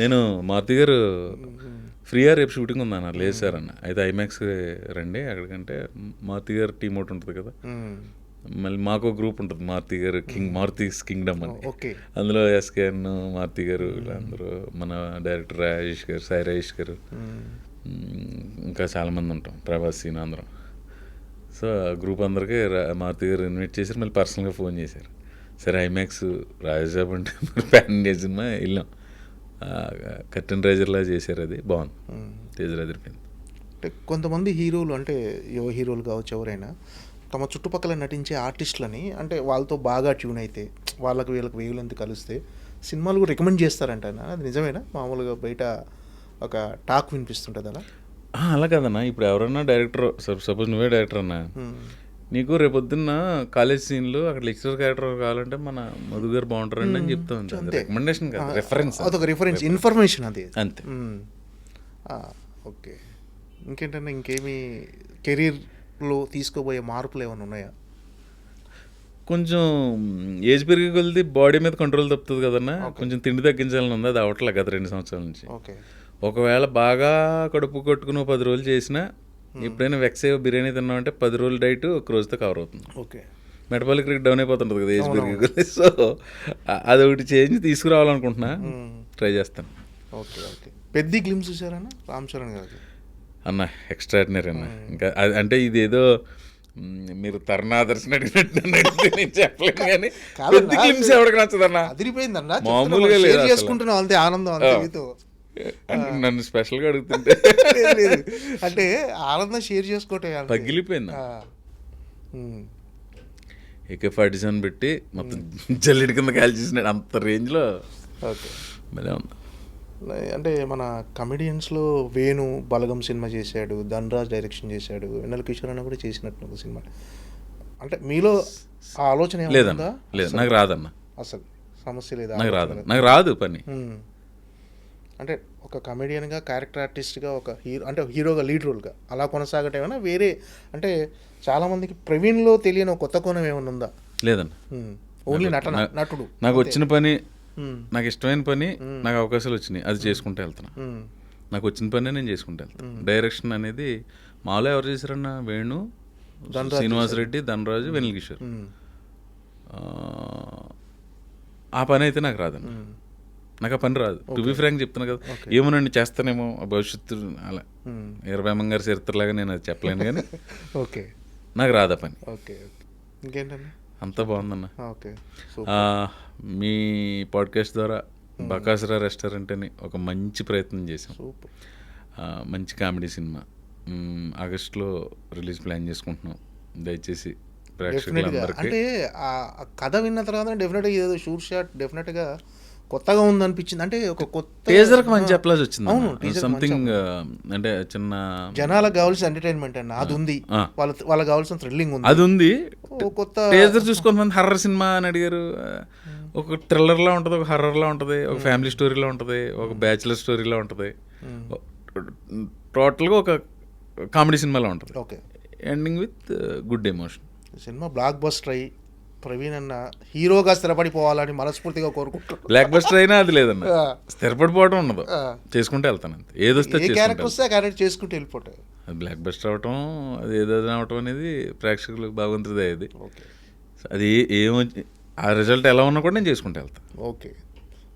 నేను మారుతి గారు ఫ్రీగా రేపు షూటింగ్ ఉందన్న. లేదు సార్ అన్న, అయితే ఐమాక్స్ రండి అక్కడికంటే. మారుతి గారు టీమ్ ఒకటి ఉంటుంది కదా, మళ్ళీ మాకు గ్రూప్ ఉంటుంది మారుతి గారు మారుతిస్ కింగ్డమ్ అని. అందులో ఎస్కేఎన్, మారుతి గారు, వీళ్ళందరూ మన డైరెక్టర్ రాజేష్ గారు, సాయి రాజేష్ గారు, ఇంకా చాలామంది ఉంటాం, ప్రభాస్ సీన్ అందరం. సో గ్రూప్ అందరికీ మారుతి గారు ఇన్వైట్ చేశారు. మళ్ళీ పర్సనల్గా ఫోన్ చేశారు. సరే ఐమాక్స్ రాజాసాబ్ అంటే మరి ప్యాన్ ఇండియా సినిమా వెళ్ళాం. కర్టెన్ రైజర్లా చేశారు, అది బాగుంది. తేజర్ అదిరిపోయింది. అంటే కొంతమంది హీరోలు అంటే యువ హీరోలు కావచ్చు ఎవరైనా తమ చుట్టుపక్కల నటించే ఆర్టిస్టులని అంటే వాళ్ళతో బాగా ట్యూన్ అయితే వీళ్ళకి వేవ్ లెంత్ కలిస్తే సినిమాలు కూడా రికమెండ్ చేస్తారంట. అది నిజమేనా? మామూలుగా బయట ఒక టాక్ వినిపిస్తుంటుంది అలా. అలా కదన్నా, ఇప్పుడు ఎవరన్నా డైరెక్టర్, సపోజ్ నువ్వే డైరెక్టర్ అన్నా, నీకు రేపొద్దున్న కాలేజ్ సీన్లో అక్కడ లెక్చరర్ క్యారెక్టర్ కావాలంటే మన మధు గారు బాగుంటారండి అని చెప్తా ఉంటాను. రికమెండేషన్ కాదు, రెఫరెన్స్, అదొక రిఫరెన్స్, ఇన్ఫర్మేషన్ అది అంతే. ఓకే. ఇంకేంటన్నా, ఇంకేమి కెరీర్లో తీసుకోబోయే మార్పులు ఏమైనా ఉన్నాయా? కొంచెం ఏజ్ పెరిగి కొలిది బాడీ మీద కంట్రోల్ తప్పుతుంది కదన్నా, కొంచెం తిండి తగ్గించాలని ఉంది. అది అవట్లే గత 2 సంవత్సరాల నుంచి. ఓకే. ఒకవేళ బాగా కడుపు కొట్టుకుని 10 రోజులు చేసినా, ఎప్పుడైనా వెక్సేవ్ బిర్యానీ తిన్నామంటే 10 రోజుల డైట్ 1 రోజుతో కవర్ అవుతుంది. ఓకే. మెటబాలిక్ రేట్ డౌన్ అయిపోతుంటుంది కదా ఏజ్ పెరిగి కొలిది. సో అదొకటి చేంజ్ తీసుకురావాలనుకుంటున్నా, ట్రై చేస్తాను. ఓకే. ఓకే. పెద్ద గ్లిమ్స్ చూసారన్నా రామ్ చరణ్ గారు అన్న, ఎక్స్ట్రాడినరీ అన్న. ఇంకా అంటే ఇదేదో మీరు తరుణాదర్శన అడిగినట్టు నేను చెప్పలేను, కానీ పెద్ద క్లిమ్స్ ఎవరికి నచ్చదన్న, అదిరిపోయిందన్న, మామూలుగా లేదు. చేసుకుంటున్నాం అంతే, ఆనందం అంతే మీతో. అంటే నన్ను స్పెషల్గా అడుగుతుంటే అంటే ఆనందం షేర్ చేసుకోవటం పగిలిపోయింది. AK-47 పెట్టి మొత్తం జల్లెడి కింద కాల్ చేసినాడు, అంత రేంజ్లో. ఓకే. భలే ఉంది. అంటే మన కమెడియన్స్లో వేణు బలగం సినిమా చేశాడు, ధనరాజ్ డైరెక్షన్ చేశాడు, వెన్నెల కిషోర్ అన్న కూడా చేసినట్టు ఒక సినిమా. అంటే మీలో ఆ ఆలోచన లేదన్నా, లేదు, నాకు రాదన్న, అసలు సమస్య లేదా? నాకు రాదు పని. అంటే ఒక కమెడియన్గా, క్యారెక్టర్ ఆర్టిస్ట్గా, ఒక హీరో అంటే హీరోగా లీడ్ రోల్గా అలా కొనసాగటం ఏమైనా వేరే, అంటే చాలామందికి ప్రవీణ్లో తెలియని ఒక కొత్త కోణం ఏమైనా ఉందా? లేదన్న, ఓన్లీ నటుడు. నాకు వచ్చిన పని, నాకు ఇష్టమైన పని, నాకు అవకాశాలు వచ్చినాయి, అది చేసుకుంటూ వెళ్తున్నా. నాకు వచ్చిన పని నేను చేసుకుంటూ వెళ్తాను. డైరెక్షన్ అనేది మాలో ఎవరు చేశారన్న, వేణు, శ్రీనివాస్ రెడ్డి, ధనరాజు, వెన్నెల కిషోర్. ఆ పని అయితే నాకు రాదన్న, నాకు ఆ పని రాదు. టు బి ఫ్రాంక్ చెప్తున్నా కదా, ఏమోనండి చేస్తానేమో భవిష్యత్తు, అలా ఈరభైమం గారి చరిత్రలాగా నేను అది చెప్పలేను, కానీ ఓకే, నాకు రాదా పని. ఓకే. ఇంకేంటండి, అంతా బాగుందన్న. ఓకే. మీ పాడ్కాస్ట్ ద్వారా బకాసురా రెస్టారెంట్ అని ఒక మంచి ప్రయత్నం చేసాం. మంచి కామెడీ సినిమా ఆగస్టులో రిలీజ్ ప్లాన్ చేసుకుంటున్నాం. దయచేసి ప్రేక్షకులందరికీ, అంటే ఆ కథ విన్న తర్వాత డెఫినెట్గా ఏదో షూట్ షాట్ డెఫినెట్గా కొత్తగా ఉందనిపించింది. అంటే ఒక కొత్త టీజర్కి మంచి అప్లాజ్ వచ్చింది. సంథింగ్ అంటే చిన్న జనాలకు కావాల్సిన ఎంటర్టైన్మెంట్ అన్న అది ఉంది, వాళ్ళకి కావాల్సిన థ్రిల్లింగ్ ఉంది, అది ఉంది. కొత్త టీజర్ చూసుకొని మంది హర్రర్ సినిమా అని అడిగారు. ఒక థ్రిల్లర్లా ఉంటుంది, ఒక హర్రర్లా ఉంటుంది, ఒక ఫ్యామిలీ స్టోరీలా ఉంటుంది, ఒక బ్యాచులర్ స్టోరీలా ఉంటుంది, టోటల్గా ఒక కామెడీ సినిమాలో ఉంటుంది. Okay. Ending with good emotion. Cinema block buster అయ్యి ప్రవీణ్ అన్న హీరోగా స్థిరపడిపోవాలని మనస్ఫూర్తిగా కోరుకుంటాను. బ్లాక్ బస్టర్ అయినా అది లేదన్న, స్థిరపడిపోవడం ఉండదు, చేసుకుంటే వెళ్తాను అంతే. ఏదొస్తే క్యారెక్టర్ వస్తే ఆ క్యారెక్టర్ చేసుకుంటూ వెళ్ళిపోతాయి. అది బ్లాక్ బస్టర్ అవటం, అది ఏదో అవటం అనేది ప్రేక్షకులకు బాగుంటుంది. అది అది ఏమొచ్చి ఆ రిజల్ట్ ఎలా ఉన్నా కూడా నేను చేసుకుంటూ వెళ్తాను. ఓకే,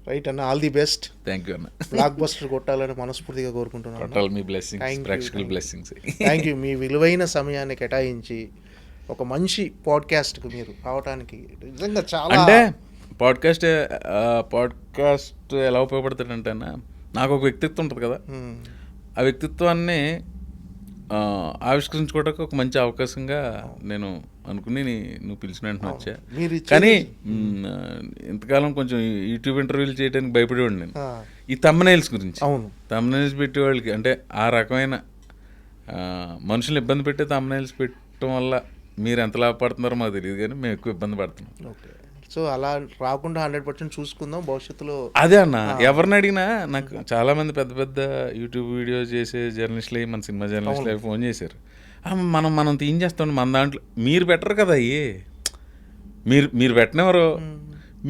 రైట్ అన్న, all the best. Thank you అన్న. బ్లాక్ బస్టర్ కొట్టాలని మనస్ఫూర్తిగా కోరుకుంటున్నాను. మీ బ్లెస్సింగ్స్, ప్రేక్షకుల బ్లెస్సింగ్స్. Thank you. మీ విలువైన సమయాన్ని కేటాయించి ఒక మంచి పాడ్కాస్ట్కి మీరు రావడానికి నిజంగా చాలా, అంటే పాడ్కాస్ట్ ఎలా ఉపయోగపడుతుందంటే అన్న, నాకు ఒక వ్యక్తిత్వం ఉంటుంది కదా, ఆ వ్యక్తిత్వాన్ని ఆవిష్కరించుకోవడానికి ఒక మంచి అవకాశంగా నేను అనుకుని నువ్వు పిలిచిన వెంటనే వచ్చా. కానీ ఇంతకాలం కొంచెం యూట్యూబ్ ఇంటర్వ్యూలు చేయడానికి భయపడేవాడిని నేను, ఈ థంబ్నెయిల్స్ గురించి. థంబ్నెయిల్స్ పెట్టేవాళ్ళకి, అంటే ఆ రకమైన మనుషులు ఇబ్బంది పెట్టే థంబ్నెయిల్స్ పెట్టడం వల్ల మీరు ఎంత లాభపడుతున్నారో మాకు తెలియదు, కానీ మేము ఎక్కువ ఇబ్బంది పడుతున్నాం. ఓకే. సో అలా రాకుండా 100% చూసుకుందాం భవిష్యత్తులో. అదే అన్న, ఎవరిని అడిగినా నాకు చాలా మంది పెద్ద పెద్ద యూట్యూబ్ వీడియో చేసే జర్నలిస్టులు, మన సినిమా జర్నలిస్టులు ఫోన్ చేశారు, మనం తీయించేస్తాం మన దాంట్లో, మీరు పెట్టరు కదా అయ్యి, మీరు పెట్టినెవరు,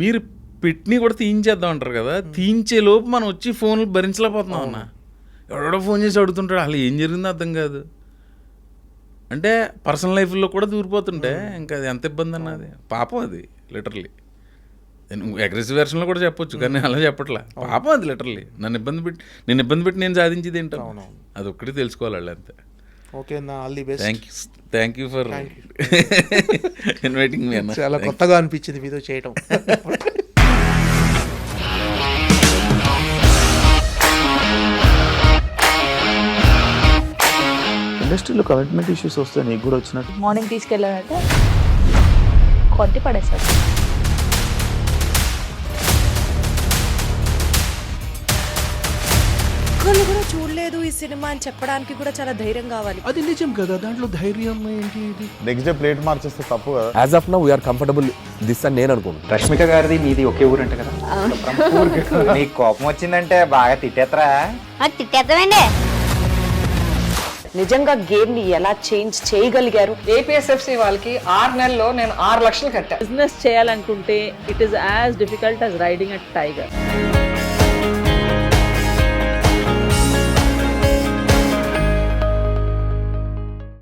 మీరు పెట్టిని కూడా తీయించేద్దాం అంటారు కదా, తీయించే లోపు మనం వచ్చి ఫోన్లు భరించలేకపోతున్నాం అన్న. ఎవడో ఫోన్ చేసి అడుగుతుంటాడు, అసలు ఏం జరిగిందో అర్థం కాదు. అంటే పర్సనల్ లైఫ్లో కూడా దూరిపోతుంటే ఇంకా అది ఎంత ఇబ్బంది అన్నది, పాపం అది లిటరలీ. అగ్రెసివ్ వెర్షన్లో కూడా చెప్పొచ్చు, కానీ అలా చెప్పట్లా, పాపం అది లిటరలీ. నేను ఇబ్బంది పెట్టి నేను సాధించేది ఏంటో అది ఒక్కటి తెలుసుకోవాలి వాళ్ళు, అంతే. ఓకే అన్న, all the best. Thank you for inviting మీ అన్న. చాలా కొత్తగా అనిపించింది మీతో చేయటం. ఇండస్ట్రీలో కమిట్మెంట్ ఇష్యూస్ వస్తే నీకు కూడా వచ్చినట్టు? మార్నింగ్ తీసుకెళ్ళానంటే కొట్టి పడేస్తారు. ఒకళ్ళు కూడా చూడలేదు ఈ సినిమా అని చెప్పడానికి కూడా చాలా ధైర్యం కావాలి. అది నిజం కదా, దాంట్లో ధైర్యం ఏంటి? ఇది నెక్స్ట్ డే ప్లేట్ మార్చేస్తే తప్పు కదా. As of now we are comfortable this అని నేను అనుకుంటున్నాను. రష్మిక గారిది మీది ఒకే ఊరు అంట కదా. నీకు కోపం వచ్చిందంటే బాగా తిట్టేత్తరా? తిట్టేద్దామండి. నిజంగా గేమ్ ని ఎలా చేంజ్ చేయగలిగారు? ఏపీఎస్ఎఫ్సి వాళ్ళకి 6 నెలల్లో నేను 6 లక్షలు కట్టా. బిజినెస్ చేయాలనుకుంటే it is as difficult as riding a tiger.